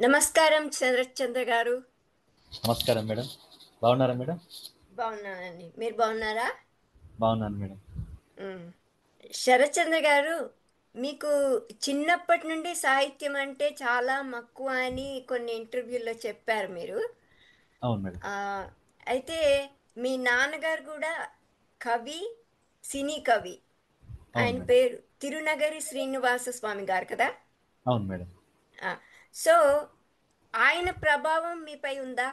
నమస్కారం శరత్ చంద్ర గారు. నమస్కారం మేడం. బాగున్నారా మేడం? బాగున్నానండి. మీరు బాగున్నారా? బాగున్నాను మేడం. ఉమ్. శరత్ చంద్ర గారు, మీకు చిన్నప్పటి నుండి సాహిత్యం అంటే చాలా మక్కువ అని కొన్ని ఇంటర్వ్యూల్లో చెప్పారు మీరు. అవును మేడం. ఆ, అయితే మీ నాన్నగారు కూడా కవి, సినీ కవి. అవును ఆయన మేడం. పేరు తిరునగరి శ్రీనివాస స్వామి గారు కదా. అవును మేడం. ఆ, సో ఆయన ప్రభావం మీపై ఉందా?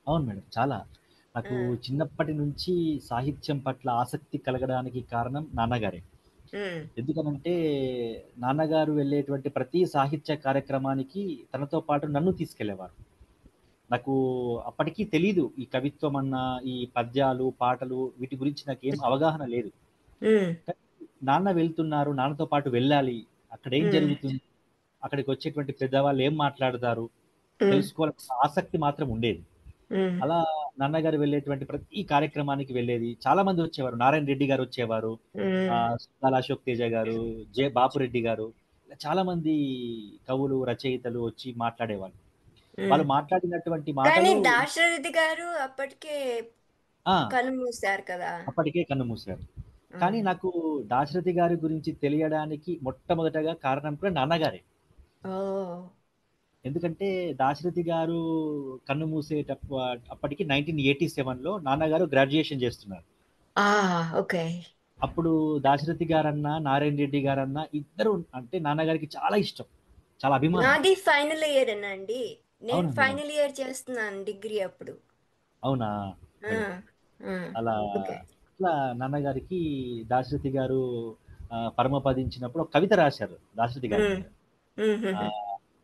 అవును మేడం. చాలా. ఆ, నాకు చిన్నప్పటి నుంచి సాహిత్యం పట్ల ఆసక్తి కలగడానికి కారణం నాన్నగారే. ఉమ్, ఎందుకనంటే నాన్నగారు వెళ్ళేటువంటి ప్రతి సాహిత్య కార్యక్రమానికి తనతో పాటు నన్ను తీసుకెళ్ళేవారు. నాకు అప్పటికి తెలీదు ఈ కవిత్వం అన్న, ఈ పద్యాలు, పాటలు వీటి గురించి నాకేం అవగాహన లేదు. ఉమ్, కానీ నాన్న వెళ్తున్నారు, నాన్నతో పాటు వెళ్ళాలి. అక్కడేం ఉమ్, జరుగుతుంది? అక్కడికి వచ్చేటువంటి పెద్దవాళ్ళు ఏం మాట్లాడతారు? ఉమ్, తెలుసుకోవాలన్న ఆసక్తి మాత్రం ఉండేది. ఉమ్, అలా నాన్నగారు వెళ్ళేటువంటి ప్రతి కార్యక్రమానికి వెళ్ళేది. చాలా మంది వచ్చేవారు. నారాయణ రెడ్డి గారు వచ్చేవారు. ఉమ్. సుద్దాల అశోక్ తేజ గారు, జె. బాపురెడ్డి గారు, ఇలా చాలా మంది కవులు, రచయితలు వచ్చి మాట్లాడేవాళ్ళు. ఉమ్. వాళ్ళు మాట్లాడినటువంటి కానీ మాటలు దాశరథి గారు అప్పటికే ఆ! కన్నుమూశారు కదా. అప్పటికే కన్నుమూశారు. కానీ ఉమ్. నాకు దాశరథి గారి గురించి తెలియడానికి మొట్టమొదటగా కారణం కూడా నాన్నగారే. ఓ. ఎందుకంటే దాశరథి గారు కన్ను అప్పటికి 1987లో నాన్నగారు గ్రాడ్యుయేషన్ చేస్తున్నారు. ఆ, ఓకే. అప్పుడు దాశరథి గారన్నా, నారాయణ రెడ్డి గారన్నా ఇద్దరు అంటే నాన్నగారికి చాలా ఇష్టం. చాలా అభిమానం. నాది ఫైనల్ ఇయర్ అండి. నేను అవునా మేడం? ఫైనల్ ఇయర్ చేస్తున్నాను డిగ్రీ అప్పుడు. అవునా ఆ, మేడం? ఆ, అలా ఓకే. అట్లా నాన్నగారికి దాశరథి గారు పరమపదించినప్పుడు ఒక కవిత రాశారు దాశరథి గారి ఉమ్, మీద. ఉమ్, ఆ ఉమ్,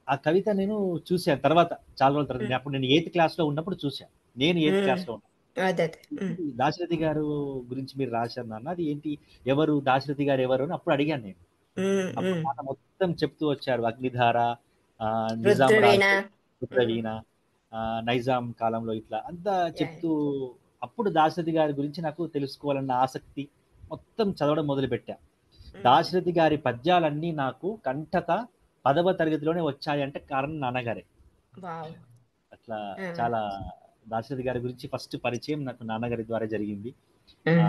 ఆ కవిత నేను చూశాను తర్వాత చాలా రోజుల తర్వాత. ఉమ్, అప్పుడు నేను ఎయిత్ క్లాస్‌లో ఉన్నప్పుడు చూశాను. నేను ఎయిత్ ఉమ్. క్లాస్‌లో ఉన్నప్పుడు. అదే అదే. ఉమ్, ఏంటి దాశరథి గారు గురించి మీరు రాశారు నాన్న. అది ఏంటి? ఎవరు దాశరథి గారు ఎవరు? అని అప్పుడు అడిగాను నేను. ఉమ్, అప్పుడు ఉమ్. నాన్న మొత్తం చెప్తూ వచ్చారు. అగ్నిధార, నిజాం రుద్రవీణ. రాజు, ఉమ్, రుద్రవీణ, నైజాం కాలంలో ఇట్లా అంతా యా. చెప్తూ అప్పుడు దాశరథి గారి గురించి నాకు తెలుసుకోవాలన్న ఆసక్తి మొత్తం చదవడం మొదలుపెట్టా. ఉమ్. దాశరథి గారి పద్యాలన్నీ నాకు కంఠత 10వ తరగతిలోనే వచ్చాయంటే కారణం నాన్నగారే. వావ్. అట్లా ఆ, చాలా దాశరథి గారి గురించి ఫస్ట్ పరిచయం నాకు నాన్నగారి ద్వారా జరిగింది. ఉమ్.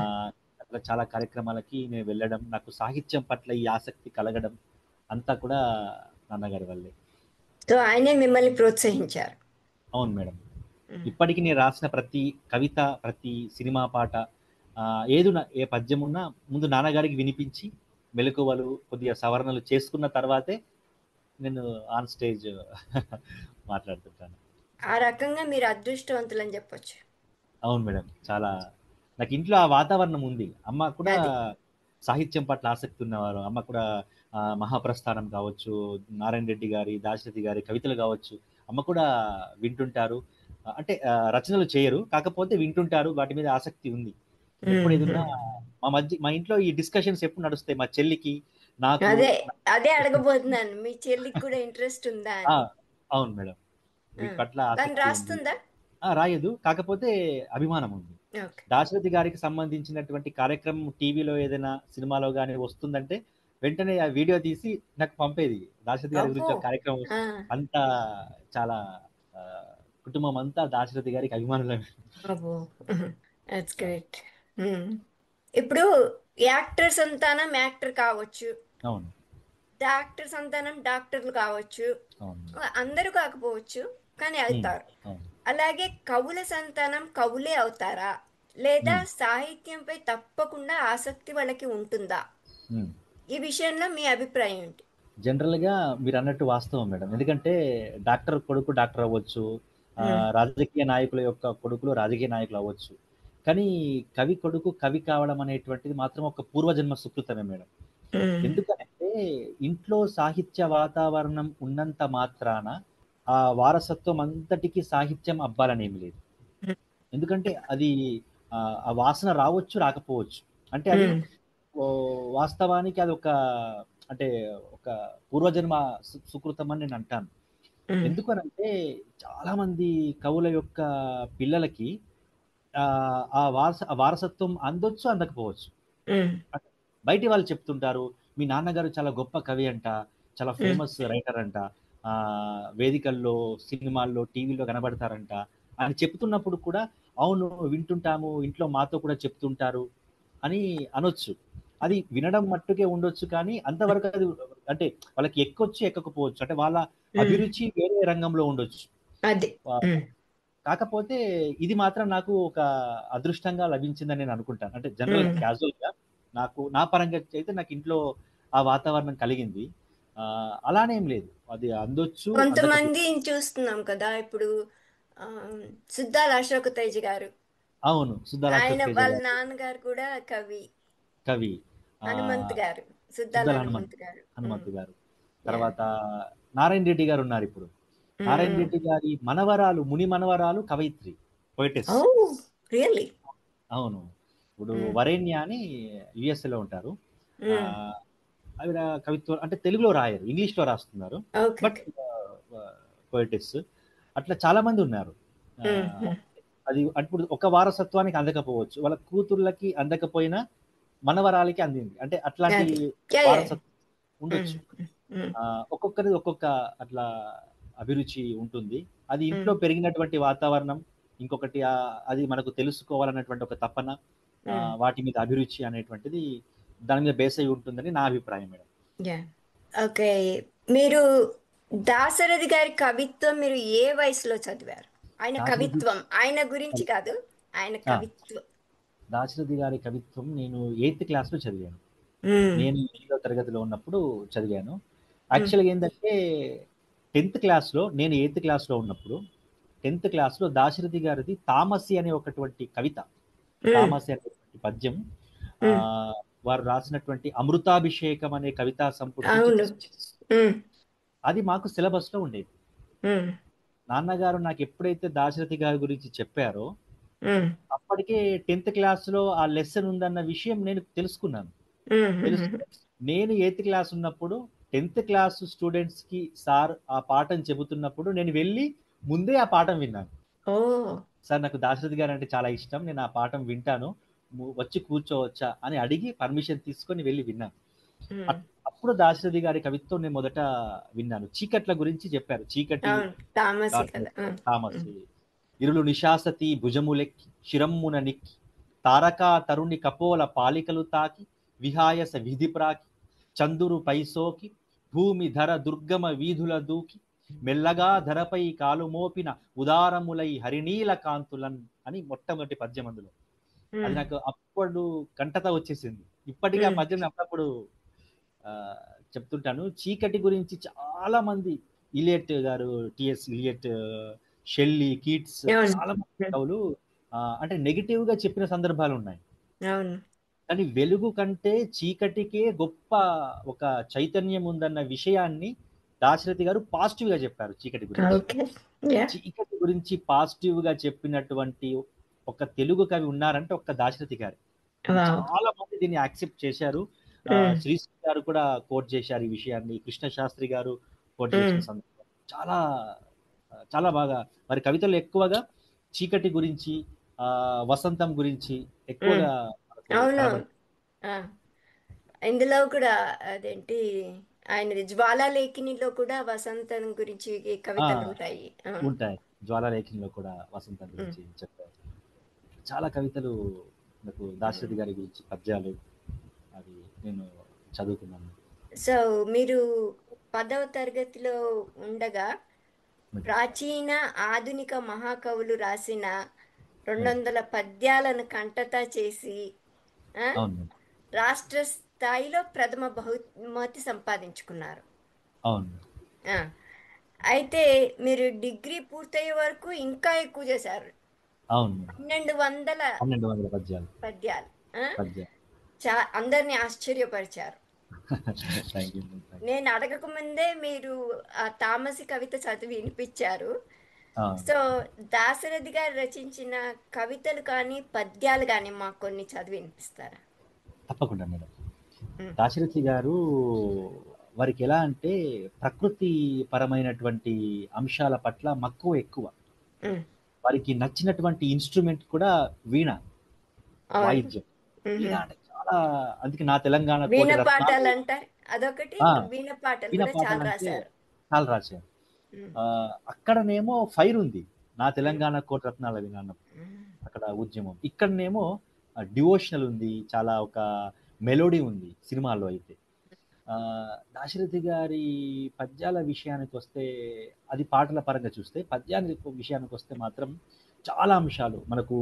అట్లా చాలా కార్యక్రమాలకి నేను వెళ్ళడం, నాకు సాహిత్యం పట్ల ఈ ఆసక్తి కలగడం అంతా కూడా నాన్నగారి వల్లే. సో ఆయనే మిమ్మల్ని ప్రోత్సహించారు. అవును మేడం. ఉమ్, ఇప్పటికి నేను రాసిన ప్రతి కవిత, ప్రతి సినిమా పాట, ఏదున్నా ఏ పద్యం ఉన్నా ముందు నాన్నగారికి వినిపించి మెలకువలు కొద్దిగా సవరణలు చేసుకున్న తర్వాతే నేను ఆన్ స్టేజ్ మాట్లాడుతుంటాను. ఆ రకంగా మీరు అదృష్టవంతులని చెప్పొచ్చు. అవును మేడం. చాలా నాకు ఇంట్లో ఆ వాతావరణం ఉంది. అమ్మ కూడా అది. సాహిత్యం పట్ల ఆసక్తి ఉన్నవారు. అమ్మ కూడా మహాప్రస్థానం కావచ్చు, నారాయణ రెడ్డి గారి, దాశరథి గారి కవితలు కావచ్చు, అమ్మ కూడా వింటుంటారు. అంటే రచనలు చేయరు. కాకపోతే వింటుంటారు. వాటి మీద ఆసక్తి ఉంది. ఎప్పుడు ఉమ్, ఏదున్నా ఉమ్. మా ఇంట్లో ఈ డిస్కషన్స్ ఎప్పుడు నడుస్తాయి. మా చెల్లికి, నాకు అదే అదే అడగబోతున్నాను, మీ చెల్లికి కూడా ఇంట్రెస్ట్ ఉందా ఆ! అని. అవును మేడం. ఆ, వీటి పట్ల తను ఆసక్తి ఉంది. రాస్తుందా? రాయదు. కాకపోతే అభిమానం ఉంది. ఓకే. దాశరథి గారికి సంబంధించినటువంటి కార్యక్రమం టీవీలో ఏదైనా సినిమాలో గాని వస్తుందంటే, వెంటనే ఆ వీడియో తీసి నాకు పంపేది. దాశరథి గారి అబ్బో. గురించి ఒక కార్యక్రమం ఆ, అంత చాలా ఆహ్, కుటుంబం అంతా దాశరథి గారికి అభిమానులమే. అబ్బో. That's great. ఇప్పుడు యాక్టర్ సంతానం యాక్టర్ కావచ్చు, అవును. డాక్టర్ సంతానం డాక్టర్లు కావచ్చు, అవును. అందరూ కాకపోవచ్చు, కానీ హ్మ్. అవుతారు. అవును. అలాగే కవుల సంతానం కవులే అవుతారా, లేదా హ్మ్. సాహిత్యంపై తప్పకుండా ఆసక్తి వాళ్ళకి ఉంటుందా? హ్మ్. ఈ విషయంలో మీ అభిప్రాయం ఏంటి? జనరల్‌గా మీరన్నట్టు వాస్తవం మేడం. ఎందుకంటే డాక్టర్ కొడుకు డాక్టర్ అవ్వచ్చు. ఉమ్, రాజకీయ నాయకుల యొక్క కొడుకులు రాజకీయ నాయకులు అవ్వచ్చు. కానీ కవి కొడుకు కవి కావడం అనేటువంటిది మాత్రం ఒక పూర్వజన్మ సుకృతమే మేడం. ఉమ్, ఎందుకనంటే ఇంట్లో సాహిత్య వాతావరణం ఉన్నంత మాత్రాన ఆ వారసత్వం అంతటికి సాహిత్యం అబ్బాలనేమి లేదు. ఎందుకంటే అది ఆ వాసన రావచ్చు, రాకపోవచ్చు. అంటే అది ఉమ్, వాస్తవానికి అదొక అంటే ఒక పూర్వజన్మ సుకృతం అని నేనంటాను. ఉమ్, ఎందుకనంటే చాలా మంది కవుల యొక్క పిల్లలకి ఆ వారసత్వం అందొచ్చు, అందకపోవచ్చు. ఉమ్, అంటే బయటి వాళ్ళు చెప్తుంటారు. మీ నాన్నగారు చాలా గొప్ప కవి అంట. చాలా ఉమ్, ఫేమస్ రైటర్ అంట. వేదికల్లో, సినిమాల్లో, టీవీలో కనబడతారంట అని చెప్తున్నప్పుడు కూడా అవును వింటుంటాము, ఇంట్లో మాతో కూడా చెప్తుంటారు అని అనొచ్చు. అది వినడం మట్టుకే ఉండొచ్చు కానీ అంతవరకు అది అంటే వాళ్ళకి ఎక్కొచ్చు ఎక్కకపోవచ్చు, అంటే వాళ్ళ అభిరుచి వేరే రంగంలో ఉండొచ్చు. అది కాకపోతే ఇది మాత్రం నాకు ఒక అదృష్టంగా లభించిందని నేను అనుకుంటాను. అంటే జనరల్ క్యాజువల్ గా నా పరంగా అయితే నాకు ఇంట్లో ఆ వాతావరణం కలిగింది. అలానేం లేదు, అది అందొచ్చు అందకపోవచ్చు. కొంతమంది చూస్తున్నాం కదా ఇప్పుడు. ఆ, సుద్దాల అశోక్ తేజ్ గారు, అవును, సుద్దాల ఆయన అశోక్ తేజ వాళ్ళ గారు నాన్నగారు కూడా కవి. కవి. ఆ హనుమంత్ గారు, సుద్దాల సుద్దాల హనుమంత్ గారు. హనుమంతు గారు. యా. తర్వాత నారాయణ రెడ్డి గారు ఉన్నారు ఇప్పుడు. నారాయణ రెడ్డి గారి మనవరాలు, ముని మనవరాలు కవయిత్రి, ఓ పోయిటెస్. రియల్లీ. అవును. ఇప్పుడు వరేణ్య అని యుఎస్ఏలో ఉంటారు. ఆ, ఆవిడ కవిత్వం అంటే తెలుగులో రాయరు, ఇంగ్లీష్ లో రాస్తున్నారు. ఓకే. బట్ పోయిటెస్ అట్లా చాలా మంది ఉన్నారు. ఆ, అది అప్పుడు ఒక వారసత్వానికి అందకపోవచ్చు, వాళ్ళ కూతుర్లకి అందకపోయినా మనవరాలకి అందింది, అంటే అట్లాంటి అది యా యా. వారసత్వం ఉండొచ్చు. ఒక్కొక్కరి ఒక్కొక్క అట్లా అభిరుచి ఉంటుంది. అది ఇంట్లో పెరిగినటువంటి వాతావరణం, ఇంకొకటి అది మనకు తెలుసుకోవాలన్నటువంటి ఒక తపన, వాటి మీద అభిరుచి అనేటువంటిది దాని మీద బేస్ అయి ఉంటుందని నా అభిప్రాయం మేడం. యా. ఓకే. మీరు దాశరథి గారి కవిత్వం మీరు ఏ వయసులో చదివారు? ఆయన దాశరథి కవిత్వం, ఆయన గురించి కాదు, ఆయన ఆ, కవిత్వం. దాశరథి గారి కవిత్వం నేను 8th క్లాస్లో చదివాను. నేను 8వ తరగతిలో ఉన్నప్పుడు చదివాను. యాక్చువల్గా ఏంటంటే 10th క్లాస్లో, నేను 8th క్లాస్లో ఉన్నప్పుడు 10th క్లాస్లో దాశరథి గారిది తామసి అనే ఒకటువంటి కవిత, తామసి అనేటువంటి పద్యం, వారు రాసినటువంటి అమృతాభిషేకం అనే కవితా సంపుటి నుంచి అవును. అది మాకు సిలబస్ లో ఉండేది. నాన్నగారు నాకు ఎప్పుడైతే దాశరథి గారి గురించి చెప్పారో అప్పటికే 10th క్లాస్లో ఆ లెసన్ ఉందన్న విషయం నేను తెలుసుకున్నాను. నేను 8th క్లాస్ ఉన్నప్పుడు 10th క్లాస్ స్టూడెంట్స్ కి సార్ ఆ పాఠం చెబుతున్నప్పుడు నేను వెళ్ళి ముందే ఆ పాఠం విన్నాను. సార్ నాకు దాశరథి గారు అంటే చాలా ఇష్టం, నేను ఆ పాఠం వింటాను, వచ్చి కూర్చోవచ్చా అని అడిగి పర్మిషన్ తీసుకొని వెళ్ళి విన్నాను. అప్పుడు దాశరథి గారి కవిత్వం నేను మొదట విన్నాను. చీకట్ల గురించి చెప్పారు. చీకటి తామసి ఇరులు నిశాసతి భుజములెక్కి శిరమ్మున నిక్కి తారకా తరుణి కపోల పాలికలు తాకి విహాయస విధి ప్రాకి చందురు పైసోకి భూమి ధర దుర్గమ వీధుల దూకి మెల్లగా ధరపై కాలు మోపిన ఉదారములై హరినీల కాంతులన్ అని మొట్టమొదటి పద్యం అందులో. అది నాకు అప్పుడు కంటత వచ్చేసింది. ఇప్పటికీ ఆ పద్యం అప్పుడప్పుడు చెప్తుంటాను. చీకటి గురించి చాలా మంది, ఇలియట్ గారు, టిఎస్ ఇలియట్, షెల్లీ, కీట్స్, చాలా మంది కవులు అంటే నెగిటివ్ గా చెప్పిన సందర్భాలు ఉన్నాయి. కానీ వెలుగు కంటే చీకటికే గొప్ప ఒక చైతన్యం ఉందన్న విషయాన్ని దాశరథి గారు పాజిటివ్ గా చెప్పారు. చీకటి గురించి, చీకటి గురించి పాజిటివ్ గా చెప్పినటువంటి ఒక తెలుగు కవి ఉన్నారంటే ఒక్క దాశరథి గారు. చాలా మంది దీన్ని యాక్సెప్ట్ చేశారు. శ్రీశ్రీ గారు కూడా కోట్ చేశారు ఈ విషయాన్ని, కృష్ణ శాస్త్రి గారు కోట్ చేసిన సందర్భం చాలా చాలా బాగా. మరి కవితలు ఎక్కువగా చీకటి గురించి, వసంతం గురించి ఎక్కువగా. అవునవును. ఇందులో కూడా అదేంటి ఆయనది జ్వాలాలేఖినిలో కూడా వసంతం గురించి కవితలు ఉంటాయి. జ్వాలాలేఖినిలో కూడా వసంతం గురించి చెప్పారు. చాలా కవితలు నాకు దాశరథి గారి గురించి పద్యాలు అది నేను చదువుకున్నాను. సో మీరు 10వ తరగతిలో ఉండగా ప్రాచీన ఆధునిక మహాకవులు రాసిన 200 పద్యాలను కంఠతా చేసి రాష్ట్ర స్థాయిలో ప్రథమ బహుమతి సంపాదించుకున్నారు. అవును. అయితే మీరు డిగ్రీ పూర్తయ్యే వరకు ఇంకా ఎక్కువ చేశారు. అవును. 1200 పద్యాలు అందరినీ ఆశ్చర్యపరిచారు. నేను అడగక ముందే మీరు ఆ తామసి కవిత చదివి వినిపించారు. సో దాశరథి గారు రచించిన కవితలు కానీ పద్యాలు కానీ మాకు కొన్ని చదివి వినిపిస్తారా? తప్పకుండా మేడం. దాశరథి గారు వారికి ఎలా అంటే ప్రకృతి పరమైనటువంటి అంశాల పట్ల మక్కువ ఎక్కువ. వారికి నచ్చినటువంటి ఇన్స్ట్రుమెంట్ కూడా వీణ, వాయిద్యం. వీణ అంటే చాలా, అందుకే నా తెలంగాణ వీణ పాటలు అంటారు అదొకటి. వీణ పాటలు చాలా రాశారు. ఉమ్, అక్కడనేమో ఫైర్ ఉంది, నా తెలంగాణ కోటి రత్నాల వీణ అన్నప్పుడు ఉమ్, అక్కడ ఉద్యమం. ఇక్కడనేమో డివోషనల్ ఉంది, చాలా ఒక మెలోడీ ఉంది సినిమాలో అయితే. ఆ, దాశరథి గారి పద్యాల విషయానికి వస్తే, అది పాటల పరంగా చూస్తే, పద్యానికి విషయానికి వస్తే మాత్రం చాలా అంశాలు మనకు.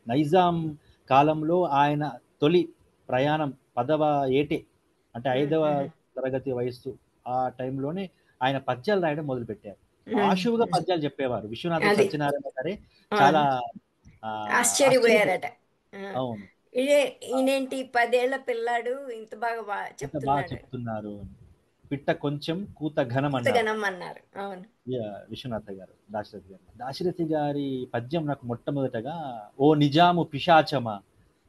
నైజాం కాలంలో ఆయన తొలి ప్రయాణం 10వ ఏటే, అంటే ఉమ్, 5వ ఉమ్, తరగతి వయస్సు, ఆ టైంలోనే ఆయన పద్యాలు రాయడం మొదలుపెట్టారు. ఉమ్, ఆశువుగా ఉమ్. పద్యాలు చెప్పేవారు. విశ్వనాథ అది సత్యనారాయణ గారే చాలా అవును, ఆ, ఆశ్చర్యపోయారట. ఆశ్చర్యపోయారు. ఆ, అవును, ఇదే ఈయనేంటి 10 ఏళ్ల పిల్లాడు ఇంత బాగా ఇంత బాగా చెప్తున్నాడు. చెప్తున్నారు అని. పిట్ట కొంచెం కూత ఘనం అన్నారు. కూతగనం అన్నారు. అవును. విశ్వనాథ గారు, దాశరథి గారు. దాశరథి గారి పద్యం నాకు మొట్టమొదటగా, ఓ నిజాము పిశాచమా,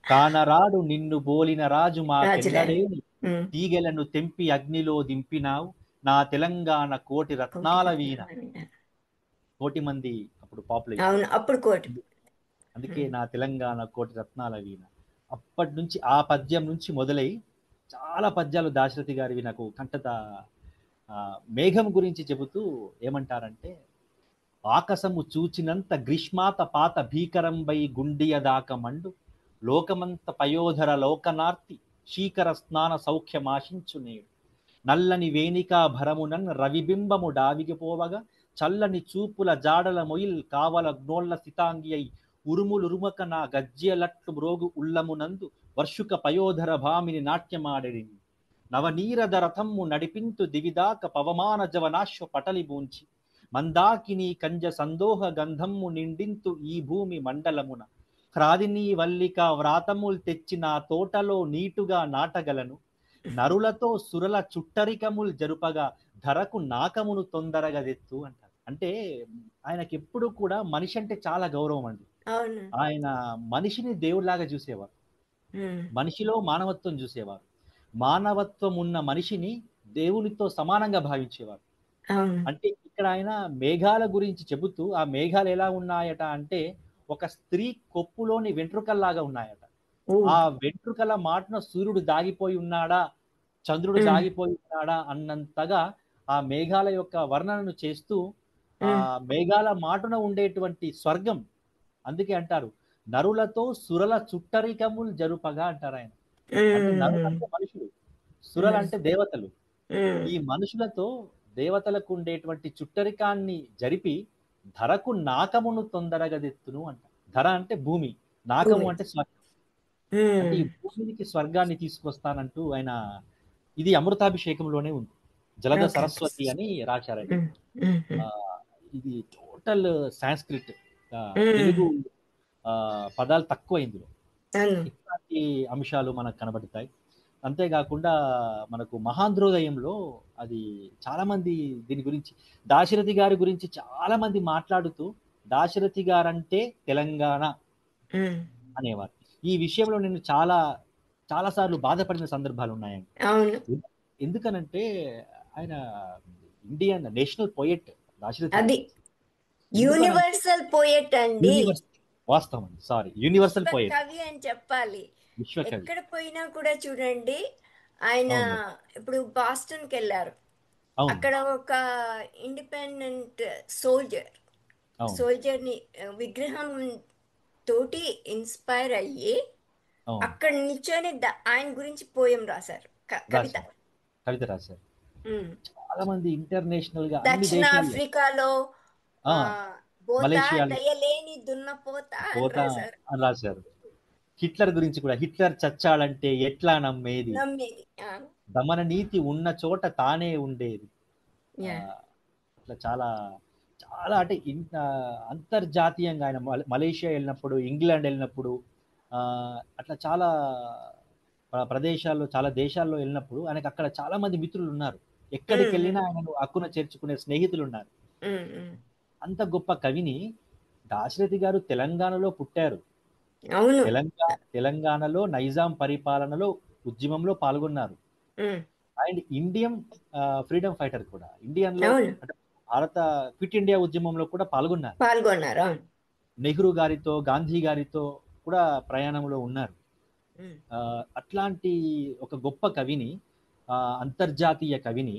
కానరాడు నిన్ను బోలిన రాజు రాజులే. మాకెన్నడేని, ఉమ్, తీగెలను తెంపి అగ్నిలో దింపినావు, నా తెలంగాణ కోటి కోటి రత్నాల వీణ. రత్నాలు విన్నారు. కోటి మంది అప్పుడు పాపులేషన్. అవును, అప్పుడు కోటి. అందుకే ఉమ్, నా తెలంగాణ కోటి రత్నాల వీణ. అప్పటి నుంచి, ఆ పద్యం నుంచి మొదలై చాలా పద్యాలు దాశరథి గారివి నాకు కంటత. మేఘం గురించి చెబుతూ ఏమంటారంటే, ఆకసము చూచినంత గ్రీష్మాత పాత భీకరంబై గుండియదాక మండు, లోకమంత పయోధర లోకనార్తి, శీకర స్నాన సౌఖ్యమాశించు నేడు, నల్లని వేణికా భరమునన్ రవిబింబము డావిగిపోవగా, చల్లని చూపుల జాడల మొయిల్ కావల జ్ఞోళ్ల సితాంగి అయి, ఉరుములురుమక నా గజ్జెలట్లు మ్రోగు ఉల్లమునందు వర్షుక పయోధర భామిని నాట్యమాడెడిని, నవనీరద రథమ్ము నడిపింతు దివిదాక పవమాన జవనాశ్వ పటలి బూంచి, మందాకిని కంజ సందోహ గంధమ్ము నిండింతు ఈ భూమి మండలమున, క్రాదిని వల్లిక వ్రాతముల్ తెచ్చి నా తోటలో నీటుగా నాటగలను, నరులతో సురల చుట్టరికముల్ జరుపగా ధరకు నాకమును తొందరగా తెత్తు అంటారు. అంటే ఆయనకి ఎప్పుడు కూడా మనిషి అంటే చాలా గౌరవం అండి. అవును. ఆయన మనిషిని దేవుడిలాగా చూసేవారు, ఉమ్, మనిషిలో మానవత్వం చూసేవారు, మానవత్వం ఉన్న మనిషిని దేవునితో సమానంగా భావించేవారు. అవును. అంటే ఇక్కడ ఆయన మేఘాల గురించి చెబుతూ, ఆ మేఘాలు ఎలా ఉన్నాయట అంటే, ఒక స్త్రీ కొప్పులోని వెంట్రుకల్లాగా ఉన్నాయట. ఊ. ఆ వెంట్రుకల మాటన సూర్యుడు దాగిపోయి ఉన్నాడా, చంద్రుడు ఉమ్, దాగిపోయి ఉన్నాడా అన్నంతగా ఆ మేఘాల యొక్క వర్ణనను చేస్తూ, ఆ ఉమ్, మేఘాల మాటున ఉండేటువంటి స్వర్గం. అందుకే అంటారు, నరులతో సురల చుట్టరికములు జరుపగా అంటారు ఆయన. అంటే నరులు ఉమ్, అంటే మనుషులు, సురలు ఉమ్, అంటే దేవతలు. ఉమ్, ఈ మనుషులతో దేవతలకు ఉండేటువంటి చుట్టరికాన్ని జరిపి, ధరకు నాకమును తొందరగా తెత్తును అంట. ధర అంటే భూమి, నాకము భూమి. అంటే స్వర్గం. అంటే ఉమ్, ఈ భూమికి స్వర్గాన్ని తీసుకొస్తానంటూ ఆయన, ఇది అమృతాభిషేకంలోనే ఉంది. జలద ఓకే, ఓకే. సరస్వతి అని రాశారు ఆయన. ఉమ్, ఉమ్, ఉమ్, ఆ, ఇది టోటల్ సాంస్క్రిట్, ఉమ్, తెలుగు పదాలు తక్కువ ఇందులో. అవును. ఇట్లాంటి అంశాలు మనకు కనబడతాయి. అంతేకాకుండా మనకు మహాంధ్రోదయంలో అది చాలా మంది దీని గురించి, దాశరథి గారి గురించి చాలా మంది మాట్లాడుతూ, దాశరథి గారంటే తెలంగాణ ఉమ్, అనేవారు. ఈ విషయంలో నేను చాలా చాలా సార్లు బాధపడిన సందర్భాలు ఉన్నాయండి. అవును. ఎందుకనంటే ఆయన ఇండియన్ నేషనల్ పోయెట్ దాశరథి అది గారు. ఎందుకనంటే యూనివర్సల్ పోయెట్ అండి. యూనివర్స్, వాస్తవం, సారీ, యూనివర్సల్ పోయెట్, విశ్వకవి అని చెప్పాలి. విశ్వకవి. ఎక్కడ పోయినా కూడా చూడండి, ఆయన అవును, ఇప్పుడు బాస్టన్కి వెళ్ళారు. అవును, అక్కడ ఒక ఇండిపెండెంట్ సోల్జర్ అవును, సోల్జర్ని విగ్రహం తోటి ఇన్స్పైర్ అయ్యి అవును. అక్కడ నిల్చొని ఆయన గురించి పోయం రాశారు, కవిత. రాశారు, కవిత రాశారు. ఉమ్. చాలా మంది ఇంటర్నేషనల్ గా అన్ని దేశాల్లో, దక్షిణాఫ్రికాలో ఆ ఆ బోత మలేషియాలో దయలేని దున్నపోత అని పోతా రాశారు. అని రాశారు. హిట్లర్ గురించి కూడా, హిట్లర్ చచ్చాడంటే ఎట్లా నమ్మేది, నమ్మేది. దమన నీతి ఉన్న చోట తానే ఉండేది. ఆ, యా. అట్లా చాలా చాలా అంటే ఇంత అంతర్జాతీయంగా ఆయన మలేషియా వెళ్ళినప్పుడు, ఇంగ్లాండ్ వెళ్ళినప్పుడు, ఆ, అట్లా చాలా ప్రదేశాల్లో, చాలా దేశాల్లో వెళ్ళినప్పుడు ఆయనకు అక్కడ చాలా మంది మిత్రులు ఉన్నారు. ఎక్కడికి ఉమ్, వెళ్ళినా ఆయనను హక్కున చేర్చుకునే స్నేహితులు ఉన్నారు. ఉమ్, ఉమ్. అంత గొప్ప కవిని దాశరథి గారు తెలంగాణలో పుట్టారు. అవును. తెలంగాణలో నైజాం పరిపాలనలో ఉద్యమంలో పాల్గొన్నారు. ఉమ్, అండ్ ఇండియన్ ఫ్రీడమ్ ఫైటర్ కూడా, ఇండియన్లో అవును, అంటే భారత క్విట్ ఇండియా ఉద్యమంలో కూడా పాల్గొన్నారు. పాల్గొన్నారు. అవును. నెహ్రూ గారితో, గాంధీ గారితో కూడా ప్రయాణంలో ఉన్నారు. ఉమ్, అట్లాంటి ఒక గొప్ప కవిని, అంతర్జాతీయ కవిని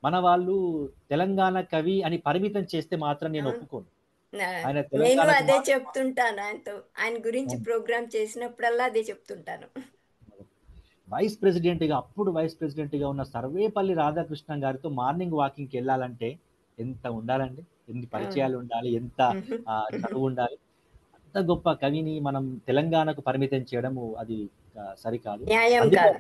మన వాళ్ళు తెలంగాణ కవి అని పరిమితం చేస్తే మాత్రం నేను అవును. ఒప్పుకోను. నా- ఆయన నేను తెలంగాణకు అదే మాత్రం చెప్తుంటాను ఆయనతో. ఆయన గురించి ప్రోగ్రామ్ చేసినప్పుడల్లా అదే చెప్తుంటాను. వైస్ ప్రెసిడెంట్గా అప్పుడు వైస్ ప్రెసిడెంట్గా ఉన్న సర్వేపల్లి రాధాకృష్ణ గారితో మార్నింగ్ వాకింగ్కి వెళ్ళాలంటే ఎంత ఉండాలండి, ఎన్ని అవును. పరిచయాలు ఉండాలి, ఎంత మ్హూ. మ్హూ. చదువు ఉండాలి. అంత గొప్ప కవిని మనం తెలంగాణకు పరిమితం చేయడము అది సరికాదు. న్యాయం అందుకే కాదు.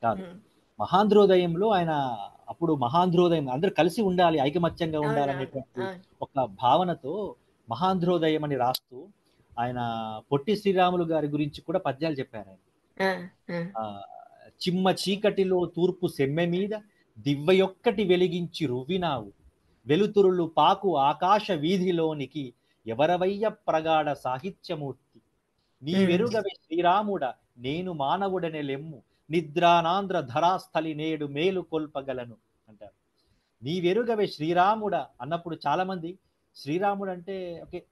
కాదు. మ్. మహాంధ్రోదయంలో ఆయన అప్పుడు మహాంధ్రోదయం అందరూ కలిసి ఉండాలి, ఐకమత్యంగా అవునవును. ఉండాలనేటువంటి అవును. ఒక భావనతో మహాంధ్రోదయం అని రాస్తూ ఆయన పొట్టి శ్రీరాములు గారి గురించి కూడా పద్యాలు చెప్పారు ఆయన. ఆ, ఆ. ఆ చిమ్మ చీకటిలో తూర్పు సెమ్మె మీద దివ్వయొక్కటి వెలిగించి రువ్వినావు, వెలుతురులు పాకు ఆకాశ వీధిలోనికి ఎవరవయ్య ప్రగాఢ సాహిత్యమూర్తి, నీ మ్. వెరుగవే శ్రీరాముడ నేను మానవుడనే లెమ్ము, నిద్రానాంధ్ర ధరాస్థలి నేడు మేలు కొల్పగలను అంటారు. నీ వెరుగవే శ్రీరాముడ అన్నప్పుడు చాలా మంది శ్రీరాముడు అంటే ఓకే,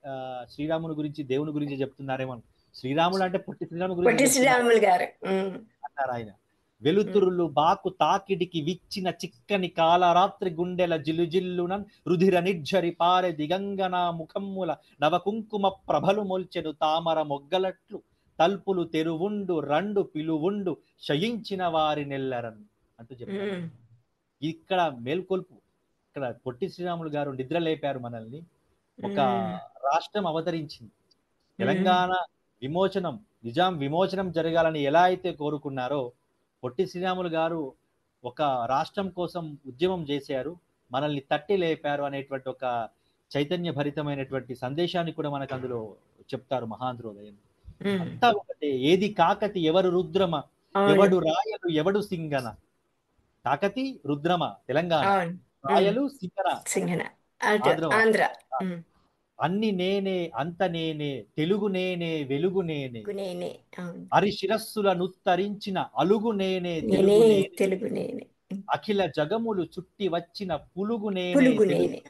శ్రీరాముని గురించి దేవుని గురించి చెప్తున్నారేమో, శ్రీరాముడు అంటే పొట్టి శ్రీరాముని గురించి పొట్టి చెప్తున్నారు శ్రీరాములు గారు. మ్. అన్నారు ఆయన. మ్. వెలుతురులు బాకు తాకిడికి విచ్చిన చిక్కని కాలరాత్రి గుండెల జిల్లుజిల్లున రుధిర నిర్ఝరి పారె దిగంగన ముఖమ్ముల నవకుంకుమ ప్రభలు మొల్చెను తామర మొగ్గలట్లు తల్పులు తెరువుండు రండు పిలువుండు శయించిన వారి నెల్లరన్ అంటూ చెప్తారు. మ్. ఇక్కడ మేల్కొల్పు, ఇక్కడ పొట్టి శ్రీరాములు గారు నిద్ర లేపారు మనల్ని. ఒక మ్. రాష్ట్రం అవతరించింది, మ్. తెలంగాణ విమోచనం, నిజాం విమోచనం జరగాలని ఎలా అయితే కోరుకున్నారో పొట్టి శ్రీరాములు గారు ఒక రాష్ట్రం కోసం ఉద్యమం చేశారు, మనల్ని తట్టి లేపారు అనేటువంటి ఒక చైతన్య భరితమైనటువంటి సందేశాన్ని కూడా మనకు అందులో చెప్తారు మహాంధ్రోదయం. మ్. అంతా ఒకటే, ఏది కాకతి ఎవరు రుద్రమ, అవును. ఎవడు రాయలు ఎవడు సింగన. కాకతి రుద్రమ తెలంగాణ, అవును. రాయలు సింగన సింగన అటు ఆంధ్ర. ఆంధ్ర. మ్. అన్ని నేనే అంత నేనే తెలుగు నేనే వెలుగు నేనే, నేనే. అవును. అరి శిరస్సుల నుత్తరించిన అలుగు నేనే నేనే తెలుగు నేనే, తెలుగు నేనే. అఖిల జగములు చుట్టి వచ్చిన పులుగు నేనే పులుగు తెలుగు, నేనే.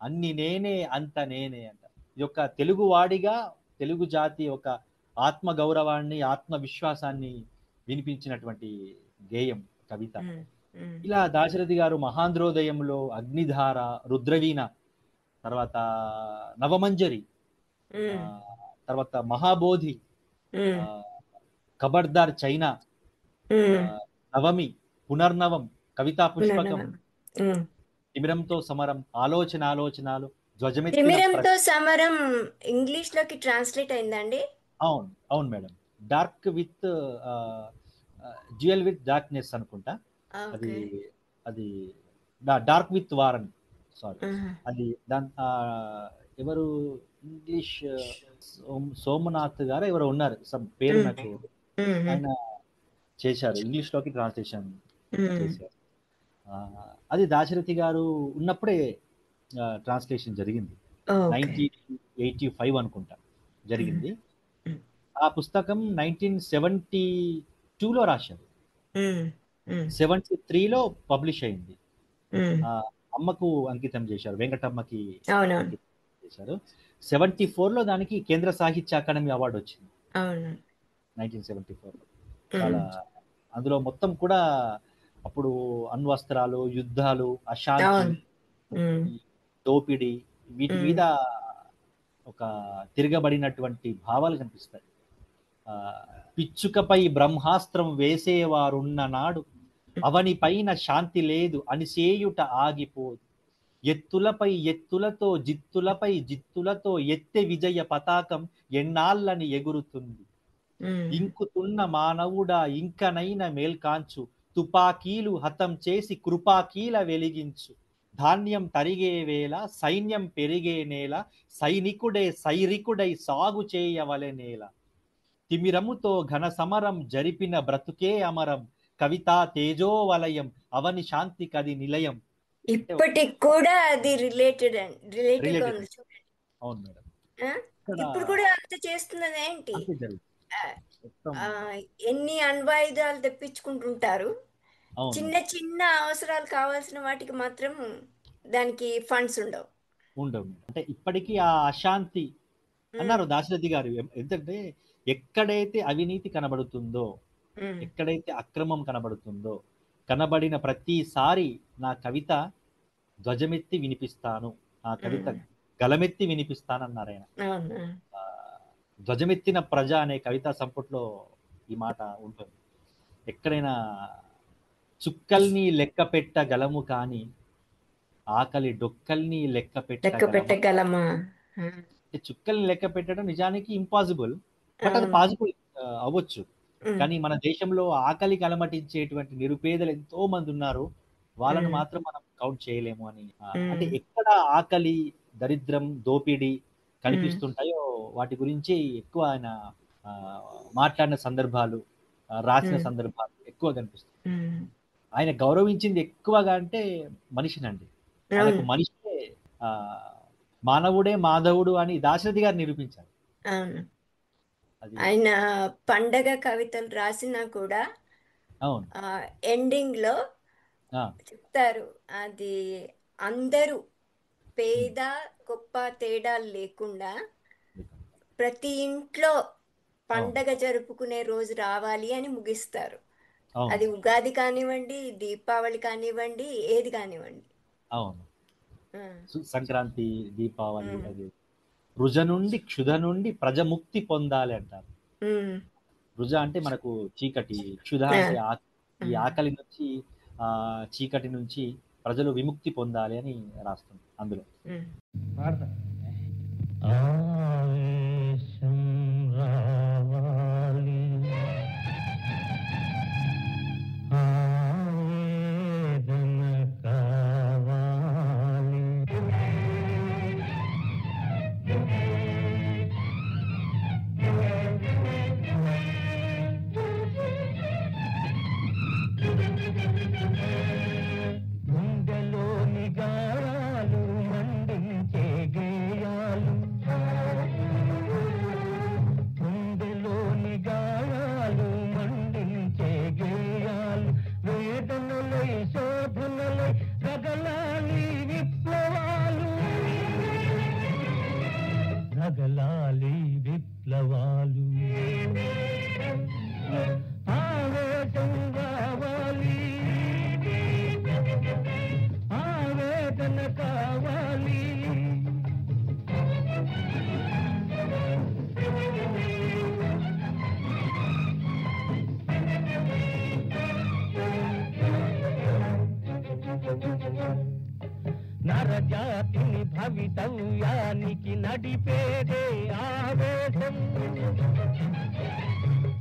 అన్ని నేనే అంత నేనే అంట. ఈ యొక్క తెలుగువాడిగా తెలుగు జాతి ఒక ఆత్మ గౌరవాన్ని ఆత్మ విశ్వాసాన్ని వినిపించినటువంటి గేయం కవిత. మ్. మ్. ఇలా దాశరథి గారు మహాంధ్రోదయంలో అగ్నిధార, రుద్రవీణ, తర్వాత నవమంజరి, మ్. తర్వాత మహాబోధి, మ్. ఖబర్దార్ చైనా, మ్. నవమి, పునర్నవం, కవితా పుష్పకం, మ్. తిమిరంతో సమరం, ఆలోచనాలు, ధ్వజమెత్తిన తిమిరంతో సమరం ఇంగ్లీష్ లోకి ట్రాన్స్లేట్ అయిందండి. అవును అవును madam. Dark with dual with darkness అనుకుంటా. అది ఓకే. అది డార్క్ విత్ వార్ అని, సారీ ఆహా. అది దాని ఎవరు ఇంగ్లీష్ సోమనాథ్ గారు ఎవరు ఉన్నారు, సమ్ పేరు మ్. నాకు, మ్. ఆయన చేశారు, ఇంగ్లీష్ లోకి ట్రాన్స్లేషన్ మ్. చేశారు. అది దాశరథి గారు ఉన్నప్పుడే ట్రాన్స్లేషన్ జరిగింది, ఓకే. 1985 అనుకుంటా మ్. జరిగింది. మ్. ఆ పుస్తకం 1972లో రాశారు, మ్. మ్. 73లో పబ్లిష్ అయింది. మ్. అమ్మకు అంకితం చేశారు, వెంకటమ్మకి అవునవును. అంకితం చేశారు. 74లో దానికి కేంద్ర సాహిత్య అకాడమీ అవార్డు వచ్చింది, అవును. 1974లో. మ్. చాలా అందులో మొత్తం కూడా అప్పుడు అణ్వస్త్రాలు, యుద్ధాలు, అశాంతి, అవును. మ్. ఈ దోపిడీ, వీటి మ్. మీద ఒక తిరగబడినటువంటి భావాలు కనిపిస్తాయి. ఆ, పిచ్చుకపై బ్రహ్మాస్త్రం వేసేవారున్న నాడు అవని పైన శాంతి లేదు అనిసేయుట ఆగిపోదు, ఎత్తులపై ఎత్తులతో జిత్తులపై జిత్తులతో ఎత్తె విజయ పతాకం ఎన్నాళ్ళని ఎగురుతుంది, మ్. ఇంకుతున్న మానవుడా ఇంకనైన మేల్కాంచు, తుపాకీలు హతం చేసి కృపాకీల వెలిగించు, ధాన్యం తరిగే వేళ సైన్యం పెరిగే నేల, సైనికుడే సైరికుడై సాగు చేయవలె నేల, తిమిరముతో ఘన సమరం జరిపిన బ్రతుకే అమరం, కవితా తేజోవలయం అవని శాంతి కది నిలయం. అంటే ఇప్పటికి కూడా అది రిలేటెడ్ రిలేటివ్ గా రిలేటెడ్, ఉంది చూడండి. అవును మేడం. ఆ? ఇక్కడ ఇప్పుడు కూడా అంత చేస్తున్నది ఏంటి? అంతే జరుగుతుంది ఆ, మొత్తం. ఆ, ఎన్ని అణ్వాయుధాలు తెప్పించుకుంటుంటారు. అవును చిన్న చిన్న అవసరాలు కావాల్సిన వాటికి మాత్రం దానికి ఫండ్స్ ఉండవు. ఉండవు. అంటే ఇప్పటికీ ఆ అశాంతి మ్. అన్నారు దాశరథి గారు. ఎందుకంటే ఎక్కడైతే అవినీతి కనబడుతుందో, మ్. ఎక్కడైతే అక్రమం కనబడుతుందో, కనబడిన ప్రతిసారి నా కవిత ధ్వజమెత్తి వినిపిస్తాను, ఆ కవిత ఉమ్, గలమెత్తి వినిపిస్తాను అన్నారు ఆయన. అవునా. ఆ, ధ్వజమెత్తిన ప్రజ అనే కవితా సంపుట్లో ఈ మాట ఉంటుంది. ఎక్కడైనా చుక్కల్ని లెక్క పెట్టగలము కానీ ఆకలి డొక్కల్ని లెక్క లెక్క పెట్టగలమా. పెట్టగలమా. ఆ, అంటే చుక్కల్ని లెక్క పెట్టడం నిజానికి ఇంపాసిబుల్, బట్ అది అవును. పాసిబుల్ అవ్వచ్చు. ఉమ్, కానీ మన దేశంలో ఆకలికి అలమటించేటువంటి నిరుపేదలు ఎంతో మంది ఉన్నారు, వాళ్ళను ఉమ్, మాత్రం మనం కౌంట్ చేయలేము అని. అంటే ఉమ్, ఎక్కడ ఆకలి, దరిద్రం, దోపిడీ ఉమ్, కనిపిస్తుంటాయో వాటి గురించి ఎక్కువ ఆయన ఆ, మాట్లాడిన సందర్భాలు, రాసిన ఉమ్, సందర్భాలు ఎక్కువ కనిపిస్తాయి. ఉమ్, ఆయన గౌరవించింది ఎక్కువగా అంటే మనిషినండి. ఆయనకు అవును. మనిషే ఆ, మానవుడే మాధవుడు అని దాశరథి గారు నిరూపించారు. అవును. అది. ఆయన పండగ కవితలు రాసినా కూడా అవును. ఎండింగ్ లో ఆ, చెప్తారు. అది అందరూ పేద గొప్ప తేడాలు లేకుండా ప్రతి ఇంట్లో అవును. పండగ జరుపుకునే రోజు రావాలి అని ముగిస్తారు. అవును. అది ఉగాది కానివ్వండి, దీపావళి కానివ్వండి, ఏది కానివ్వండి. అవును. ఆ, సంక్రాంతి, దీపావళి ఉమ్, అది రుజ నుండి క్షుధ నుండి ప్రజముక్తి పొందాలి అంటారు. ఉమ్, రుజ అంటే మనకు చీకటి, క్షుధ ఆ, అంటే ఈ ఉమ్. ఆకలి నుంచి, ఆ చీకటి నుంచి ప్రజలు విముక్తి పొందాలి అని రాస్తుంది అందులో. ఉమ్. ఆవేశం రావాలి, ఆవేదన కావాలి, గుండెలోని గాయాలు మండించే గేయాలు, గుండెలోని గాయాలు మండించే గేయాలు, వేదనలై శోధనలై రగలాలి విప్లవాలు, రగలాలి విప్లవాలు. ఆవేశం కావాలి, ఆవేదన కావాలి, నరజాతిని భవితవ్యానికి నడిపేదే ఆవేశం,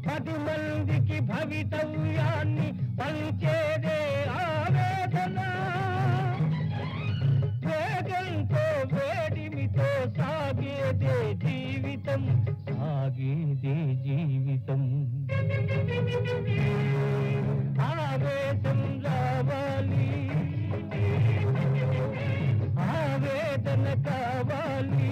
10 మందికి భవితవ్యాన్ని పంచేదే ఆవేదన, వేగంతో వేడిమితో సాగేదే జీవితం, సాగేదే జీవితం. ఆవేశం రావాలి, ఆవేదన కావాలి,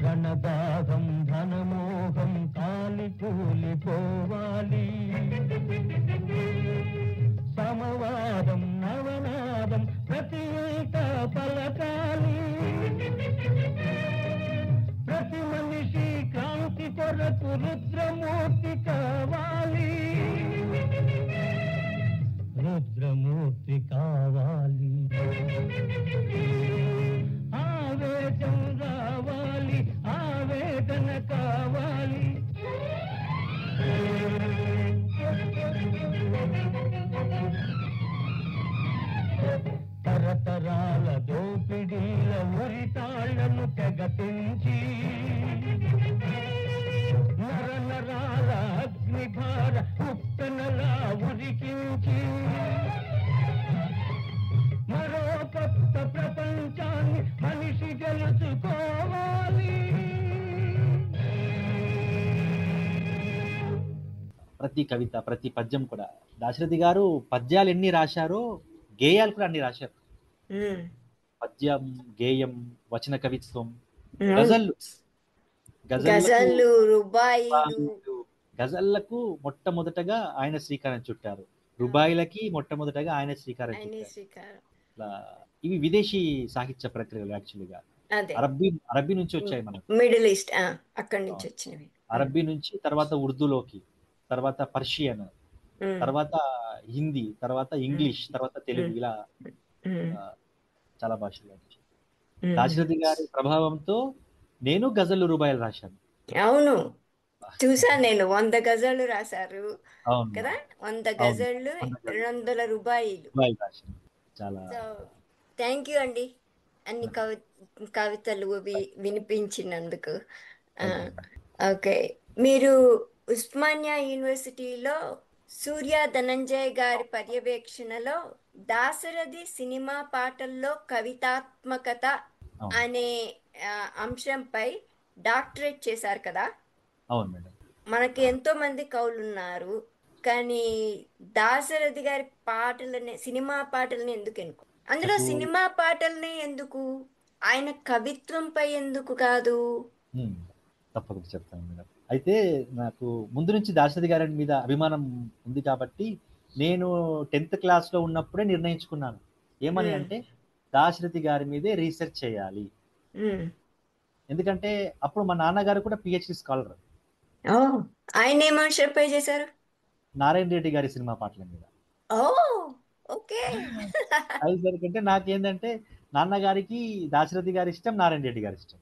రణదాహం ధనమోహం కాలి కూలిపోవాలి, సమవాదం నవనాదం ప్రతి ఇంట పలకాలి, ప్రతి మనిషి క్రాంతి కొరకు రుద్రమూర్తి కావాలి, రుద్రమూర్తి కావాలి. ఆవేశం రావాలి, ఆవేదన కావాలి, తరతరాల దోపిడీల ఉరితాళ్లను తెగతించి, నరనరాల అగ్నిభార ఉప్పెనలా ఉరికించి, మరో కొత్త ప్రపంచాన్ని మనిషి గెలుచుకోవాలి. ప్రతి కవిత, ప్రతి పద్యం కూడా దాశరథి గారు పద్యాలు ఎన్ని రాశారో గేయాలు కూడా అన్ని రాశారు. ఉమ్, పద్యం, గేయం, వచన కవిత్వం, అవును. గజల్లు, గజల్లకు గజళ్ళు, రుబాయిలు. గజల్లకు మొట్టమొదటగా ఆయన శ్రీకారం చుట్టారు, రుబాయిలకి మొట్టమొదటగా ఆయన శ్రీకారం ఆయన చుట్టారు. శ్రీకారం. ఇట్లా ఇవి విదేశీ సాహిత్య ప్రక్రియలు యాక్చువల్గా. అదే అరబ్బీ నుంచి వచ్చాయి మనకు. మిడిల్ ఈస్ట్ అక్కడి నుంచి వచ్చినవి. అరబ్బీ నుంచి తర్వాత ఉర్దూలోకి, తర్వాత పర్షియన్, తర్వాత హిందీ, తర్వాత ఇంగ్లీష్, తర్వాత తెలుగు, ఇలా చాలా భాషలు వచ్చాయి. దాశరథి గారి ప్రభావంతో నేను గజల్ రూబాయిలు రాశాను. అవును, చూసాను నేను. 100 గజళ్ళు రాశారు అవును కదా, 100 అవును, గజళ్ళు, 100 గజల్ 200 రూపాయలు. రూబాయిలు రాశాను. చాలా సో థ్యాంక్ యూ అండి, అన్ని కవితలు వినిపించినందుకు. ఓకే, మీరు ఉస్మానియా యూనివర్సిటీలో సూర్య ధనంజయ్ గారి పర్యవేక్షణలో దాశరథి సినిమా పాటల్లో కవితాత్మకత అవును అనే అంశంపై డాక్టరేట్ చేశారు కదా. అవును మేడం. మనకి ఎంతో మంది కవులు ఉన్నారు, కానీ దాశరథి గారి పాటలని, సినిమా పాటలని ఎందుకు ఎన్నుకో, అందులో నాకు సినిమా పాటల్ని ఎందుకు, ఆయన కవిత్వంపై ఎందుకు కాదు? తప్పకుండా చెప్తాను మేడం. అయితే నాకు ముందు నుంచి దాశరథి గారి మీద అభిమానం ఉంది కాబట్టి నేను 10th క్లాస్లో ఉన్నప్పుడే నిర్ణయించుకున్నాను. ఏమని అంటే దాశరథి గారి మీదే రీసెర్చ్ చేయాలి. ఎందుకంటే అప్పుడు మా నాన్నగారు కూడా పిహెచ్డి స్కాలర్. ఆయన ఏ మనుషులపై చేశారు? నారాయణ రెడ్డి గారి సినిమా పాటల మీద. ఓకే. అయితే నాకేంటంటే నాన్నగారికి దాశరథి గారి ఇష్టం, నారాయణ రెడ్డి గారి ఇష్టం.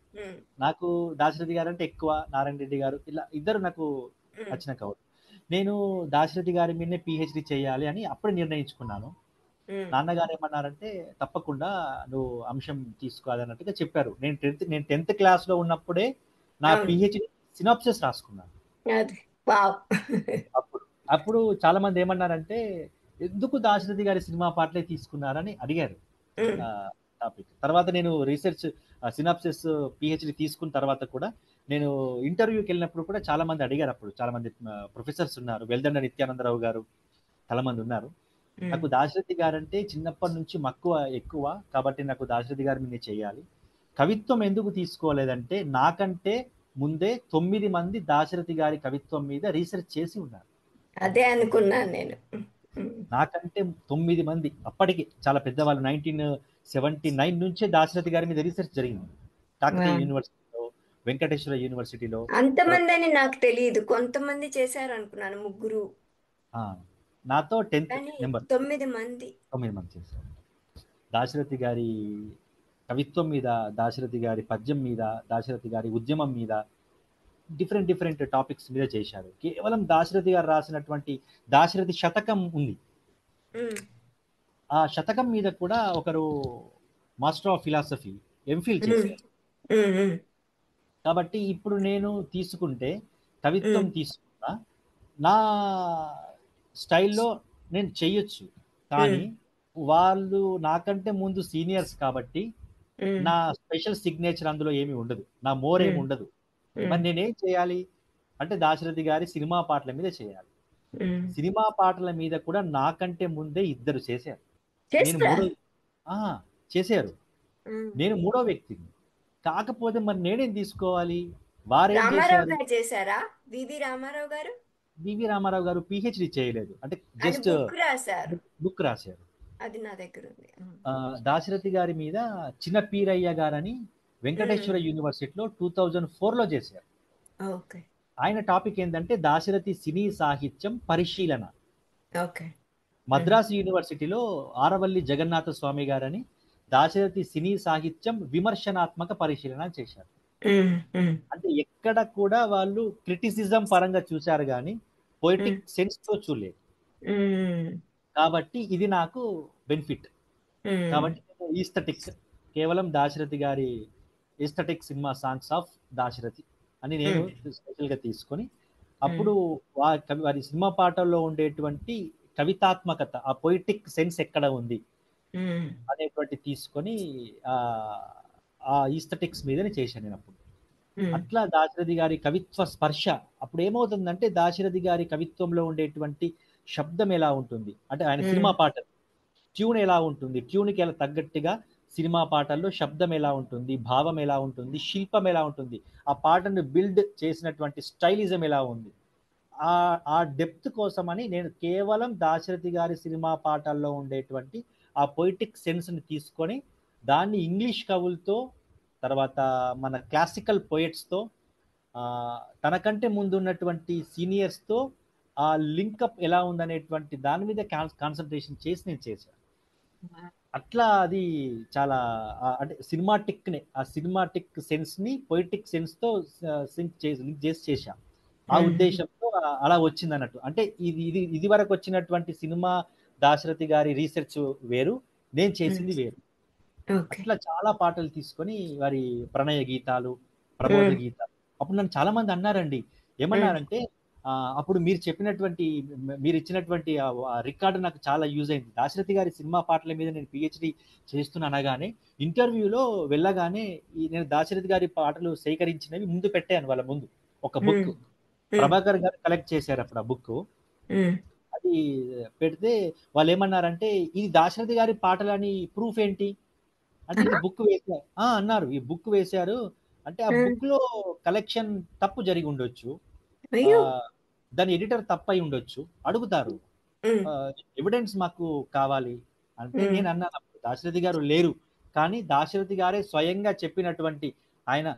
నాకు దాశరథి గారు అంటే ఎక్కువ, నారాయణ రెడ్డి గారు, ఇలా ఇద్దరు నాకు నచ్చిన కవులు. నేను దాశరథి గారి మీదనే పిహెచ్డి చేయాలి అని అప్పుడే నిర్ణయించుకున్నాను. నాన్నగారు ఏమన్నారంటే తప్పకుండా నువ్వు అంశం తీసుకోవాలన్నట్టుగా చెప్పారు. నేను 10th క్లాస్లో ఉన్నప్పుడే నా పిహెచ్డి సినాప్సిస్ రాసుకున్నాను. అప్పుడు చాలా మంది ఏమన్నారంటే ఎందుకు దాశరథి గారి సినిమా పాటలే తీసుకున్నారని అడిగారు టాపిక్. తర్వాత నేను రీసెర్చ్ సినాప్సిస్ పిహెచ్డి తీసుకున్న తర్వాత కూడా నేను ఇంటర్వ్యూకి వెళ్ళినప్పుడు కూడా చాలా మంది అడిగారు. అప్పుడు చాలా మంది ప్రొఫెసర్స్ ఉన్నారు, వెల్దండ నిత్యానందరావు గారు, చాలా మంది ఉన్నారు. నాకు దాశరథి గారు అంటే చిన్నప్పటి నుంచి మక్కువ ఎక్కువ కాబట్టి నాకు దాశరథి గారి మీద చేయాలి. కవిత్వం ఎందుకు తీసుకోలేదంటే నాకంటే ముందే 9 మంది దాశరథి గారి కవిత్వం మీద రీసెర్చ్ చేసి ఉన్నారు. అదే అనుకున్నాను నేను. నాకంటే 9 మంది, అప్పటికి చాలా పెద్దవాళ్ళు. 1979 నుంచే దాశరథి గారి మీద రీసెర్చ్ జరిగింది. కాకతీయ యూనివర్సిటీలో, వెంకటేశ్వర యూనివర్సిటీలో. అంతమంది అని నాకు తెలియదు, కొంతమంది చేశారు అనుకున్నాను, 3. నాతో 10th నెంబర్ 9 మంది చేశారు. దాశరథి గారి కవిత్వం మీద, దాశరథి గారి పద్యం మీద, దాశరథి గారి ఉద్యమం మీద, డిఫరెంట్ టాపిక్స్ మీద చేశారు. కేవలం దాశరథి గారు రాసినటువంటి దాశరథి శతకం ఉంది, ఆ శతకం మీద కూడా ఒకరు మాస్టర్ ఆఫ్ ఫిలాసఫీ ఎంఫిల్ చేశారు. కాబట్టి ఇప్పుడు నేను తీసుకుంటే కవిత్వం తీసుకున్నా నా స్టైల్లో నేను చెయ్యొచ్చు, కానీ వాళ్ళు నాకంటే ముందు సీనియర్స్ కాబట్టి నా స్పెషల్ సిగ్నేచర్ అందులో ఏమి ఉండదు, నా మోర్ ఏమి ఉండదు. మరి నేనేం చేయాలి అంటే దాశరథి గారి సినిమా పాటల మీద చేయాలి. సినిమా పాటల మీద కూడా నాకంటే ముందే ఇద్దరు చేశారు. చేశారు, నేను 3వ వ్యక్తిని. కాకపోతే మరి నేనేం తీసుకోవాలి? వారేం చేశారా? వివి రామారావు గారు పిహెచ్డి చేయలేదు, అంటే జస్ట్ బుక్ రాశారు. అది నా దగ్గర ఉంది. దాశరథి గారి మీద చిన్న పీరయ్య గారని వెంకటేశ్వర యూనివర్సిటీలో 2004లో చేశారు. ఆయన టాపిక్ ఏంటంటే దాశరథి సినీ సాహిత్యం పరిశీలన. మద్రాసు యూనివర్సిటీలో ఆరవల్లి జగన్నాథ స్వామి గారని దాశరథి సినీ సాహిత్యం విమర్శనాత్మక పరిశీలన చేశారు. అంటే ఎక్కడ కూడా వాళ్ళు క్రిటిసిజం పరంగా చూశారు కానీ పొయిటిక్ సెన్స్ తో చూడలేదు. కాబట్టి ఇది నాకు బెనిఫిట్. కాబట్టి ఈస్థెటిక్, కేవలం దాశరథి గారి aesthetic cinema songs of Dasarathi అని నేను స్పెషల్ గా తీసుకొని అప్పుడు వారి సినిమా పాటల్లో ఉండేటువంటి కవితాత్మకత, ఆ పొయిటిక్ సెన్స్ ఎక్కడ ఉంది అనేటువంటి తీసుకొని ఆ ఈస్థెటిక్స్ మీదనే చేశాను నేను అప్పుడు. అట్లా దాశరథి గారి కవిత్వ స్పర్శ అప్పుడు ఏమవుతుందంటే దాశరథి గారి కవిత్వంలో ఉండేటువంటి శబ్దం ఎలా ఉంటుంది అంటే ఆయన సినిమా పాటలు ట్యూన్ ఎలా ఉంటుంది, ట్యూన్కి ఎలా తగ్గట్టుగా సినిమా పాటల్లో శబ్దం ఎలా ఉంటుంది, భావం ఎలా ఉంటుంది, శిల్పం ఎలా ఉంటుంది, ఆ పాటను బిల్డ్ చేసినటువంటి స్టైలిజం ఎలా ఉంది, ఆ డెప్త్ కోసమని నేను కేవలం దాశరథి గారి సినిమా పాటల్లో ఉండేటువంటి ఆ పొయిటిక్ సెన్స్ని తీసుకొని దాన్ని ఇంగ్లీష్ కవులతో తర్వాత మన క్లాసికల్ పోయెట్స్తో, తనకంటే ముందు ఉన్నటువంటి సీనియర్స్తో ఆ లింకప్ ఎలా ఉందనేటువంటి దాని మీద కాన్సన్ట్రేషన్ చేసి నేను చేశాను. అట్లా అది చాలా అంటే ఆ సినిమాటిక్ సెన్స్ ని పొయిటిక్ సెన్స్ తో లింక్ చేసి చేశాం. ఆ ఉద్దేశంతో అలా వచ్చింది అన్నట్టు. అంటే ఇది వరకు వచ్చినటువంటి సినిమా దాశరథి గారి రీసెర్చ్ వేరు, నేను చేసింది వేరు. అట్లా చాలా పాటలు తీసుకొని వారి ప్రణయ గీతాలు, ప్రబోధ గీతాలు. అప్పుడు నన్ను చాలా మంది అన్నారండి, ఏమన్నారంటే అప్పుడు మీరు ఇచ్చినటువంటి రికార్డు నాకు చాలా యూజ్ అయింది. దాశరథి గారి సినిమా పాటల మీద నేను పిహెచ్డి చేస్తున్నా అనగానే ఇంటర్వ్యూలో వెళ్ళగానే నేను దాశరథి గారి పాటలు సేకరించినవి ముందు పెట్టాను వాళ్ళ ముందు. ఒక బుక్ ప్రభాకర్ గారు కలెక్ట్ చేశారు అప్పుడు ఆ బుక్. అది పెడితే వాళ్ళు ఏమన్నారంటే, ఇది దాశరథి గారి పాటలని ప్రూఫ్ ఏంటి అంటే, ఇది బుక్ వేశారు అన్నారు. ఈ బుక్ వేశారు అంటే ఆ బుక్ లో కలెక్షన్ తప్పు జరిగి ఉండొచ్చు, దాని ఎడిటర్ తప్పు అయి ఉండొచ్చు, అడుగుతారు, ఎవిడెన్స్ మాకు కావాలి అంటే. నేను అన్నాను, దాశరథి గారు లేరు, కానీ దాశరథి గారే స్వయంగా చెప్పినటువంటి, ఆయన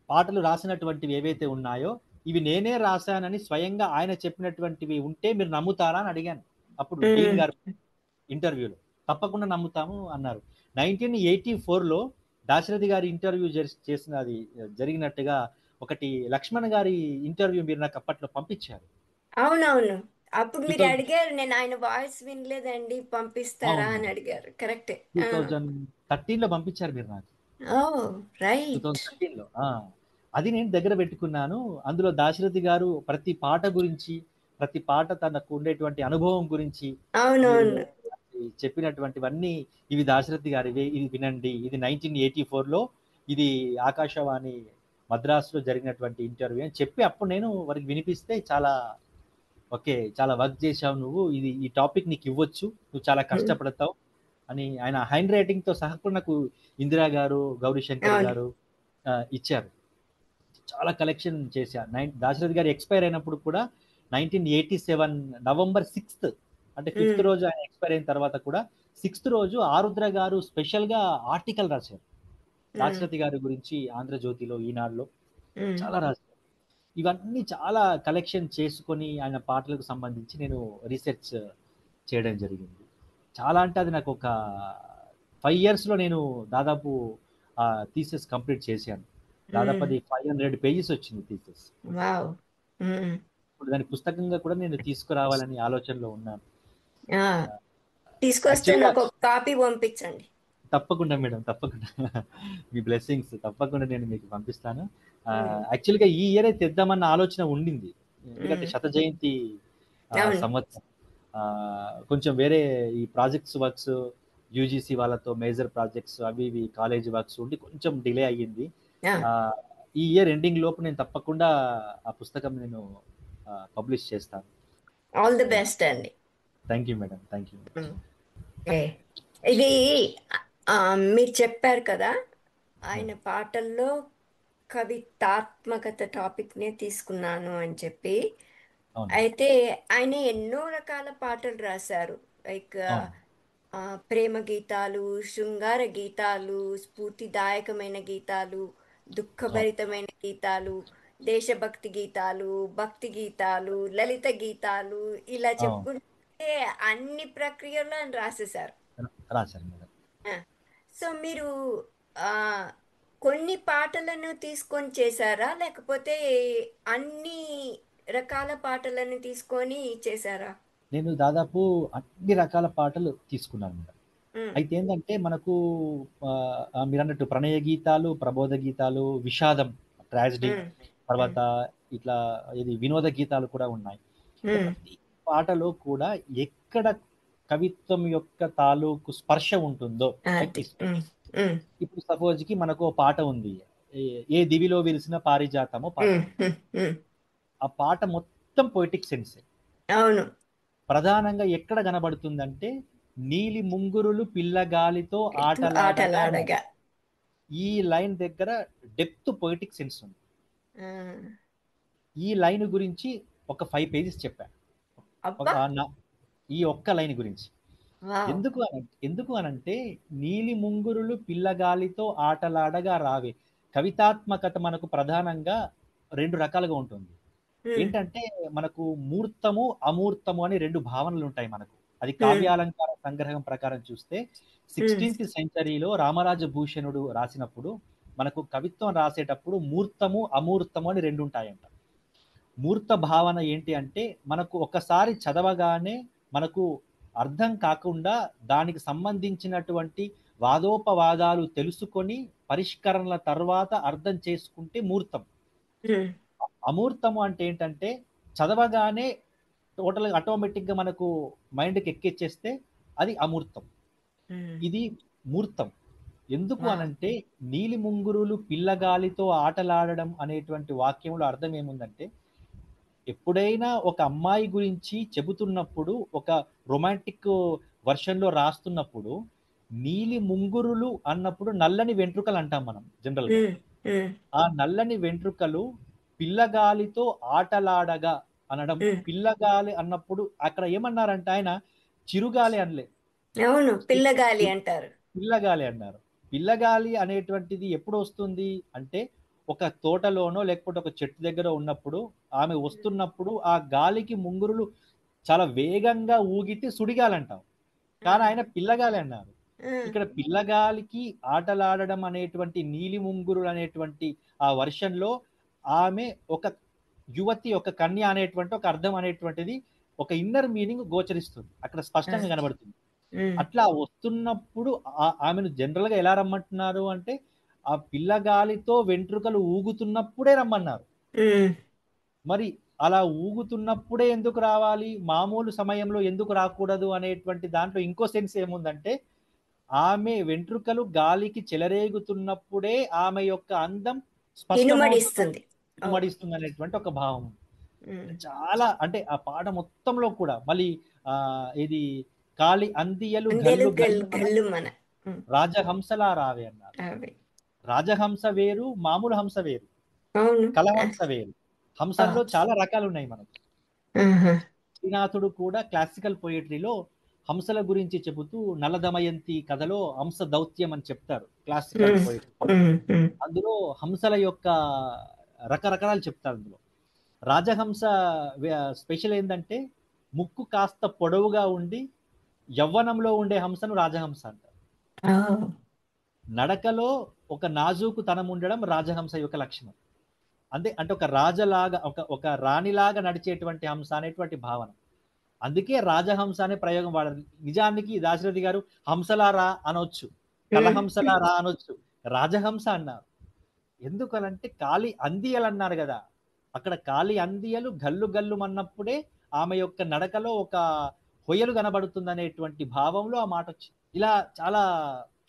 పాటలు రాసినటువంటివి ఏవైతే ఉన్నాయో ఇవి నేనే రాశానని స్వయంగా ఆయన చెప్పినటువంటివి ఉంటే మీరు నమ్ముతారా అని అడిగాను అప్పుడు డీన్ గారు ఇంటర్వ్యూలో. తప్పకుండా నమ్ముతాము అన్నారు. 1984లో దాశరథి గారి ఇంటర్వ్యూ చేసినది జరిగినట్టుగా ఒకటి లక్ష్మణ్ గారి ఇంటర్వ్యూ మీరు నాకు అప్పట్లో పంపించారు. అవునవును, అప్పుడు మీరు అడిగారు, నేను ఆయన వాయిస్ వినలేదండి, పంపిస్తారా అని అడిగారు. కరెక్ట్, 2013లో పంపించారు మీరు నాకు. 2013లో అది నేను దగ్గర పెట్టుకున్నాను. అందులో దాశరథి గారు ప్రతి పాట గురించి, ప్రతి పాట తనకు ఉండేటువంటి అనుభవం గురించి చెప్పినటువంటివన్నీ, ఇవి దాశరథి గారివే, ఇది వినండి, ఇది 1984లో ఇది ఆకాశవాణి మద్రాసులో జరిగినటువంటి ఇంటర్వ్యూ అని చెప్పి అప్పుడు నేను వారికి వినిపిస్తే, చాలా ఓకే, చాలా వర్క్ చేశావు నువ్వు, ఈ టాపిక్ నీకు ఇవ్వచ్చు, నువ్వు చాలా కష్టపడతావు అని ఆయన హ్యాండ్ రైటింగ్ తో సహా కూడా నాకు ఇందిరా గారు, గౌరీశంకర్ గారు ఇచ్చారు. చాలా కలెక్షన్ చేశా. దాశరథి గారు ఎక్స్పైర్ అయినప్పుడు కూడా 1987 నవంబర్ 6th, అంటే 5th రోజు ఆయన ఎక్స్పైర్ అయిన తర్వాత కూడా 6th రోజు ఆరుద్ర గారు స్పెషల్ గా ఆర్టికల్ రాశారు దాశరథి గారి గురించి, ఆంధ్రజ్యోతిలో, ఈనాడులో చాలా రాశారు. ఇవన్నీ చాలా కలెక్షన్ చేసుకొని ఆయన పాటలకు సంబంధించి నేను రీసెర్చ్ చేయడం జరిగింది. చాలా అంటే అది నాకు ఒక 5 years లో నేను దాదాపు థీసిస్ కంప్లీట్ చేశాను. దాదాపు అది 500 pages వచ్చింది థీసిస్. ఇప్పుడు దాని పుస్తకంగా కూడా నేను తీసుకురావాలని ఆలోచనలో ఉన్నాను. తీసుకొస్తే నాకు ఒక కాపీ పంపించండి. తప్పకుండా మేడం, తప్పకుండా. మీ బ్లెస్సింగ్స్ తప్పకుండా నేను మీకు పంపిస్తాను. యాక్చువల్గా ఈ ఇయర్ తెద్దామన్న ఆలోచన ఉండింది, ఎందుకంటే 100వ జయంతి సంవత్సరం. కొంచెం వేరే ఈ ప్రాజెక్ట్స్ వర్క్స్, యూజీసీ వాళ్ళతో మేజర్ ప్రాజెక్ట్స్ అవి ఇవి కాలేజ్ వర్క్స్ ఉండి కొంచెం డిలే అయ్యింది. ఈ ఇయర్ ఎండింగ్ లోపు నేను తప్పకుండా ఆ పుస్తకం నేను పబ్లిష్ చేస్తాను. ఆల్ ది బెస్ట్ అండి. Thank you madam, thank you. ఇది మీరు చెప్పారు కదా, ఆయన పాటల్లో కవితాత్మకత టాపిక్నే తీసుకున్నాను అని చెప్పి. అయితే ఆయన ఎన్నో రకాల పాటలు రాశారు, లైక్ ప్రేమ గీతాలు, శృంగార గీతాలు, స్ఫూర్తిదాయకమైన గీతాలు, దుఃఖభరితమైన గీతాలు, దేశభక్తి గీతాలు, భక్తి గీతాలు, లలిత గీతాలు, ఇలా చెప్పుకుంటే అన్ని ప్రక్రియల్లో ఆయన రాసేశారు. సో మీరు కొన్ని పాటలను తీసుకొని చేశారా, లేకపోతే అన్ని రకాల పాటలను తీసుకొని చేశారా? నేను దాదాపు అన్ని రకాల పాటలు తీసుకున్నాను మేడం. అయితే ఏంటంటే మనకు మీరు అన్నట్టు ప్రణయ గీతాలు, ప్రబోధ గీతాలు, విషాదం, ట్రాజడీ, తర్వాత ఇట్లా ఇది వినోద గీతాలు కూడా ఉన్నాయి. ప్రతి పాటలో కూడా ఎక్కడ కవిత్వం యొక్క తాలూకు స్పర్శ ఉంటుందో, ఇప్పుడు సపోజ్ కి మనకు పాట ఉంది, ఏ దివిలో విరిసిన పారిజాతమో పాట. ఆ పాట మొత్తం పొయిటిక్ సెన్స్. అవును. ప్రధానంగా ఎక్కడ కనబడుతుందంటే, నీలి ముంగురులు పిల్లగాలితో ఆటలాడగా, ఈ లైన్ దగ్గర డెప్త్ పొయిటిక్ సెన్స్ ఉంది. ఈ లైన్ గురించి ఒక 5 pages చెప్పా, ఈ ఒక్క లైన్ గురించి. వావ్. ఎందుకు అనంటే నీలి ముంగురులు పిల్లగాలితో ఆటలాడగా రావే. కవితాత్మకత మనకు ప్రధానంగా 2 రకాలుగా ఉంటుంది. ఏంటంటే మనకు మూర్తము అమూర్తము అని 2 భావనలు ఉంటాయి మనకు. అది కావ్యాలంకార సంగ్రహం ప్రకారం చూస్తే 16th సెంచరీలో రామరాజ భూషణుడు రాసినప్పుడు మనకు కవిత్వం రాసేటప్పుడు మూర్తము అమూర్తము అని 2 ఉంటాయంట. మూర్త భావన ఏంటి అంటే మనకు ఒకసారి చదవగానే మనకు అర్థం కాకుండా దానికి సంబంధించినటువంటి వాదోపవాదాలు తెలుసుకొని పరిష్కరణల తర్వాత అర్థం చేసుకుంటే మూర్తం. అమూర్తము అంటే ఏంటంటే చదవగానే టోటల్ ఆటోమేటిక్ గా మనకు మైండ్కి ఎక్కిచ్చేస్తే అది అమూర్తం. ఇది మూర్తం. ఎందుకు అనంటే నీలి ముంగురులు పిల్లగాలితో ఆటలాడడం అనేటువంటి వాక్యంలో అర్థం ఏముందంటే ఎప్పుడైనా ఒక అమ్మాయి గురించి చెబుతున్నప్పుడు ఒక రొమాంటిక్ వర్షన్ లో రాస్తున్నప్పుడు నీలి ముంగురులు అన్నప్పుడు నల్లని వెంట్రుకలు అంటాం మనం జనరల్ గా. ఆ నల్లని వెంట్రుకలు పిల్లగాలితో ఆటలాడగా అనడం. పిల్లగాలి అన్నప్పుడు అక్కడ ఏమన్నారంటే ఆయన చిరుగాలి అనలే, అవును, పిల్లగాలి అంటారు. పిల్లగాలి అన్నారు. పిల్లగాలి అనేటువంటిది ఎప్పుడు వస్తుంది అంటే ఒక తోటలోనో లేకపోతే ఒక చెట్టు దగ్గర ఉన్నప్పుడు ఆమె వస్తున్నప్పుడు ఆ గాలికి ముంగురులు చాలా వేగంగా ఊగితే సుడిగాలి అంటాం, కానీ ఆయన పిల్లగాలి అన్నారు. ఇక్కడ పిల్లగాలికి ఆటలాడడం అనేటువంటి నీలి ముంగురులు అనేటువంటి ఆ వర్షన్లో ఆమె ఒక యువతి, ఒక కన్య అనేటువంటి ఒక అర్థం అనేటువంటిది ఒక ఇన్నర్ మీనింగ్ గోచరిస్తుంది, అక్కడ స్పష్టంగా కనబడుతుంది. అట్లా వస్తున్నప్పుడు ఆమెను జనరల్ గా ఎలా రమ్మంటున్నారు అంటే ఆ పిల్లగాలితో వెంట్రుకలు ఊగుతున్నప్పుడే రమ్మన్నారు. మరి అలా ఊగుతున్నప్పుడే ఎందుకు రావాలి, మామూలు సమయంలో ఎందుకు రాకూడదు అనేటువంటి దాంట్లో ఇంకో సెన్స్ ఏముందంటే ఆమె వెంట్రుకలు గాలికి చెలరేగుతున్నప్పుడే ఆమె యొక్క అందం ఇనుమడిస్తుంది అనేటువంటి ఒక భావం. చాలా అంటే ఆ పాట మొత్తంలో కూడా మళ్ళీ ఇది కాలి అందియలు రాజహంసలా రావే అన్నారు. రాజహంస వేరు, మామూలు హంస వేరు, కలహంస వేరు. హంసల్లో చాలా రకాలు ఉన్నాయి మనకు. శ్రీనాథుడు కూడా క్లాసికల్ పోయిటరీలో హంసల గురించి చెబుతూ నల దమయంతి కథలో హంస దౌత్యం అని చెప్తారు క్లాసికల్ పోయిటరీ. అందులో హంసల యొక్క రకరకాలు చెప్తారు. అందులో రాజహంస స్పెషల్ ఏంటంటే ముక్కు కాస్త పొడవుగా ఉండి యవ్వనంలో ఉండే హంసను రాజహంస అంటారు. నడకలో ఒక నాజూకు తనం ఉండడం రాజహంస యొక్క లక్షణం. అంటే ఒక రాజలాగా ఒక రాణిలాగా నడిచేటువంటి హంస అనేటువంటి భావన. అందుకే రాజహంస అనే ప్రయోగం వాడారు. నిజానికి దాశరథి గారు హంసలారా అనొచ్చు, కలహంసలారా అనొచ్చు, రాజహంస అన్నారు. ఎందుకనంటే కాలి అందియలు అన్నారు కదా, అక్కడ కాలి అందియలు గల్లు గల్లు అన్నప్పుడే ఆమె యొక్క నడకలో ఒక హొయలు కనబడుతుంది అనేటువంటి భావంలో ఆ మాట వచ్చింది. ఇలా చాలా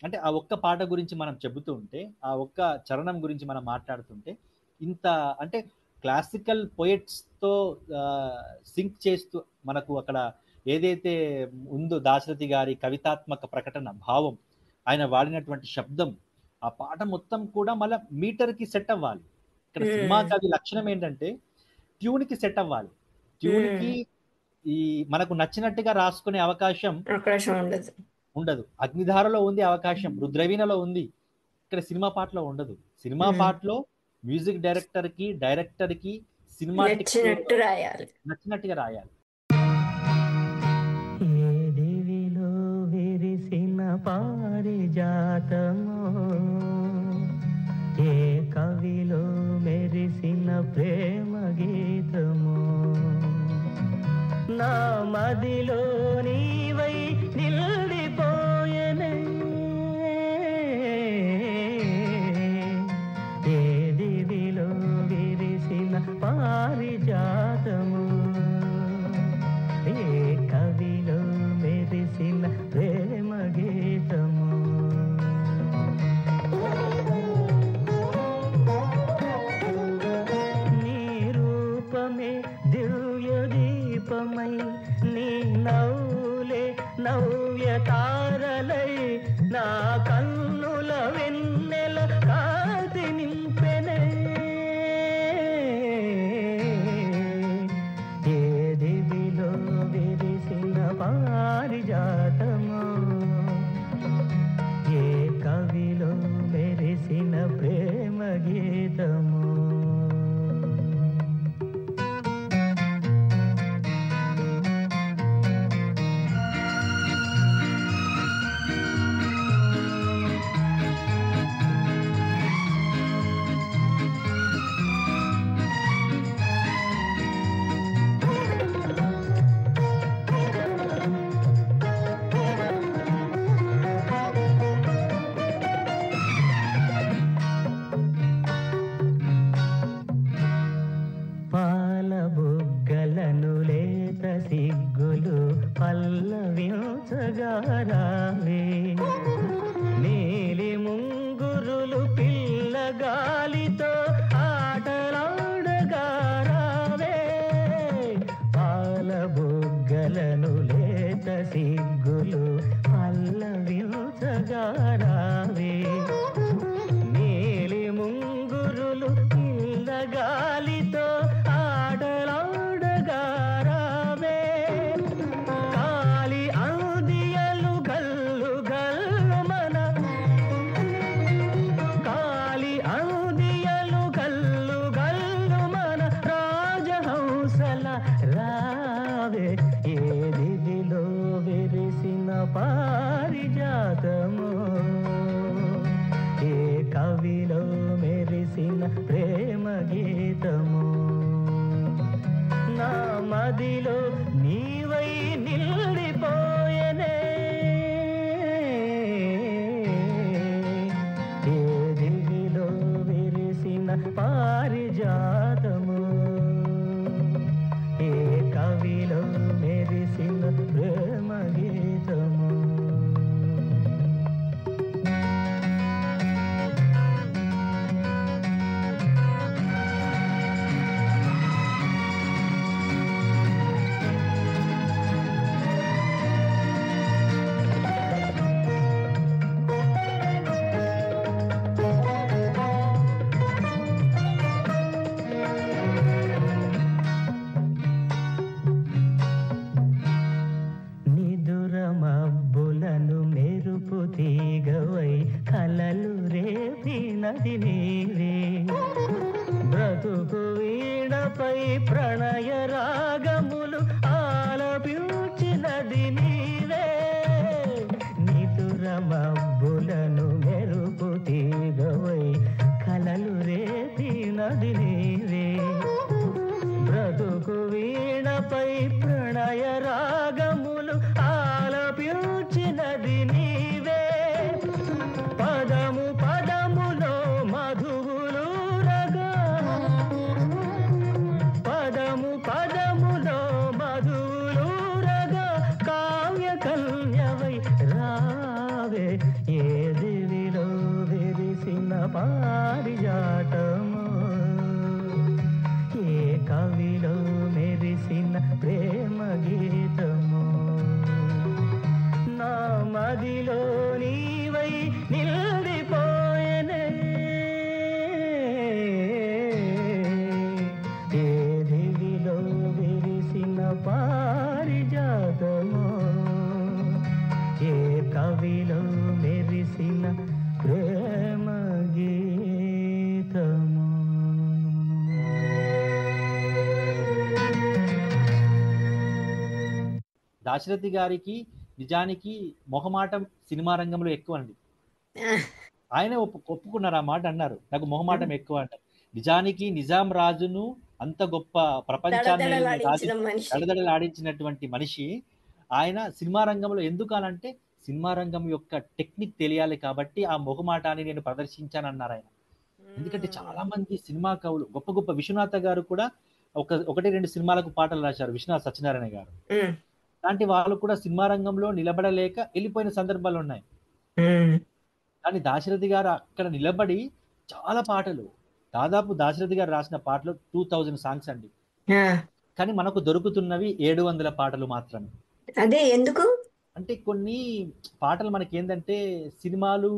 అంటే ఆ ఒక్క పాట గురించి మనం చెబుతూ ఉంటే, ఆ ఒక్క చరణం గురించి మనం మాట్లాడుతుంటే ఇంత అంటే క్లాసికల్ పోయెట్స్ తో సింక్ చేస్తూ మనకు అక్కడ ఏదైతే ఉందో దాశరథి గారి కవితాత్మక ప్రకటన భావం, ఆయన వాడినటువంటి శబ్దం, ఆ పాట మొత్తం కూడా మళ్ళీ మీటర్కి సెట్ అవ్వాలి. ఇక్కడ సినిమా కవి లక్షణం ఏంటంటే ట్యూన్కి సెట్ అవ్వాలి. ట్యూన్కి ఈ మనకు నచ్చినట్టుగా రాసుకునే అవకాశం ఉండదు. అగ్నిధారలో ఉంది అవకాశం, రుద్రవీణలో ఉంది, ఇక్కడ సినిమా పాటలో ఉండదు. సినిమా పాటలో మ్యూజిక్ డైరెక్టర్ కి సినిమా నచ్చినట్టుగా రాయాలి. ఏ దివిలో విరిసిన పారిజాతమో, ఏ కవిలో మెరిసిన ప్రేమ గీతమో, నా మదిలో నీవై నిలిపోయెనే. ఏ దివిలో విరిసిన పారిజాతము, ఏ కవిలో మెరిసిన ప్రేమ గీతము. నీ రూపమే దివ్య దీపమై, నీ నవ్వు మదిలో నీవై నిలిపోయనే ఏ దివిలో విరిసిన పారిజాతము ఏ కవిలో మెరిసిన ప్రేమ గీతము మబ్బులను మెరుపు తీగవై కలలు రేపినది నీవే బ్రతుకు వీణపై ప్రణయ రాగములు ఆలపించినది నీవే నిదుర మబ్బులను మెరుపు తీగవై కలలు రేపినది నీవే బ్రతుకు వీణపై ప్రణయ రాగములు ఆలపించినది నీవే పదము పదములో మధువులూరగా పదము పదములో మధువులూరగా కావ్య కన్యవై రావే ఏ దివిలో విరిసిన పారిజాతము ఏ కవిలో మెరిసిన ప్రేమ గీతము నా మదిలో నీవై నిలిపోయనే ఏ దివిలో విరిసిన పారిజాతము ఏ కవిలో మెరిసిన ప్రేమ గీతము దాశరథి గారికి నిజానికి మొహమాటం సినిమా రంగంలో ఎక్కువ అండి. ఆయనే ఒప్పుకున్నారు, ఆ మాట అన్నారు, నాకు మొహమాటం ఎక్కువ అంటారు. నిజానికి నిజాం రాజును అంత గొప్ప ప్రపంచాన్ని దడదడలాడించినటువంటి మనిషి ఆయన సినిమా రంగంలో ఎందుకనంటే సినిమా రంగం యొక్క టెక్నిక్ తెలియాలి కాబట్టి ఆ మొహమాటాన్ని నేను ప్రదర్శించానన్నారు ఆయన. ఎందుకంటే చాలా మంది సినిమా కవులు గొప్ప గొప్ప విశ్వనాథ గారు కూడా ఒకటి రెండు సినిమాలకు పాటలు రాశారు, విశ్వనాథ్ సత్యనారాయణ గారు లాంటి వాళ్ళు కూడా సినిమా రంగంలో నిలబడలేక వెళ్ళిపోయిన సందర్భాలు ఉన్నాయి. కానీ దాశరథి గారు అక్కడ నిలబడి చాలా పాటలు, దాదాపు దాశరథి గారు రాసిన పాటలు 2000 సాంగ్స్ అండి. కానీ మనకు దొరుకుతున్నవి 700 పాటలు మాత్రమే. అదే ఎందుకు అంటే కొన్ని పాటలు మనకి ఏంటంటే సినిమాలు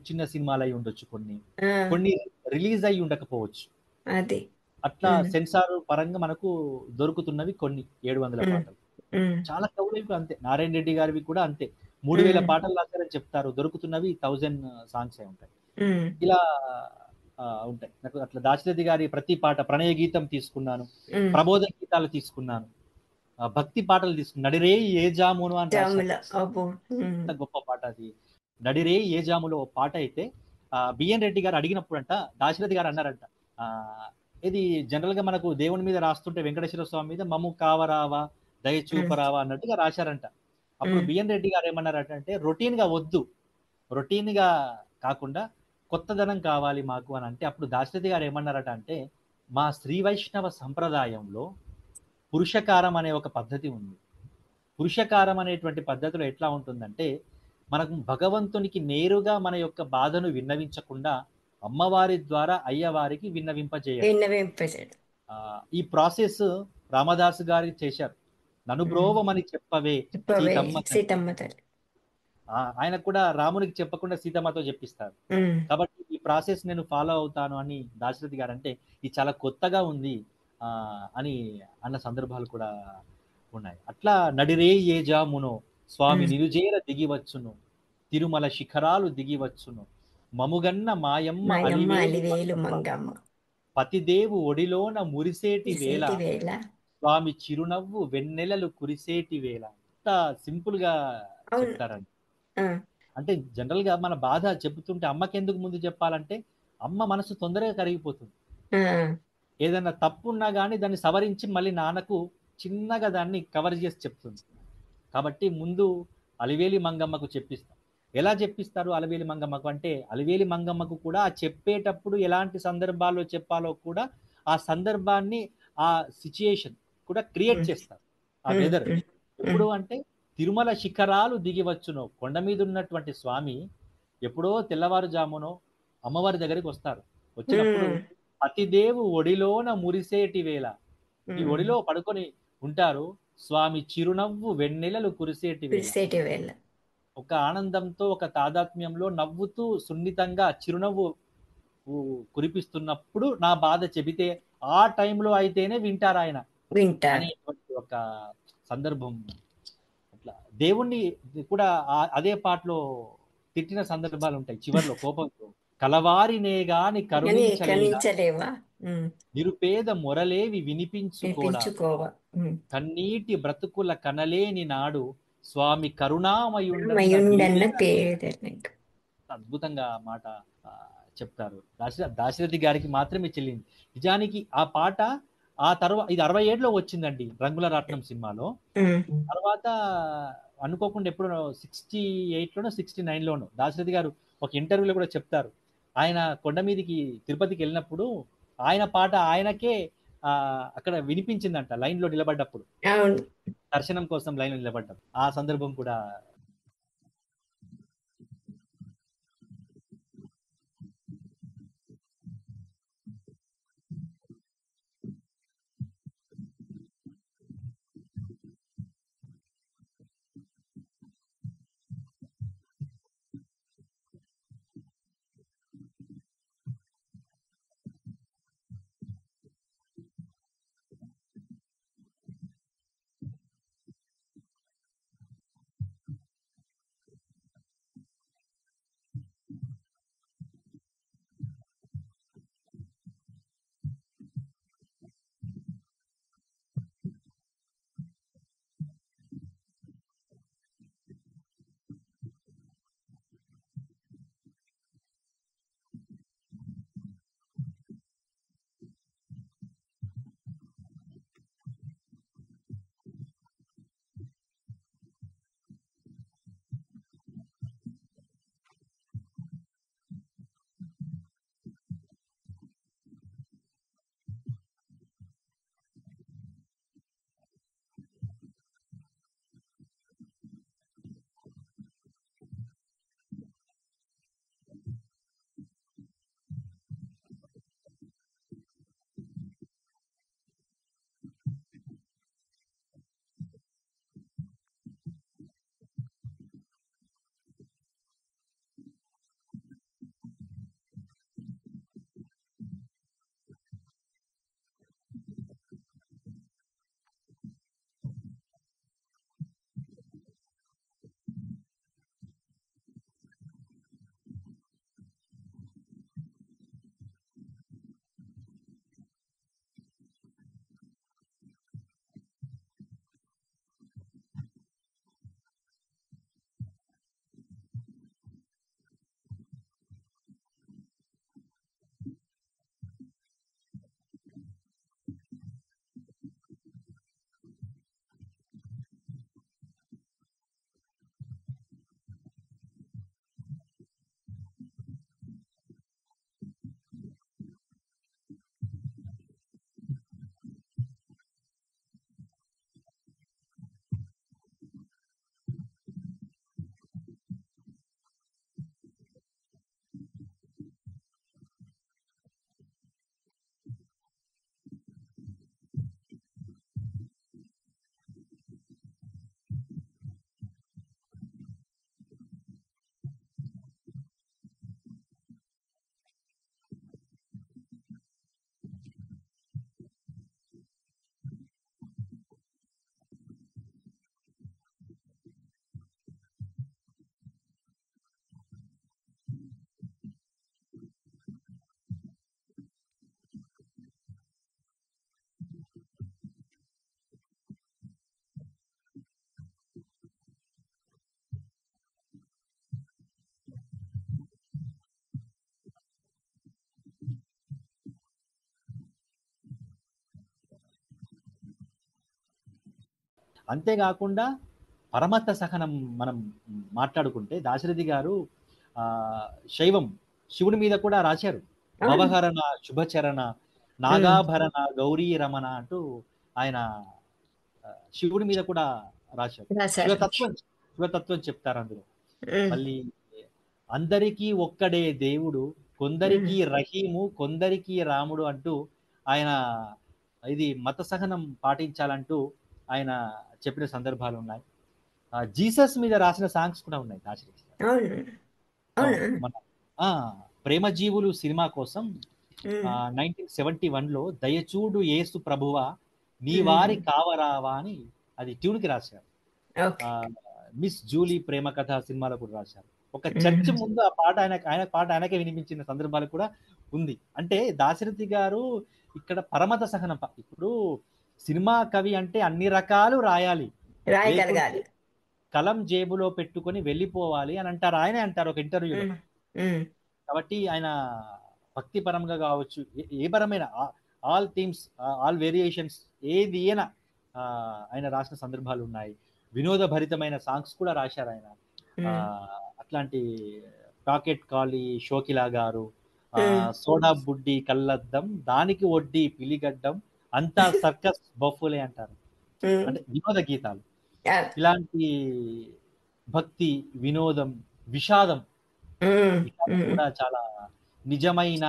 చిన్న సినిమాలు అయి ఉండొచ్చు, కొన్ని రిలీజ్ అయి ఉండకపోవచ్చు. అదే అట్లా సెన్సార్ పరంగా మనకు దొరుకుతున్నవి కొన్ని 700 పాటలు. చాలా కవులు అంతే, నారాయణ రెడ్డి గారివి కూడా అంతే, 3000 పాటలు రాశారని చెప్తారు, దొరుకుతున్నవి 1000 సాంగ్స్ అయి ఉంటాయి. ఇలా ఉంటాయి. నాకు అట్లా దాశరథి గారి ప్రతి పాట, ప్రణయ గీతం తీసుకున్నాను, ప్రబోధ గీతాలు తీసుకున్నాను, భక్తి పాటలు తీసుకున్నాను. నడిరే ఏ జామును అని అంత గొప్ప పాట అది. నడిరే ఏ జాములో పాట అయితే బిఎన్ రెడ్డి గారు అడిగినప్పుడంట దాశరథి గారు అన్నారంట, ఇది జనరల్ గా మనకు దేవుని మీద రాస్తుంటే వెంకటేశ్వర స్వామి మీద మమ్ము కావరావా దయచూపరావా అన్నట్టుగా రాశారంట. అప్పుడు బిఎన్ రెడ్డి గారు ఏమన్నారంటే రొటీన్ గా వద్దు, రొటీన్ గా కాకుండా కొత్తదనం కావాలి మాకు అని అంటే, అప్పుడు దాశరథి గారు ఏమన్నారట అంటే, మా శ్రీ వైష్ణవ సంప్రదాయంలో పురుషకారం అనే ఒక పద్ధతి ఉంది. పురుషకారం అనేటువంటి పద్ధతిలో ఎట్లా ఉంటుందంటే, మనకు భగవంతునికి నేరుగా మన యొక్క బాధను విన్నవించకుండా అమ్మవారి ద్వారా అయ్యవారికి విన్నవింపజేయాలి. ఈ ప్రాసెస్ రామదాసు గారికి చేశారు. నన్ను బ్రోవమని చెప్పవే సీతమ్మ తల్లి. ఆయన కూడా రామునికి చెప్పకుండా సీతమ్మతో చెప్పిస్తారు. కాబట్టి ఈ ప్రాసెస్ నేను ఫాలో అవుతాను అని దాశరథి గారు అంటే ఇది చాలా కొత్తగా ఉంది అని అన్న సందర్భాలు కూడా ఉన్నాయి. అట్లా నడిరే ఏ జామునో స్వామి నిలుజేర దిగివచ్చును, తిరుమల శిఖరాలు దిగివచ్చును, మముగన్న మాయమ్మ అలివేలు మంగమ్మ, పతిదేవు ఒడిలోన మురిసేటి వేళ, స్వామి చిరునవ్వు వెన్నెలలు కురిసేటి వేళ. అంత సింపుల్ గా చెప్తారండి. అంటే జనరల్ గా మన బాధ చెబుతుంటే అమ్మకి ఎందుకు ముందు చెప్పాలంటే అమ్మ మనసు తొందరగా కరిగిపోతుంది. ఏదైనా తప్పు ఉన్నా గానీ దాన్ని సవరించి మళ్ళీ నాన్నకు చిన్నగా దాన్ని కవర్ చేసి చెప్తుంది. కాబట్టి ముందు అలివేలి మంగమ్మకు చెప్పిస్తాం. ఎలా చెప్పిస్తారు అలివేలి మంగమ్మకు అంటే, అలివేలి మంగమ్మకు కూడా ఆ చెప్పేటప్పుడు ఎలాంటి సందర్భాల్లో చెప్పాలో కూడా ఆ సందర్భాన్ని, ఆ సిచ్యుయేషన్ కూడా క్రియేట్ చేస్తారు. ఆ వెదర్ ఎప్పుడు అంటే, తిరుమల శిఖరాలు దిగి వచ్చును, కొండ మీద ఉన్నటువంటి స్వామి ఎప్పుడో తెల్లవారుజామునో అమ్మవారి దగ్గరికి వస్తారు. వచ్చినప్పుడు అతిదేవు ఒడిలోన మురిసేటి వేళ, ఈ ఒడిలో పడుకొని ఉంటారు. స్వామి చిరునవ్వు వెన్నెలలు కురిసేటి వేళ, వేళ ఒక ఆనందంతో, ఒక తాదాత్మ్యంలో నవ్వుతూ సున్నితంగా చిరునవ్వు కురిపిస్తున్నప్పుడు నా బాధ చెబితే ఆ టైంలో అయితేనే వింటారు ఆయన వింటారు. అనేటువంటి ఒక సందర్భం. అట్లా దేవుణ్ణి కూడా అదే పాటలో తిట్టిన సందర్భాలు ఉంటాయి. చివర్లో కోపంతో, కలవారినేగాని కరుణించలేవా, నిరుపేద మొరలేవి వినిపించుకోడా, వినిపించుకోవా, కన్నీటి బ్రతుకుల కనలేని నాడు స్వామి కరుణామయుండన్న మయుండన్న పేదెన. పేదెనక. అద్భుతంగా ఆ మాట చెప్తారు. దాశరథి గారికి మాత్రమే చెల్లింది. నిజానికి ఆ పాట ఆ తర్వాత ఇది 67లో వచ్చిందండి రంగుల రాట్నం సినిమాలో. తర్వాత అనుకోకుండా ఎప్పుడు 68లోనో 69లోనో దాశరథి గారు ఒక ఇంటర్వ్యూలో కూడా చెప్తారు, ఆయన కొండ మీదకి తిరుపతికి వెళ్ళినప్పుడు ఆయన పాట ఆయనకే అక్కడ వినిపించిందంట లైన్ లో నిలబడ్డప్పుడు, దర్శనం కోసం లైన్ లో నిలబడ్డం. ఆ సందర్భం కూడా అంతేకాకుండా పరమత్త సహనం మనం మాట్లాడుకుంటే దాశరథి గారు శైవం శివుడి మీద కూడా రాశారు. భవహరణ శుభచరణ నాగాభరణ గౌరీ రమణ అంటూ ఆయన శివుడి మీద కూడా రాశారు. శివతత్వం చెప్తారు అందులో. మళ్ళీ అందరికీ ఒక్కడే దేవుడు, కొందరికి రహీము, కొందరికి రాముడు అంటూ ఆయన ఇది మత సహనం పాటించాలంటూ ఆయన చెప్పిన సందర్భాలు ఉన్నాయి. జీసస్ మీద రాసిన సాంగ్స్ కూడా ఉన్నాయి దాశరథి. మన ప్రేమజీవులు సినిమా కోసం 1971లో దయచూడు యేసు ప్రభువా నీ వారి కావరావా అని అది ట్యూన్ కి రాశారు. మిస్ జూలీ ప్రేమ కథ సినిమాలో కూడా రాశారు. ఒక చర్చ్ ముందు ఆ పాట ఆయనకే వినిపించిన సందర్భాలు కూడా ఉంది. అంటే దాశరథి గారు ఇక్కడ పరమత సహనం. ఇప్పుడు సినిమా కవి అంటే అన్ని రకాలు రాయాలి, కలం జేబులో పెట్టుకొని వెళ్ళిపోవాలి అని అంటారు. ఆయనే అంటారు ఒక ఇంటర్వ్యూలో. కాబట్టి ఆయన భక్తి పరంగా కావచ్చు, ఏ పరమైన ఆల్ థీమ్స్, ఆల్ వేరియేషన్స్ ఏది అయినా ఆయన రాసిన సందర్భాలు ఉన్నాయి. వినోద భరితమైన సాంగ్స్ కూడా రాశారు ఆయన. అట్లాంటి పాకెట్ కాళీ షోకిలా గారు, సోడా బుడ్డి కల్లద్దం దానికి వడ్డీ పిలిగడ్డం అంతా సర్కస్ బఫులే అంటారు. అంటే వినోద గీతాలు. ఇలాంటి భక్తి, వినోదం, విషాదం కూడా చాలా నిజమైన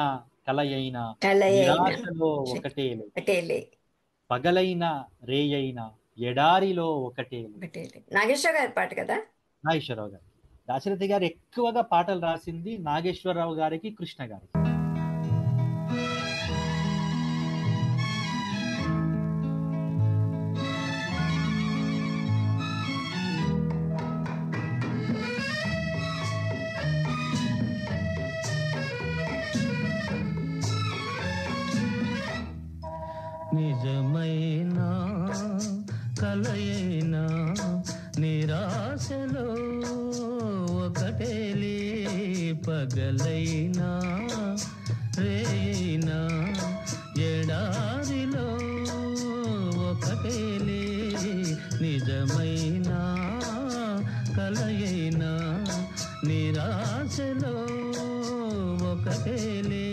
కలయైన నిరాశలో ఒకటేలే, పగలైన రేయైన ఎడారిలో ఒకటేలే. నాగేశ్వరరావు గారి పాట కదా. నాగేశ్వరరావు గారు. దాశరథి గారు ఎక్కువగా పాటలు రాసింది నాగేశ్వరరావు గారికి, కృష్ణ గారికి. నిజమైనా కలయైనా నిరాశలో ఒకటేలే, పగలైనా రేయినా ఎడారిలో ఒకటేలే. నిజమైనా కలయైనా నిరాశలో ఒకటేలే,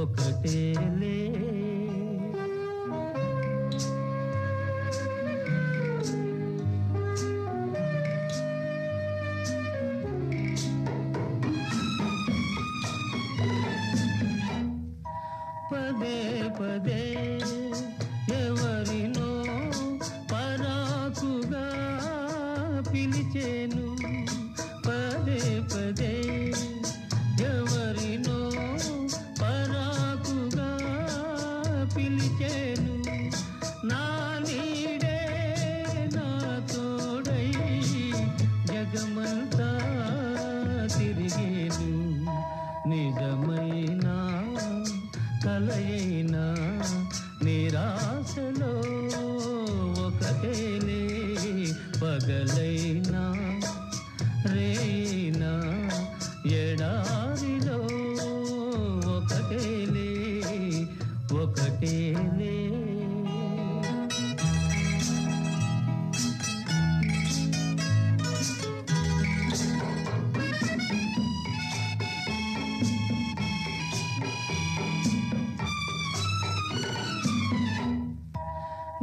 ఒకటేలే. పదే పదే ఎవరినో పరాకుగా పిలిచేను, పదే పదే ఎవరినో పరాకుగా పిలిచేను. నా నీడే నా తోడై జగమంతా తిరిగేను. నిజమైన కలయైనా నిరాశలో ఒకటేలే, పగలైనా రేయినా ఎడారిలో ఒకటేలే, ఒకటేలే.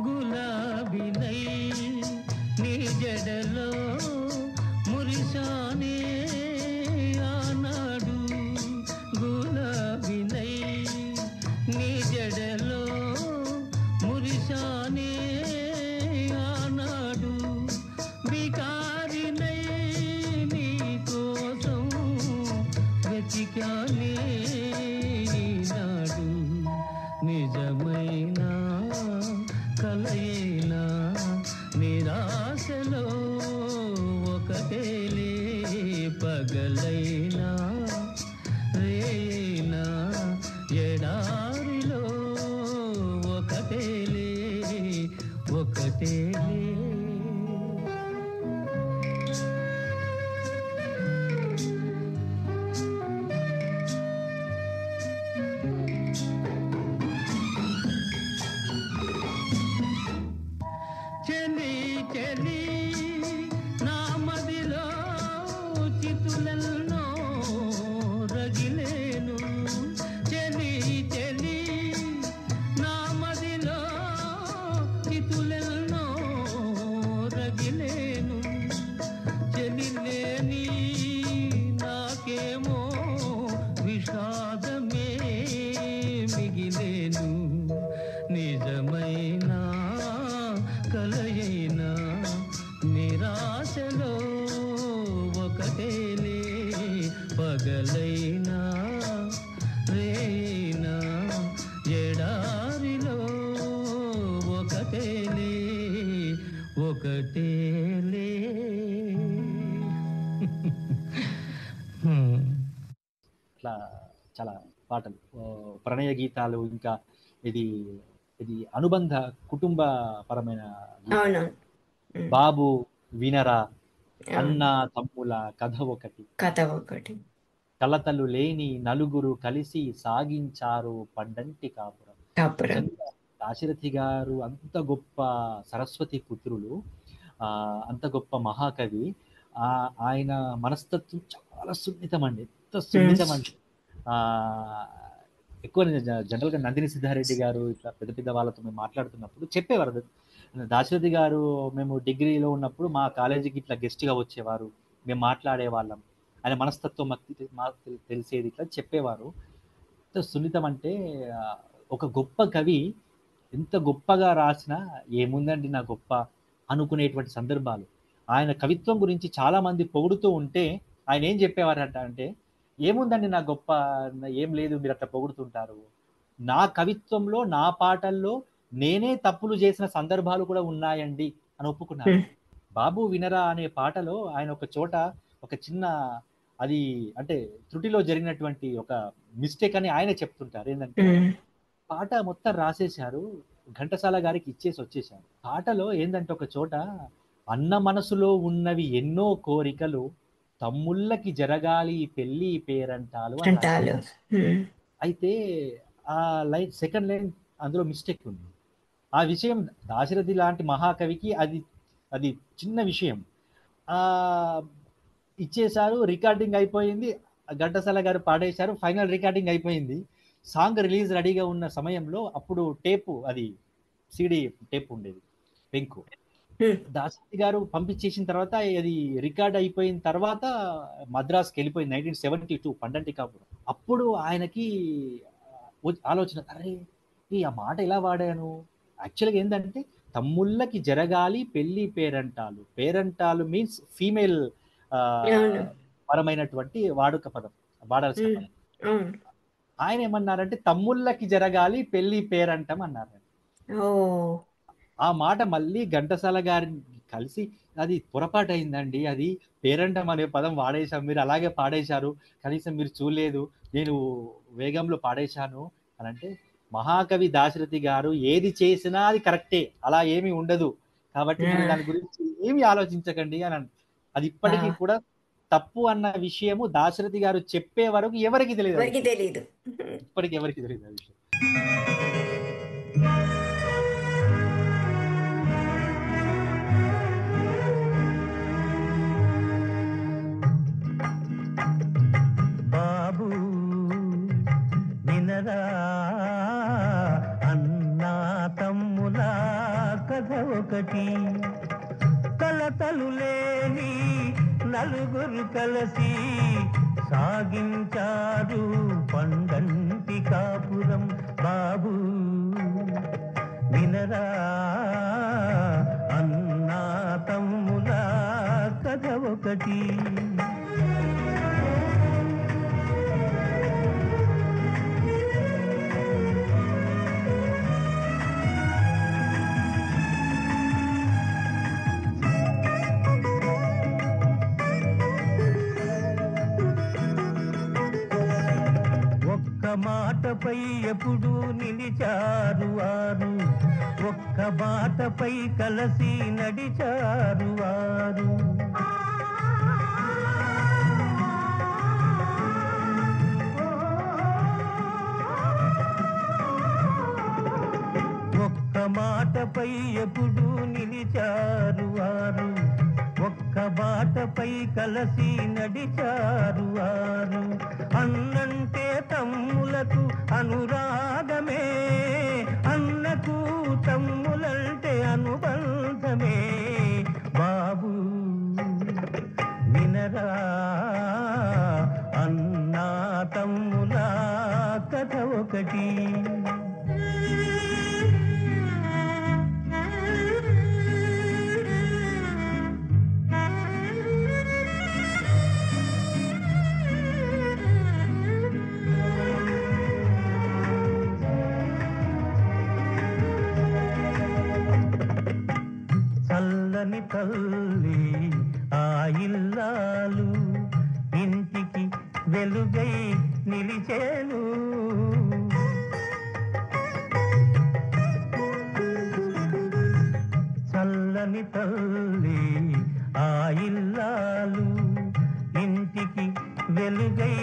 గులాబీనై నీ జడలో మురిశానే ఆనాడు, గులాబీనై నీ జడలో మురిశానే ఆనాడు, బికారినై నీ కోసం వెతికానే ఈనాడు. నిజమైన కలయైనా నిరాశలో ఒకటేలే, పగలైనా రేయినా ఎడారిలో ఒకటేలే, ఒకటేలే. నిజమైనా కలయైనా నిరాశలో ఒకటేలే, పగలైనా రేయినా ఎడారిలో ఒకటేలే, ఒకటేలే. ఇట్లా చాలా పాటలు, ప్రణయ గీతాలు, ఇంకా ఇది ఇది అనుబంధ కుటుంబ పరమైన గీతం. అవునవును. బాబు వినరా, అవును. అన్న తమ్ముల కథ ఒకటి, కథ ఒకటి. కలతలు లేని నలుగురు కలిసి సాగించారు పండంటి కాపురం. కాపురం. నిజంగా దాశరథి గారు అంత గొప్ప సరస్వతి పుత్రులు, అంత గొప్ప మహాకవి. ఆయన మనస్తత్వం చాలా సున్నితం అండి, ఎంత సున్నితం అంటే ఎక్కువ జనరల్గా నందిని సిద్ధారెడ్డి గారు ఇట్లా పెద్ద పెద్ద వాళ్ళతో మేము మాట్లాడుతున్నప్పుడు చెప్పేవారు, దాశరథి గారు మేము డిగ్రీలో ఉన్నప్పుడు మా కాలేజీకి ఇట్లా గెస్ట్గా వచ్చేవారు, మేము మాట్లాడే వాళ్ళం, ఆయన మనస్తత్వం మాకు తెలిసేది, ఇట్లా చెప్పేవారు. ఎంత సున్నితం అంటే ఒక గొప్ప కవి ఎంత గొప్పగా రాసినా ఏముందండి నా గొప్ప అనుకునేటువంటి సందర్భాలు. ఆయన కవిత్వం గురించి చాలా మంది పొగుడుతూ ఉంటే ఆయన ఏం చెప్పేవారట అంటే, ఏముందండి నా గొప్ప, ఏం లేదు, మీరు అట్లా పొగుడుతుంటారు, నా కవిత్వంలో నా పాటల్లో నేనే తప్పులు చేసిన సందర్భాలు కూడా ఉన్నాయండి అని ఒప్పుకున్నారు. బాబు వినరా అనే పాటలో ఆయన ఒక చోట ఒక చిన్న, అది అంటే త్రుటిలో జరిగినటువంటి ఒక మిస్టేక్ అని ఆయన చెప్తుంటారు. ఏంటంటే పాట మొత్తం రాసేశారు, ఘంటసాల గారికి ఇచ్చేసి వచ్చేసారు. పాటలో ఏంటంటే ఒక చోట అన్న మనసులో ఉన్నవి ఎన్నో కోరికలు, తమ్ముళ్ళకి జరగాలి పెళ్లి పేరంటాలు అంటాలు. అయితే ఆ లైన్, సెకండ్ లైన్ అందులో మిస్టేక్ ఉంది. ఆ విషయం దాశరథి లాంటి మహాకవికి అది అది చిన్న విషయం. ఇచ్చేశారు, రికార్డింగ్ అయిపోయింది, ఘంటసాల గారు పాడేశారు, ఫైనల్ రికార్డింగ్ అయిపోయింది, సాంగ్ రిలీజ్ రెడీగా ఉన్న సమయంలో అప్పుడు టేపు, అది సిడి టేప్ ఉండేది, పెంకు, దాశరథి గారు పంపించేసిన తర్వాత అది రికార్డ్ అయిపోయిన తర్వాత మద్రాస్కి వెళ్ళిపోయింది 1972 పండంటి కాపురం. అప్పుడు ఆయనకి ఆలోచన, అరే ఆ మాట ఎలా వాడాను, యాక్చువల్గా ఏంటంటే తమ్ముళ్ళకి జరగాలి పెళ్లి పేరంటాలు, పేరంటాలు మీన్స్ ఫీమేల్ పరమైనటువంటి వాడుక పదం, వాడాల్సిన పదం. ఆయన ఏమన్నారంటే తమ్ముళ్ళకి జరగాలి పెళ్లి పేరంటం అన్నారు. ఆ మాట మళ్ళీ ఘంటసాల గారిని కలిసి, అది పొరపాటు అయిందండి, అది పేరంటం అనే పదం వాడేశాం, మీరు అలాగే పాడేశారు, కనీసం మీరు చూడలేదు, నేను వేగంలో పాడేశాను అని అంటే, మహాకవి దాశరథి గారు ఏది చేసినా అది కరెక్టే, అలా ఏమీ ఉండదు, కాబట్టి మీరు దాని గురించి ఏమి ఆలోచించకండి అని. అది ఇప్పటికీ కూడా తప్పు అన్న విషయము దాశరథి గారు చెప్పే వరకు ఎవరికి తెలియదు, ఇప్పటికి ఎవరికి తెలియదు ఆ విషయం. బాబు వినరా, అన్నా తమ్ముల కథ ఒకటి, కలతలు లేని నలుగురు కలిసి సాగించారు పండంటి కాపురం. బాబు వినరా, అన్నా తమ్ముల కథ ఒకటి. మాటపై ఎప్పుడు నిలిచారు వారు, ఒక్క బాటపై కలిసి నడిచారు వారు. ఒక్క మాటపై ఎప్పుడు నిలిచారు వారు, ఒక్క బాటపై కలిసి నడిచారు వారు. అన్నంటే తమ్ములకు అనురాగమే, అన్నకు తమ్ములంటే అనుబంధమే. బాబు వినరా, అన్నా తమ్ముల కథ ఒకటి. చల్లని తల్లి ఆ ఇల్లాలు ఇంటికి వెలుగై నిలిచేను. చల్లని తల్లి ఆ ఇల్లాలు ఇంటికి వెలుగై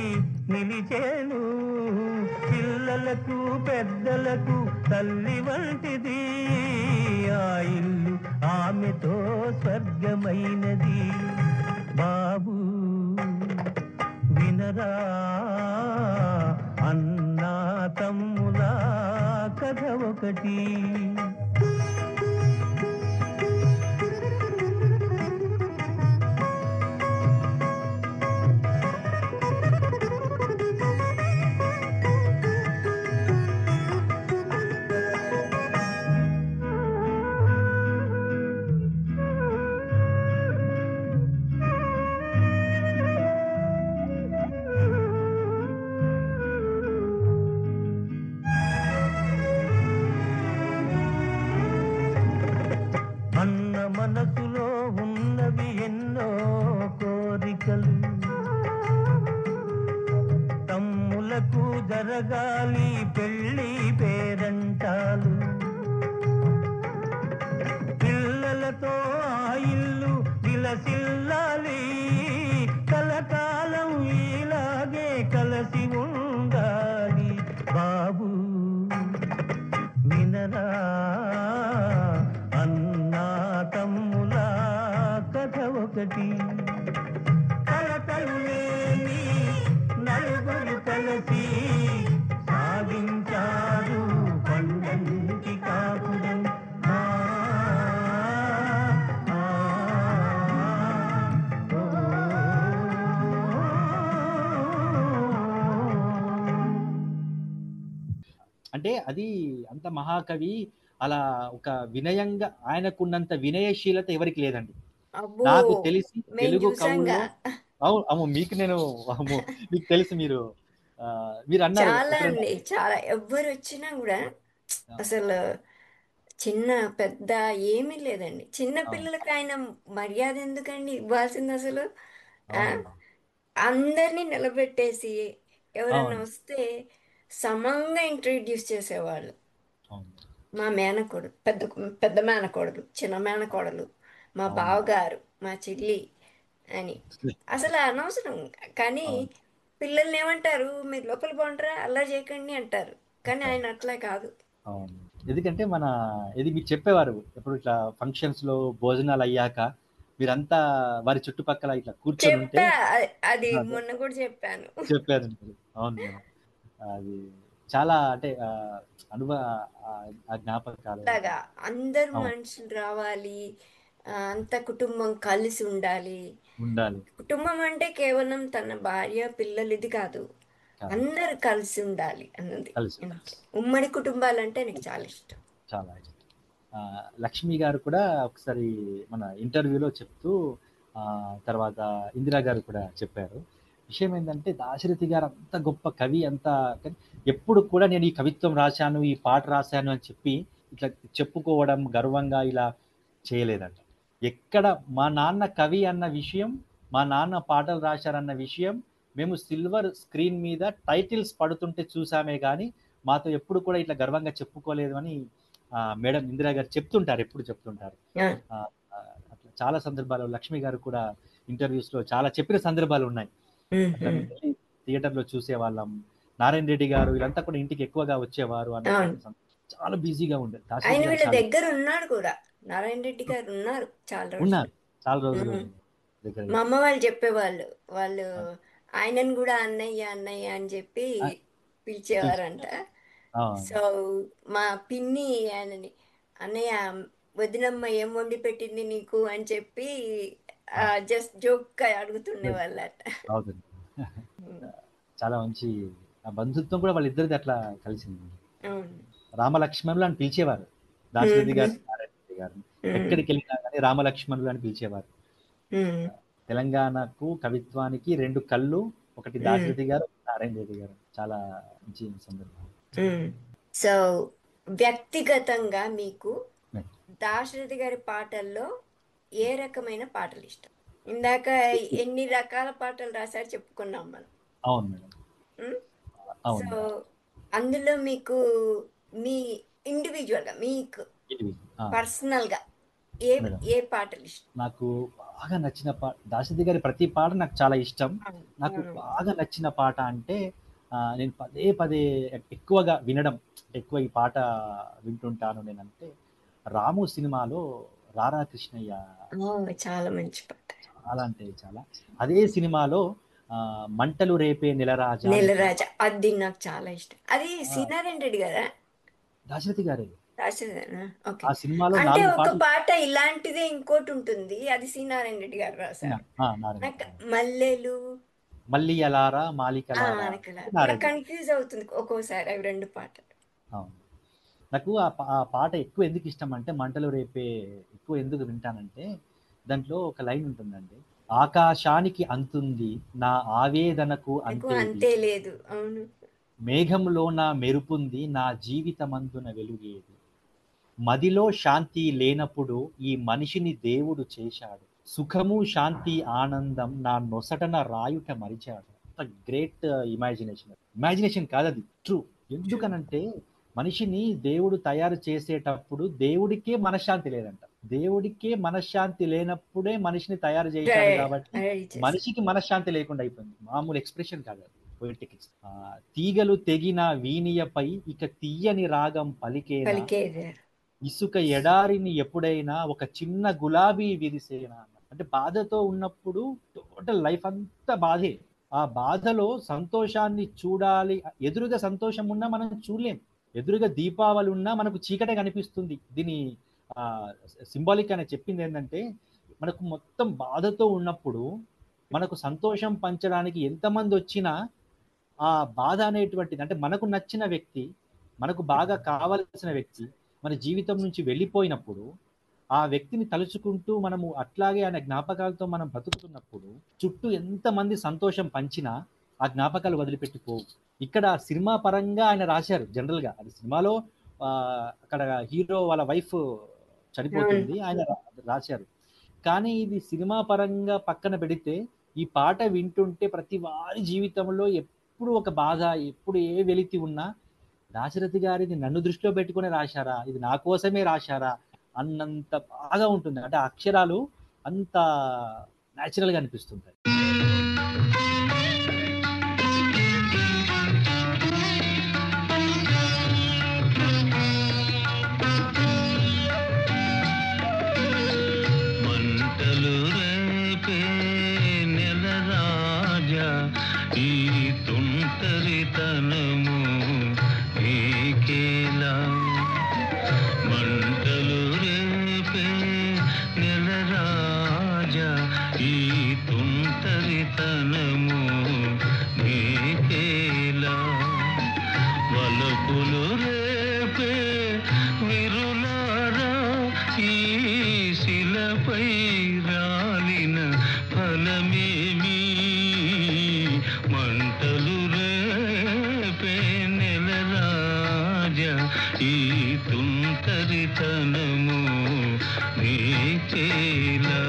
నిలిచేను. పిల్లలకు పెద్దలకు తల్లి వంటిది ఆ ఇల్లు, ఆమెతో స్వర్గమైనది. బాబు వినరా అన్నా తమ్ముల కథ ఒకటి. అన్న మనసులో ఉన్నవి ఎన్నో కోరికలు, తమ్ములకు జరగాలి పెళ్ళి పేరంటాలు. పిల్లలతో ఆ ఇల్లు విలసిల్లాలి, కలకాలం ఇలాగే కలిసి ఉండాలి. బాబు వినరా అన్నా తమ్ముల కథ ఒకటి. కలతలు లేని నలుగురు కలిసి సాగించారు పండంటి కాపురం. ఆ, ఆ, ఓ. అంటే అది అంత మహాకవి అలా ఒక వినయంగా, ఆయనకున్నంత వినయశీలత ఎవరికి లేదండి. అబ్బో, నాకు తెలిసి మేము తెలుగు చూసాంగా. కవుల్లో అమ్మో మీకు నేను మీకు తెలుసు, మీరు అన్నారు చాలా ఎప్పుడైనా. అండి, చాలా. ఎవ్వరు వచ్చినా కూడా అసలు చిన్న పెద్ద ఏమీ లేదండి. చిన్న పిల్లలకి ఆయన మర్యాద ఎందుకండి ఇవ్వాల్సింది అసలు? ఆ? అవును అందరినీ నిలబెట్టేసి ఎవరన్నా అవును వస్తే సమంగా ఇంట్రడ్యూస్ చేసేవాళ్ళు. అవును మా మేనకోడలు, పెద్ద పెద్ద మేనకోడలు, చిన్న మేనకోడలు, మా అవును బావగారు, మా చెల్లి అని. అసలు అనవసరం. కానీ అవును పిల్లల్ని ఏమంటారు, మీరు లోపల బాగుంటారా, అల్లరి చేయకండి అంటారు. కానీ ఆయన అట్లా కాదు. అవును. ఎందుకంటే ఇది మీరు చెప్పేవారు ఎప్పుడు ఇట్లా ఫంక్షన్స్ లో భోజనాలు అయ్యాక మీరంతా వారి చుట్టుపక్కల ఇట్లా కూర్చొని ఉంటే చెప్పా, అది అదే మొన్న కూడా చెప్పాను. చెప్పారు. అవును మేడం. అది చాలా అంటే అనుభవ ఆ జ్ఞాపకాలు. అలాగా అందరు అవును మనుషులు రావాలి, అంత కుటుంబం కలిసి ఉండాలి. ఉండాలి. కుటుంబం అంటే కేవలం తన భార్య పిల్లలు ఇది కాదు, కాదు అందరు కలిసి ఉండాలి అన్నది. కలిసి అంతే. ఉమ్మడి కుటుంబాలంటే నాకు చాలా ఇష్టం. చాలా ఇష్టం. లక్ష్మి గారు కూడా ఒకసారి మన ఇంటర్వ్యూలో చెప్తూ తర్వాత ఇందిరా గారు కూడా చెప్పారు. విషయం ఏంటంటే దాశరథి గారు అంత గొప్ప కవి, ఎప్పుడు కూడా నేను ఈ కవిత్వం రాశాను, ఈ పాట రాశాను అని చెప్పి ఇట్లా చెప్పుకోవడం గర్వంగా ఇలా చేయలేదంట. ఎక్కడ మా నాన్న కవి అన్న విషయం, మా నాన్న పాటలు రాశారన్న విషయం మేము సిల్వర్ స్క్రీన్ మీద టైటిల్స్ పడుతుంటే చూసామే కానీ మాతో ఎప్పుడు కూడా ఇట్లా గర్వంగా చెప్పుకోలేదు అని మేడం ఇందిరా గారు చెప్తుంటారు, ఎప్పుడు చెప్తుంటారు. అట్లా చాలా సందర్భాలు లక్ష్మి గారు కూడా ఇంటర్వ్యూస్ లో చాలా చెప్పిన సందర్భాలు ఉన్నాయి. అట్లా థియేటర్ లో చూసే వాళ్ళం. నారాయణ రెడ్డి గారు వీళ్ళంతా కూడా ఇంటికి ఎక్కువగా వచ్చేవారు అన్న, చాలా బిజీగా ఉండేది. ఆయన వీళ్ళ దగ్గర ఉన్నాడు కూడా, నారాయణ రెడ్డి గారు ఉన్నారు చాలా రోజులు. మా అమ్మ వాళ్ళు చెప్పేవాళ్ళు, వాళ్ళు ఆయనను కూడా అన్నయ్య అన్నయ్య అని చెప్పి పిలిచేవారంట. సో మా పిన్ని ఆయనని అన్నయ్య, వదినమ్మ ఏం వండి పెట్టింది నీకు అని చెప్పి జస్ట్ జోక్ అడుగుతుండే వాళ్ళట. చాలా మంచి బంధుత్వం కూడా వాళ్ళిద్దరిది అట్లా కలిసింది. రామలక్ష్మణులు అని పిలిచేవారు దాశరథి గారు, నారాయణ రెడ్డి గారు. ఎక్కడికి వెళ్ళినా కానీ రామలక్ష్మణులు అని పిలిచేవారు. తెలంగాణకు కవిత్వానికి రెండు కళ్ళు, ఒకటి దాశరథి గారు, నారాయణ రెడ్డి గారు. చాలా మంచి సందర్భం. సో వ్యక్తిగతంగా మీకు దాశరథి గారి పాటల్లో ఏ రకమైన పాటలు ఇష్టం? ఇందాక ఎన్ని రకాల పాటలు రాశారు చెప్పుకున్నాం మనం. అవును మేడం. ఉమ్? అవును సో మేడం. అందులో మీకు మీ ఇండివిజువల్గా మీకు పర్సనల్గా ఏ మేడం ఏ పాటలు ఇష్టం? నాకు బాగా నచ్చిన పాట, దాశరథి గారి ప్రతి పాట నాకు చాలా ఇష్టం. నాకు బాగా నచ్చిన పాట అంటే నేను పదే పదే ఎక్కువగా వినడం, ఎక్కువ ఈ పాట వింటుంటాను నేనంటే రాము సినిమాలో రారా కృష్ణయ్య. చాలా మంచి పాట. చాలా అంటే చాలా. అదే సినిమాలో మంటలు రేపే నెలరాజా. నెలరాజా అది నాకు చాలా ఇష్టం. అది సీనారాయణ రెడ్డి గారా? దాశరథి గారే. ఓకే. ఆ సినిమాలో అంటే 4 ఒక పాటలు. పాట ఇలాంటిదే ఇంకోటి ఉంటుంది, అది సీనారాయణ రెడ్డి గారు రాశారు. నాకు మల్లెలు మళ్ళీ అలారా మాలికలారా నాకు కన్ఫ్యూజ్ అవుతుంది ఒక్కోసారి అవి రెండు పాటలు. అవును. నాకు ఆ పాట ఎక్కువ ఎందుకు ఇష్టం అంటే, మంటలు రేపే ఎక్కువ ఎందుకు వింటానంటే, దాంట్లో ఒక లైన్ ఉంటుందండి, ఆకాశానికి అంతుంది నా ఆవేదనకు అంతే లేదు. అవును. మేఘంలో నా మెరుపుంది నా జీవితమందున వెలుగేది, మదిలో శాంతి లేనప్పుడు ఈ మనిషిని దేవుడు చేశాడు, సుఖము శాంతి ఆనందం నా నొసటన రాయుట మరిచాడు. గ్రేట్ ఇమాజినేషన్ కాదు, అది ట్రూ. ఎందుకనంటే మనిషిని దేవుడు తయారు చేసేటప్పుడు దేవుడికే మనశ్శాంతి లేదంట. దేవుడికే మనశ్శాంతి లేనప్పుడే మనిషిని తయారు చేశాడు కాబట్టి మనిషికి మనశ్శాంతి లేకుండా అయిపోయింది. మామూలు ఎక్స్ప్రెషన్ కాదు, పొయిటిక్. తీగలు తెగిన వీణియపై ఇక తీయని రాగం పలికేనా, ఇసుక ఎడారిని ఎప్పుడైనా ఒక చిన్న గులాబీ విరిసేనా. అంటే బాధతో ఉన్నప్పుడు టోటల్ లైఫ్ అంతా బాధే. ఆ బాధలో సంతోషాన్ని చూడాలి. ఎదురుగా సంతోషం ఉన్నా మనం చూడలేం, ఎదురుగా దీపావళి ఉన్నా మనకు చీకటే కనిపిస్తుంది. దీని సింబాలిక్ అని చెప్పింది ఏంటంటే, మనకు మొత్తం బాధతో ఉన్నప్పుడు మనకు సంతోషం పంచడానికి ఎంతమంది వచ్చినా ఆ బాధ అనేటువంటిది, అంటే మనకు నచ్చిన వ్యక్తి, మనకు బాగా కావలసిన వ్యక్తి మన జీవితం నుంచి వెళ్ళిపోయినప్పుడు ఆ వ్యక్తిని తలుచుకుంటూ మనము అట్లాగే ఆయన జ్ఞాపకాలతో మనం బతుకుతున్నప్పుడు చుట్టూ ఎంతమంది సంతోషం పంచినా ఆ జ్ఞాపకాలు వదిలిపెట్టిపోవు. ఇక్కడ సినిమా పరంగా ఆయన రాశారు జనరల్ గా, అది సినిమాలో అక్కడ హీరో వాళ్ళ వైఫ్ చనిపోతుంది, ఆయన రాశారు. కానీ ఇది సినిమా పరంగా పక్కన పెడితే ఈ పాట వింటుంటే ప్రతి వారి జీవితంలో ఎప్పుడు ఒక బాధ, ఎప్పుడు ఏ వెలితి ఉన్నా దాశరథి గారిని నన్ను దృష్టిలో పెట్టుకుని రాశారా, ఇది నా కోసమే రాశారా అన్నంత బాగా ఉంటుంది. అంటే అక్షరాలు అంత న్యాచురల్ గా అనిపిస్తుంటాయి. మంటలు రేపే నెలరాజా ఈ తుంటరితనము ఏకేలా, మంటలు రేపే నెలరాజా ఈ తుంటరితనము ఏకేలా, వలపులు రేపే విరులారా ఈ శిలపై రాలిన ఫలమేమి, మంటలు రేపే నెలరాజా ఈ తుంటరితనము నీచేలా.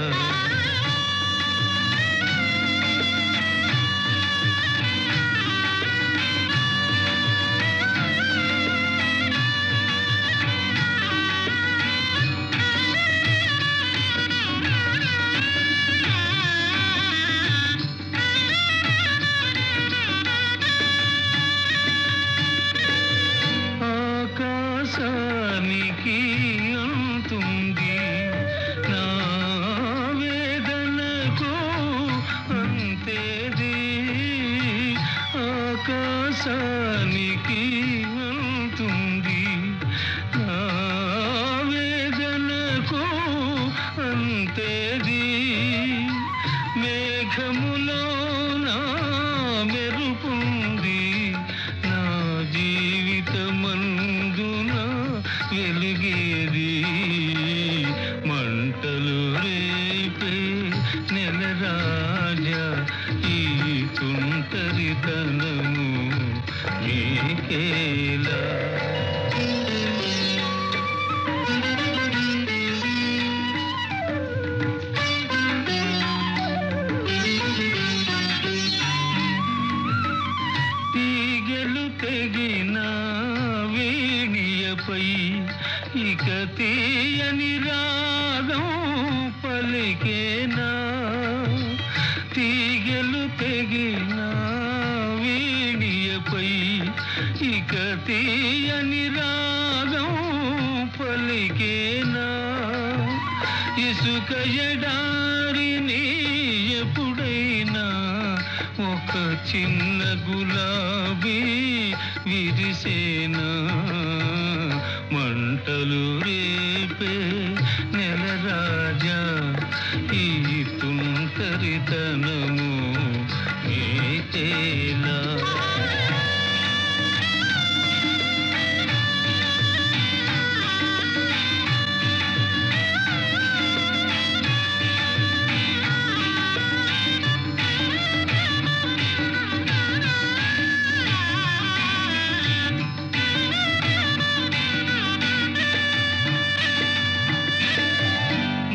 ఆకాశానికి అంతుంది నా వేదనకు అంతేది, ఆకాశానికి అంతుంది నా వేదనకు అంతేది, మేఘములో నా మెరుపుంది నా జీవితమందున వెలుగేది, మంటలు రేపే నెలరాజా ఈ తుంటరితనము నీకేలా. ఇక తీయని రాగం పలికేనా, తీగలు తెగిన వీణియపై ఇక తీయని రాగం పలికేనా, ఇసుక ఎడారిని ఎప్పుడైనా ఒక చిన్న గులాబీ విరిసేనా, మంటలు రేపే నెలరాజా ఈ తుంటరితనము మీకేలా.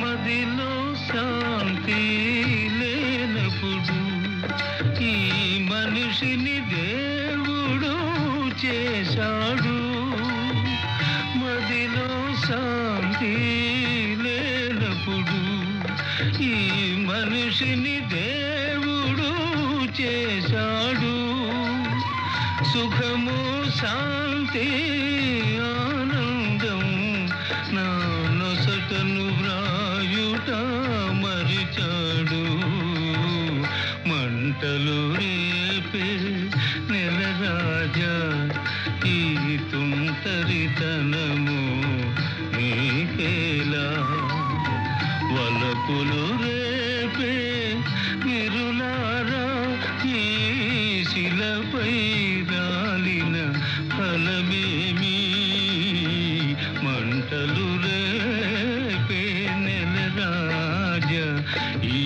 మదిలో శాంతి లేనప్పుడు ఈ మనిషిని దేవుడు చేశాడు, మదిలో శాంతి లేనప్పుడు ఈ మనిషిని దేవుడు చేశాడు, సుఖము శాంతి ఆనందం నా నొసటను వ్రాయుట మరిచాడు, మంటలు రేపే నెలరాజా ఈ తుంటరితనము మీకేలా, వలపులు రేపే విరులారా ఈ శిలపై రాలిన ఫలమేమి, మంటలు రేపే నెలరాజా ఈ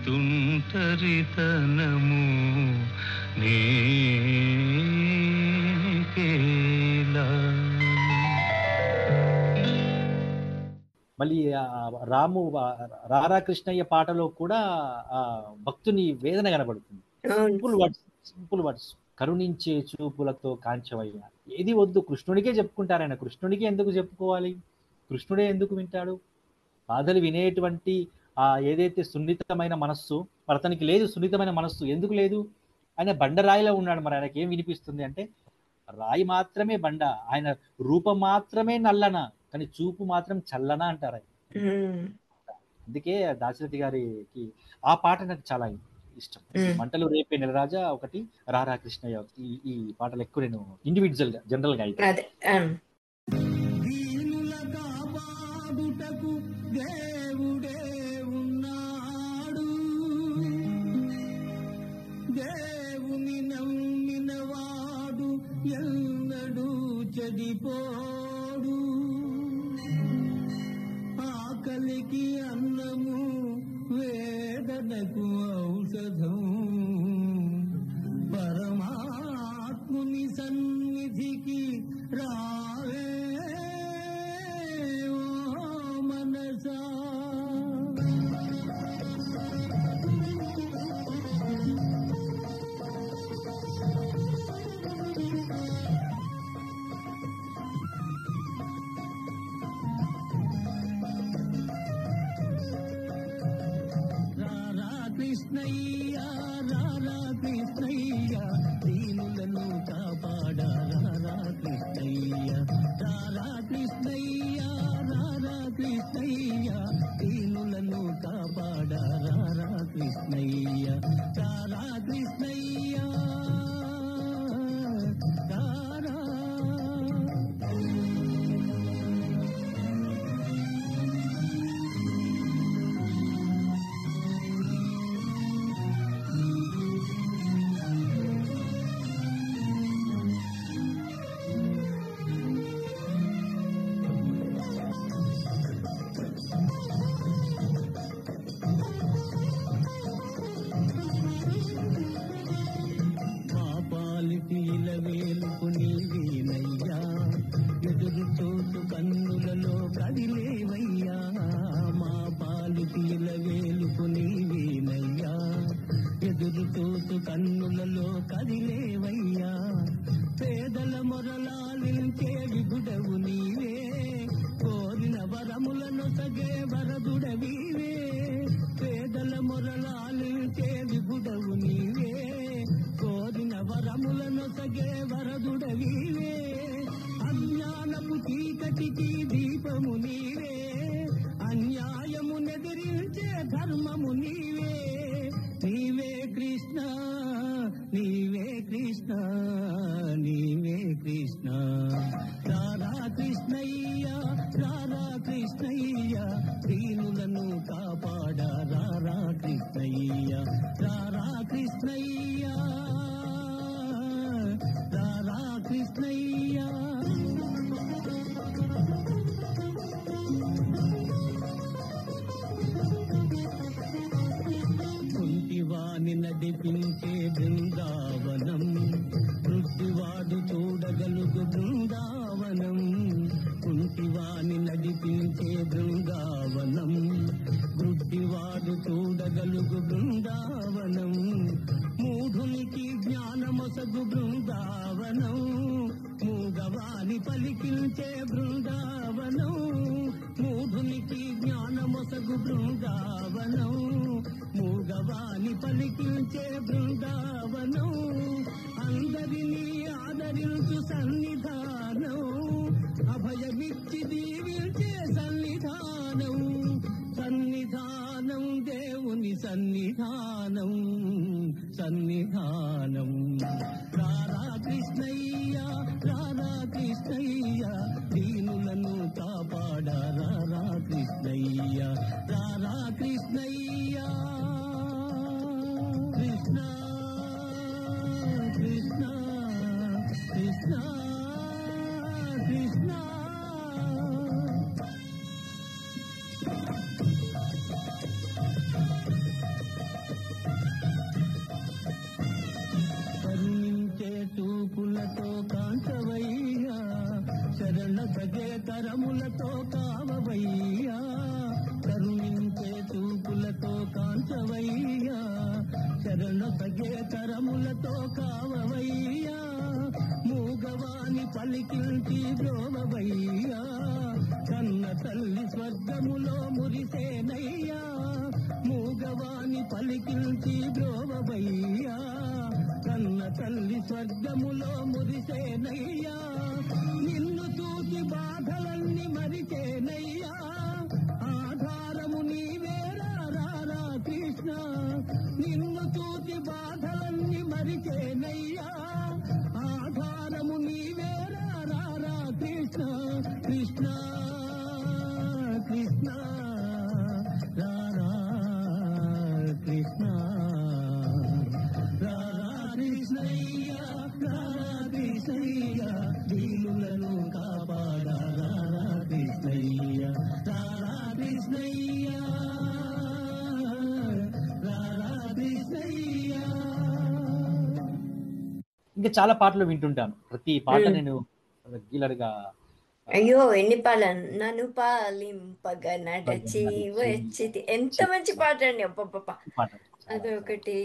తుంటరితనము నీకేలా. మళ్ళీ రాము రారా కృష్ణయ్య పాటలో కూడా ఆ భక్తుని వేదన కనబడుతుంది. సింపుల్ వర్డ్స్ కరుణించే చూపులతో కాంచవయ్య, ఏది వద్దు కృష్ణుడికే చెప్పుకుంటారు. ఆయన కృష్ణుడికి ఎందుకు చెప్పుకోవాలి, కృష్ణుడే ఎందుకు వింటాడు? బాధలు వినేటువంటి ఏదైతే సున్నితమైన మనస్సు అతనికి లేదు. సున్నితమైన మనస్సు ఎందుకు లేదు? ఆయన బండరాయిలో ఉన్నాడు. మరి ఆయనకి ఏం వినిపిస్తుంది అంటే రాయి మాత్రమే బండ, ఆయన రూపం మాత్రమే నల్లన, కానీ చూపు మాత్రం చల్లన అంటారు. అందుకే దాశరథి గారికి ఆ పాట నాకు చాలా ఇష్టం. మంటలు రేపే నెలరాజా ఒకటి, రారా కృష్ణయ్య, ఈ పాటలు ఎక్కువ నేను ఇండివిజువల్ గా జనరల్ గా అయితే దేవుడే ఉన్నాడు, దేవుని నమ్మినవాడు ఎన్నడూ చెడిపోడు, ఆకలికి అన్నము వేదనకు ఔషధం, పరమాత్ముని సన్నిధికి రావే ఓ మనసా. కృష్ణయ్య రారా కృష్ణయ్య, దీనులను కాపాడ రారా కృష్ణయ్య, రారా కృష్ణయ్య రారా కృష్ణయ్య, దీనులను కాపాడ రారా కృష్ణయ్య, రారా కృష్ణయ్య రారా. వేలుకు నీవేనయ్యా, ఎదురు చూసు కన్నులలో కదిలేవయ్యా, మా పాలిటీల వేలుకు నీవేనయ్యా, ఎదురు చూసు కన్నులలో కదిలేవయ్యా, పేదల మొరలాలించే విగుడవు నీవే, వరములనొసగే వరదుడవీవే, పేదల మొరలాలించే విభుడవు నీవే. కోరిన వరములనొసగే వరదుడవీవే, అజ్ఞానపు చీకటికి దీపము నీవే. అన్యాయమునెదిరించే ధర్మము నీవే. నీవే కృష్ణ, నీవే కృష్ణ, నీవే కృష్ణ. రారా కృష్ణయ్య, రారా కృష్ణయ్య, దీనులను కాపాడ రారా కృష్ణయ్య. రారా కృష్ణయ్య, రారా కృష్ణయ్య. కుంటివాణి నడిపించే బృందావనం, వృద్ధివాడు చూడగలుగు బృందావనం. కుంటివాణి నడిపించే బృందావనం, వృద్ధివాడు చూడగలుగు బృందావనం. మూఢునికి జ్ఞానమొసగు బృందావనం, మూగవాణి పలికించే బృందావనం. మూఢునికి జ్ఞానమొసగు బృందావనం, మూగవాణి పలికించే బృందావనం. అందరినీ ఆదరించు సన్నిధానం, అభయమిచ్చి దీవించే సన్నిధానం. సన్నిధానం దేవుని సన్నిధానం, సన్నిధానం. రారా కృష్ణయ్య, రారా కృష్ణయ్య, దీనులను కాపాడ రారా కృష్ణయ్య. రారా కృష్ణయ్య. కృష్ణ కృష్ణ కృష్ణ కృష్ణ. కరుణించే చూపులతో కాంచవయ్యా, శరణ సగే తరములతో కావవయ్యా. కరుణించే చూపులతో కాంచవయ్యా, శరణ సగే తరములతో కావవయ్యా. మూగవాణి పలికించి బ్రోవవయ్యా, కన్న తల్లి స్వర్గములో మురిసేనయ్యా. మూగవాణి పలికించి బ్రోవవయ్యా, కన్న తల్లి స్వర్గములో మురిసేనయ్యా. నిన్ను చూసి బాధలన్నీ మరిచేనయ్యా, ఆధారము నీవే రారా కృష్ణ. నిన్ను చూసి బాధలన్నీ మరిచేనయ్యా, ఆధారము నీవే రారా కృష్ణ. కృష్ణ కృష్ణ రారా కృష్ణ. రారా కృష్ణయ్య, రారా కృష్ణయ్య, దీనులను కాపాడ రారా కృష్ణయ్య. రారా కృష్ణయ్య, రారా కృష్ణయ్య. ఇంకా చాలా పాటలు వింటుంటాను. ప్రతి పాట నేను రెగ్యులర్ గా అయ్యో ఎన్ని పాలను నన్ను పాలింపగ నడచి వచ్చింది. ఎంత మంచి పాట అండి. అబ్బబ్బబ్బా. పాట అదొకటి.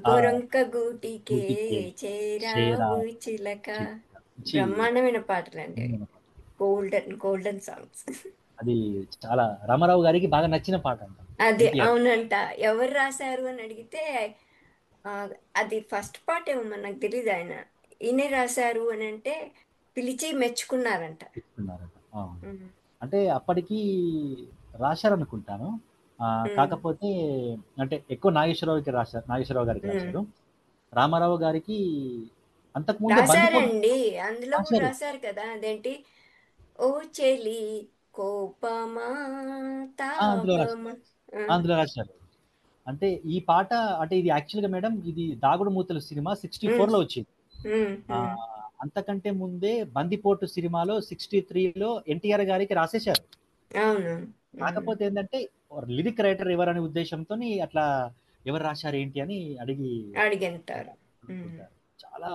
గోరంక గూటికే చేరావు చిలక. బ్రహ్మాండమైన పాటలు అండి. Golden songs. అది చాలా రామారావు గారికి బాగా నచ్చిన పాట అంట. అది అవునంట. ఎవరు రాశారు అని అడిగితే అది ఫస్ట్ పార్ట్ ఏమో నాకు తెలియదు. ఈయనే రాశారు అని అంటే పిలిచి మెచ్చుకున్నారంట. అంటే అప్పటికి రాశారనుకుంటాను. కాకపోతే అంటే ఎక్కువ నాగేశ్వరరావు గారికి రాశారు. రామారావు గారికి అంతకుముందు రాశారండి. అందులో కూడా రాశారు కదా, అదేంటి ఓ చెలి కోపమా అందులో రాశారు. అంటే ఈ పాట అంటే ఇది యాక్చువల్ గా మేడం ఇది దాగుడు మూతలు సినిమా 64 లో వచ్చింది. అంతకంటే ముందే బందిపోటు సినిమాలో 63లో ఎన్టీఆర్ గారికి రాసేశారు. కాకపోతే ఏంటంటే లిరిక్ రైటర్ ఎవరనే ఉద్దేశంతో అట్లా ఎవరు రాశారు ఏంటి అని అడిగింటారు. చాలా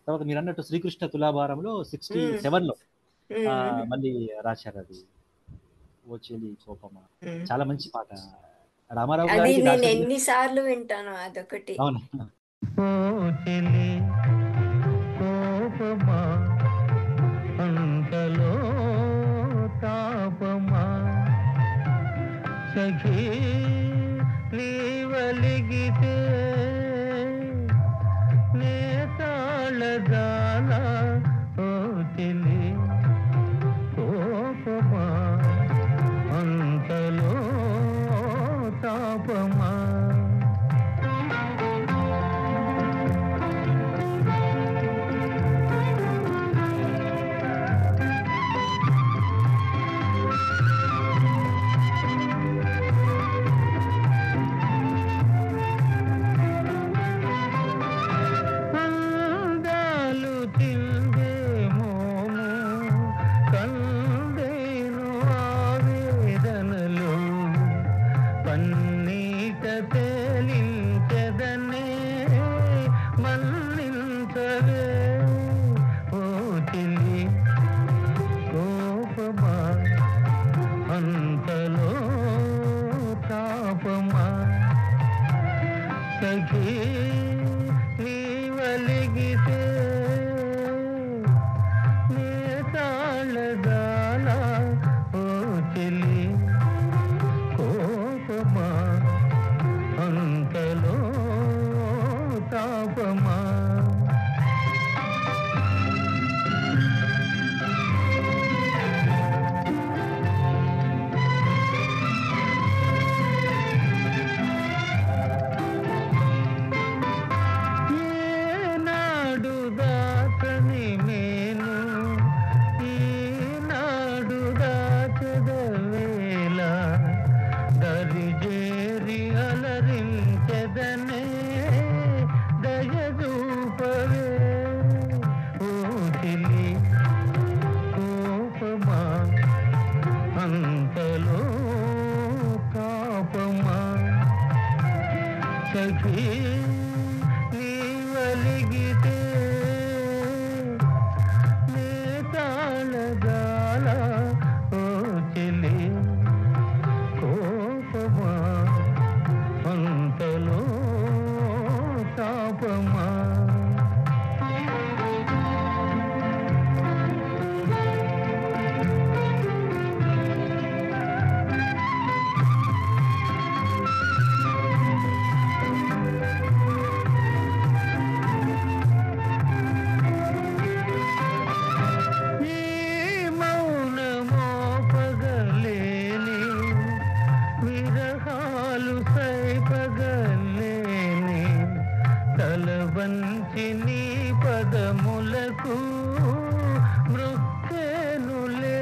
తర్వాత మీరు అన్నట్టు శ్రీకృష్ణ తులాభారంలో 67లో మళ్ళీ రాశారు. అది ఓ చెలి కోపమా చాలా మంచి పాట. రామారావు గారికి నేను ఎన్నిసార్లు వింటాను అదొకటి. అవునా? ఓ చెలి కోపమా అంతలో సఖీ నీవలిగితే నే తాళదానా ఓ చెలి కోపమా అంతలో తాపమా అందాలు తిందే మోము కందేను ఆవేదనలు పన్నీట తేలించెదనే మన్నించవే ఓ చెలి కోపమా అంతలో తాపమా సఖీ నీవలిగితే నే తాళదానా ఓ చెలి కోపమా అంతలో తాపమా ఏనాడు దాచని మేను ఈనాడు దాచదవేళ దరిజేరి అలరించెదనే దయదూపవే ఓ చెలి కోపమా అంతలో తాపమా సఖీ నీవలిగితే నే తాళదాల ఓ చెలి కోపమా అంతలో తాపమా ఈ మౌనమో పగలేని విరహాలు సైపగలేని తల వంచి నీ పదములకు మృక్కేనులే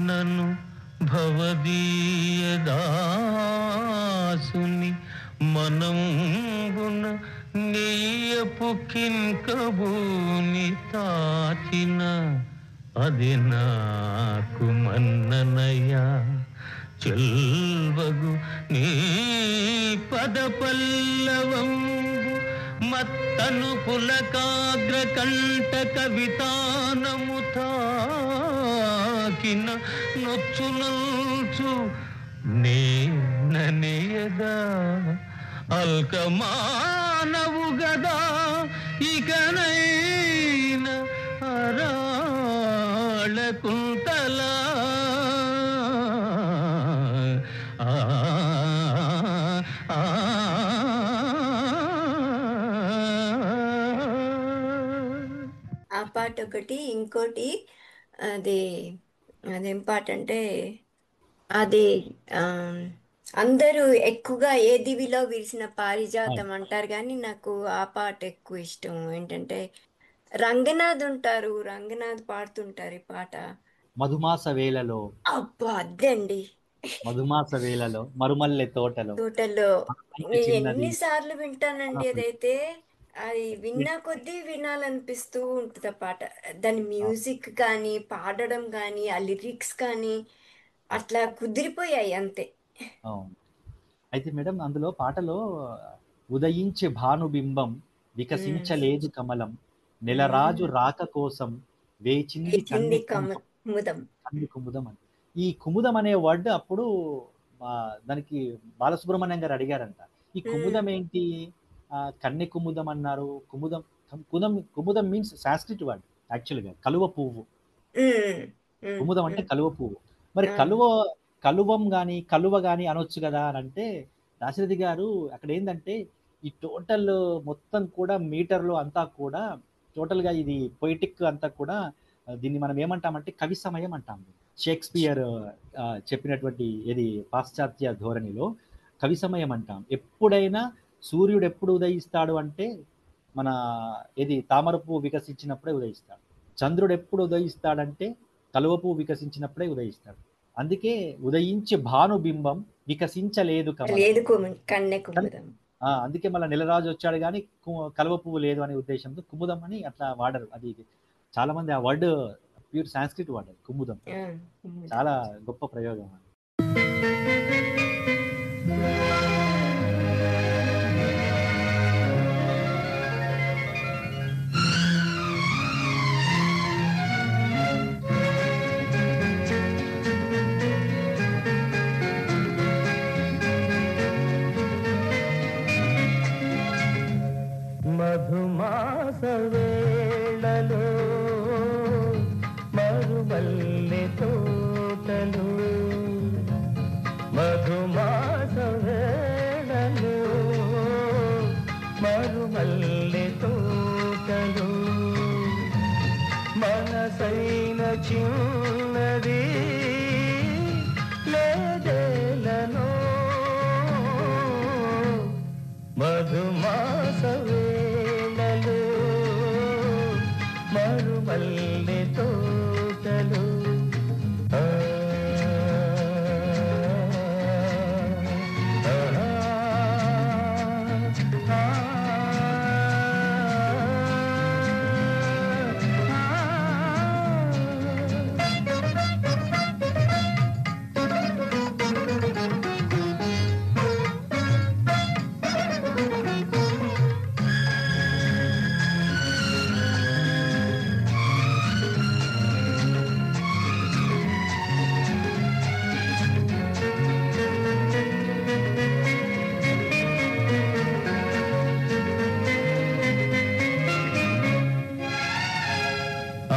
నన్ను భవదీయ దాసుని మనంబున నీయపు కింకబూని తాచిన అది నాకు మన్ననయ్యా చెల్వగు నీ పద పల్లవంబు మత్తను పులకాగ్ర కంట కవితానము తాకిన నొచ్చునల్చు నేననియదా అల్కమానవు గదా ఇకనైన అరాళ కుంతలా ఆ ఆ ఆ పాట ఒకటి, ఇంకోటి అది అదేం పాట అంటే అది ఆ, అందరూ ఎక్కువగా ఏ దివిలో విరిసిన పారిజాతం అంటారు, కానీ నాకు ఆ పాట ఎక్కువ ఇష్టం. ఏంటంటే రంగనాథ్ ఉంటారు, రంగనాథ్ పాడుతుంటారు ఈ పాట. మధుమాస వేళలో అబ్బా అదండి, మధుమాస వేళలో మరుమల్లె తోటలో తోటలో పైకి చిన్నది ఎన్నిసార్లు వింటానండి అదైతే. అది విన్నా కొద్దీ వినాలనిపిస్తూ ఉంటుంది ఆ పాట. దాని మ్యూజిక్ కానీ, పాడడం కానీ, ఆ లిరిక్స్ కానీ అట్లా కుదిరిపోయాయి అంతే. అవును. అయితే మేడం అందులో పాటలో ఉదయించే భానుబింబం వికసించలేదు కమలం, నెలరాజు రాక కోసం వేచింది వేచింది కుముదం. కన్ను కుముదం అని. ఈ కుముదం అనే వర్డ్ అప్పుడు దానికి బాలసుబ్రహ్మణ్యం గారు అడిగారంట, ఈ కుముదం ఏంటి, కన్నె కుముదం అన్నారు. కుముదం మీన్స్ సాంస్క్రిట్ వర్డ్ యాక్చువల్గా, కలువ పువ్వు. కుముదం అంటే కలువ పువ్వు. మరి కలువం కానీ కలువ కానీ అనొచ్చు కదా అని అంటే, దాశరథి గారు అక్కడ ఏంటంటే ఈ టోటల్ మొత్తం కూడా మీటర్లో అంతా కూడా టోటల్గా ఇది పొయిటిక్ అంతా కూడా దీన్ని మనం ఏమంటామంటే కవి సమయం అంటాం. షేక్స్పియర్ చెప్పినటువంటి ఇది పాశ్చాత్య ధోరణిలో కవి సమయం అంటాం. ఎప్పుడైనా సూర్యుడు ఎప్పుడు ఉదయిస్తాడు అంటే మన ఇది తామర పువ్వు వికసించినప్పుడే ఉదయిస్తాడు. చంద్రుడు ఎప్పుడు ఉదయిస్తాడంటే కలువ పువ్వు వికసించినప్పుడే ఉదయిస్తాడు. అందుకే ఉదయించే భానుబింబం వికసించలేదు అందుకే మళ్ళీ నెలరాజు వచ్చాడు కానీ కలువ పువ్వు లేదు అనే ఉద్దేశంతో కుముదం అని అట్లా వాడరు. అది చాలా మంది ఆ word pure Sanskrit word Kumudam. చాలా గొప్ప ప్రయోగం. మధుమాస వేళలో మరుమల్లె తోటలు, మధుమాస వేళలో మరుమల్లె తోటలు, మనసైన చిన్నది లేదేలను మధుమాస వేళలో మరుమల్లె తోటలు.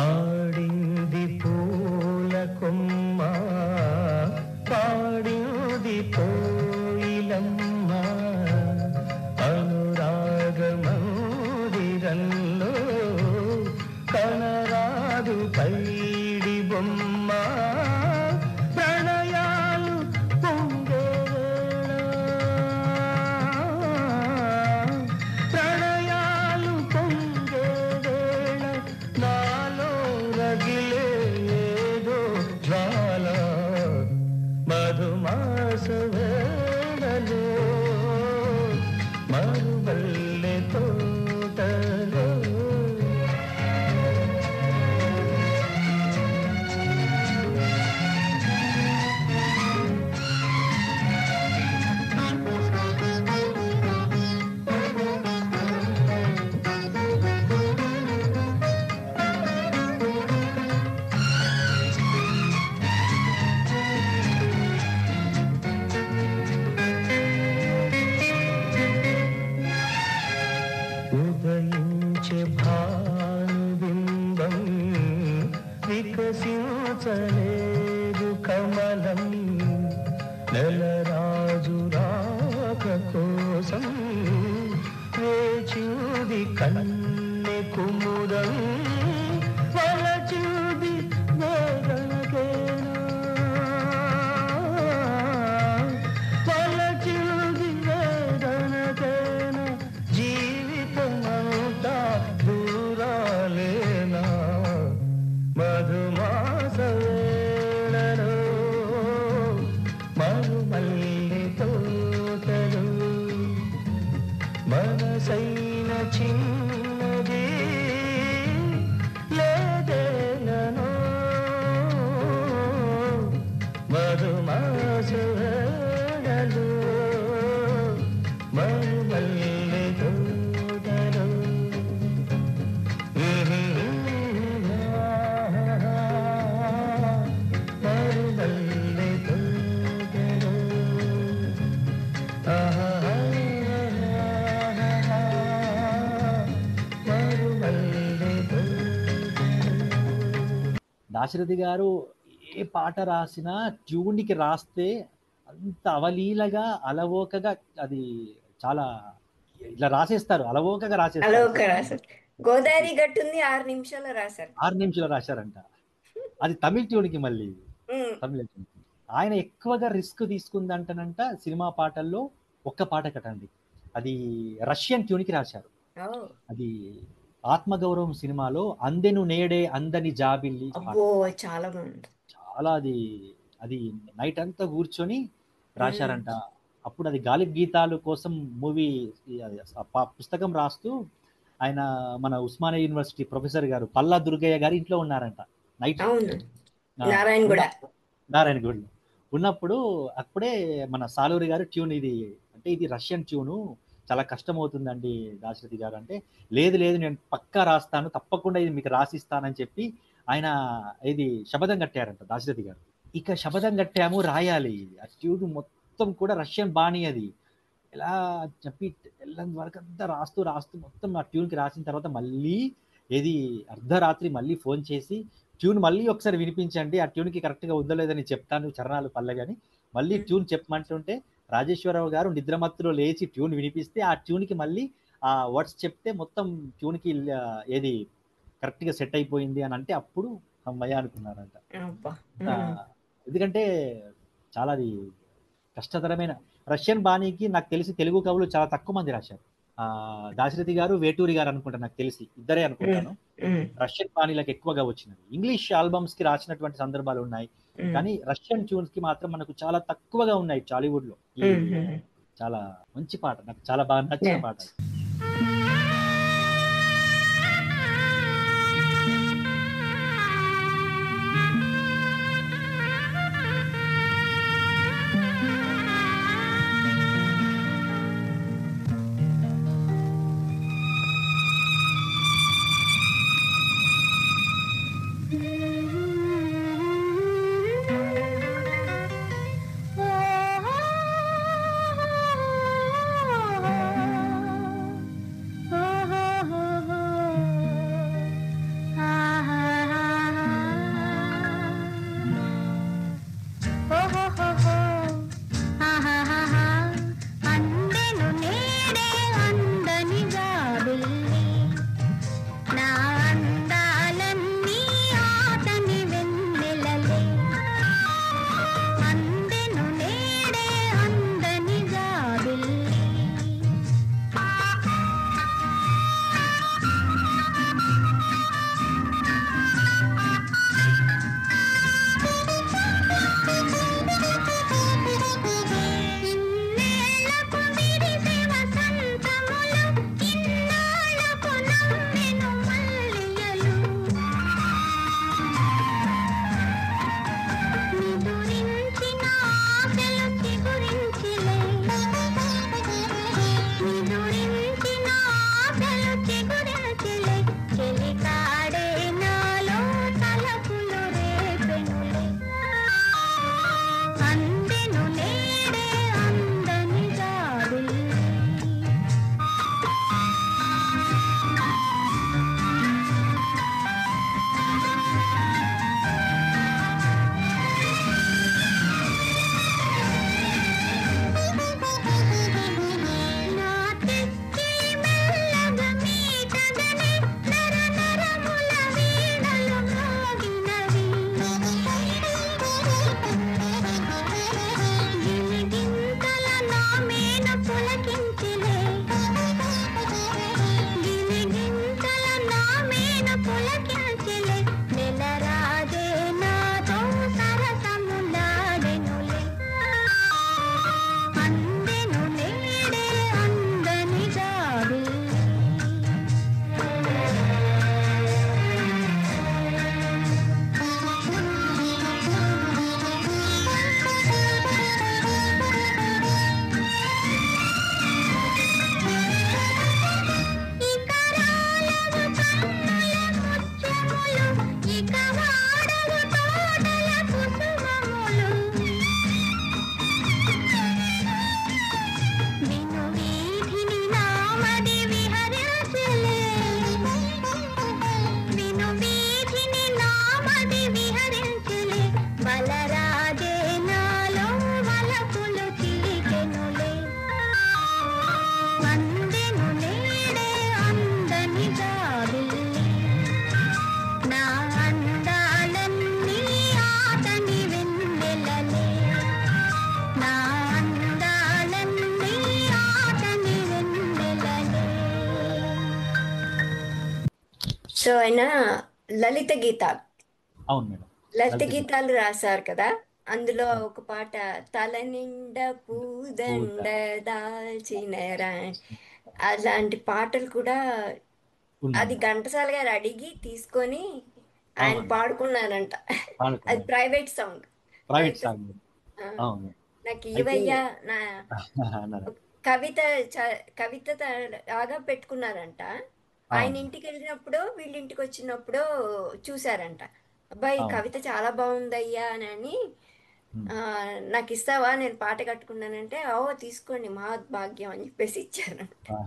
ఆడింది పూల కొమ్మ, పాడింది కోయిలమ్మ, అనురాగ మందిరంలో కనరాదు పైడి బొమ్మ, ప్రణయాలు పొంగే ప్రణయాలు పొంగే వేళ నాలో రగిలే ఏదో జ్వాల, మధుమాస వేళలో మరుమల్లె తోటలో. ఉదయించే భానుబింబం వికసించలేదు కమలం, నెలరాజు రాక కోసం వేచింది కన్నె కుముదం, వలచింది వేదనకేనా వలచింది వేదనకేనా, జీవితమంతా దూరాలేనా మధుమాస వేళలో మరుమల్లె తోటలు, మనసైన చిన్నది లేదేలను మధుమాస వేళలో మరుమల్లె తోటలు. మరుమల్లె తోటలు. దాశరథి గారు ఏ పాట రాసినా ట్యూన్కి రాస్తే అంత అవలీలగా అలవోకగా అది చాలా ఇట్లా రాసేస్తారు, అలవోకగా రాసేస్తారు. అలవోక రాశారు. గోదావరి గట్టుంది 6 నిమిషాల్లో రాశారు. 6 నిమిషాలు రాశారంట. అది తమిళ ట్యూన్కి మళ్ళీ తమిళ ట్యూన్. ఆయన ఎక్కువగా రిస్క్ తీసుకుందంటనంట సినిమా పాటల్లో ఒక్క పాట కటండి, అది రష్యన్ ట్యూన్కి రాశారు. అది ఆత్మగౌరవం సినిమాలో అందెను నేడే అందని జాబిల్లి. చాలా బాగుంది. చాలా అది అది నైట్ అంతా కూర్చొని రాశారంట. అప్పుడు అది గాలిబ్ గీతాలు కోసం మూవీ పుస్తకం రాస్తూ ఆయన మన ఉస్మానియా యూనివర్సిటీ ప్రొఫెసర్ గారు పల్లా దుర్గయ్య గారి ఇంట్లో ఉన్నారంట నైట్, నారాయణగూడ ఉన్నప్పుడు. అప్పుడే మన సాలూరి గారు ట్యూన్ ఇది అంటే ఇది రష్యన్ ట్యూను, చాలా కష్టం అవుతుందండి దాశరథి గారు అంటే, లేదు లేదు నేను పక్కా రాస్తాను, తప్పకుండా ఇది మీకు రాసిస్తానని చెప్పి ఆయన ఇది శపథం కట్టారంట దాశరథి గారు. ఇక శపథం కట్టాము, రాయాలి. ఆ ట్యూన్ మొత్తం కూడా రష్యన్ బాణీ అది. ఎలా చెప్పి తెల్లని వరకు అంతా రాస్తూ రాస్తూ మొత్తం ఆ ట్యూన్కి రాసిన తర్వాత మళ్ళీ ఏది అర్ధరాత్రి మళ్ళీ ఫోన్ చేసి ట్యూన్ మళ్ళీ ఒకసారి వినిపించండి, ఆ ట్యూన్కి కరెక్ట్గా ఉందో లేదని చెప్తాను చరణాలు పల్లవి అని మళ్ళీ ట్యూన్ చెప్పమంటుంటే రాజేశ్వరరావు గారు నిద్రమత్తులో లేచి ట్యూన్ వినిపిస్తే ఆ ట్యూన్కి మళ్ళీ ఆ వర్డ్స్ చెప్తే మొత్తం ట్యూన్కి ఏది కరెక్ట్గా సెట్ అయిపోయింది అని అంటే అప్పుడు అమ్మయ్య అనుకున్నారంట. ఎందుకంటే చాలా అది కష్టతరమైన రష్యన్ బాణీకి నాకు తెలిసి తెలుగు కవులు చాలా తక్కువ మంది రాశారు. దాశరథి గారు, వేటూరి గారు అనుకుంటా, నాకు తెలిసి ఇద్దరే అనుకుంటాను రష్యన్ బాణీలకు ఎక్కువగా వచ్చినవి. ఇంగ్లీష్ ఆల్బమ్స్ కి రాసినటువంటి సందర్భాలు ఉన్నాయి, కానీ రష్యన్ ట్యూన్స్ కి మాత్రం మనకు చాలా తక్కువగా ఉన్నాయి టాలీవుడ్ లో. చాలా మంచి పాట, నాకు చాలా బాగా నచ్చిన పాట. సో ఆయన లలిత గీతాలు అవును మేడం. లలిత లలిత గీతం. గీతాలు రాశారు కదా. అందులో ఒక పాట తల నిండా పూదండ దాల్చిన రాణి, అలాంటి పాటలు కూడా అది ఉన్నాయి. ఘంటసాల గారు అడిగి తీసుకొని ఆయన అవును పాడుకున్నారంట. అది పాడుకున్నారు. Private song. ప్రైవేట్ లలిత సాంగ్. ఆ, అవును. నాకు అయితే ఇవయ్యా నా అన్నారు. కవిత కవిత లాగా పెట్టుకున్నారంట. ఆయన అవును. ఇంటికి వెళ్ళినప్పుడు వీళ్ళ ఇంటికి వచ్చినప్పుడు చూసారంట. అబ్బాయి ఈ అవును. కవిత చాలా బాగుందయ్యా అని ఉమ్. ఆ, నాకు ఇస్తావా, నేను పాట కట్టుకున్నానంటే ఓ తీసుకోండి మహద్భాగ్యం అని చెప్పేసి ఇచ్చారంట. ఆ,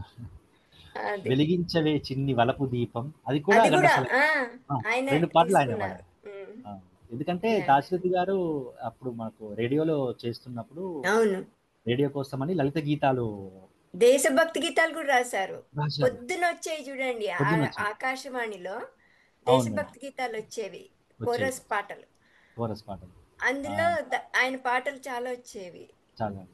అది వెలిగించవే చిన్ని వలపు దీపం, అది కూడా అది కూడా ఘంటసాల. ఆయన 2 పాటలు ఆయన తీసుకున్నారు. పాడారు. ఆ, ఎందుకంటే Yeah. దాశరథి గారు అప్పుడు మనకు రేడియోలో చేస్తున్నప్పుడు అవును, రేడియో కోసమని లలిత గీతాలు దేశభక్తి గీతాలు కూడా రాశారు. రాశారు. పొద్దున వచ్చేవి చూడండి పొద్దునొచ్చింది. ఆకాశవాణిలో అవును మేడం. దేశభక్తి గీతాలు వచ్చేవి, వచ్చేది కోరస్ పాటలు. కోరస్ పాటలు. ఆ, అందులో ఆయన పాటలు చాలా వచ్చేవి. చాలా. ఉమ్.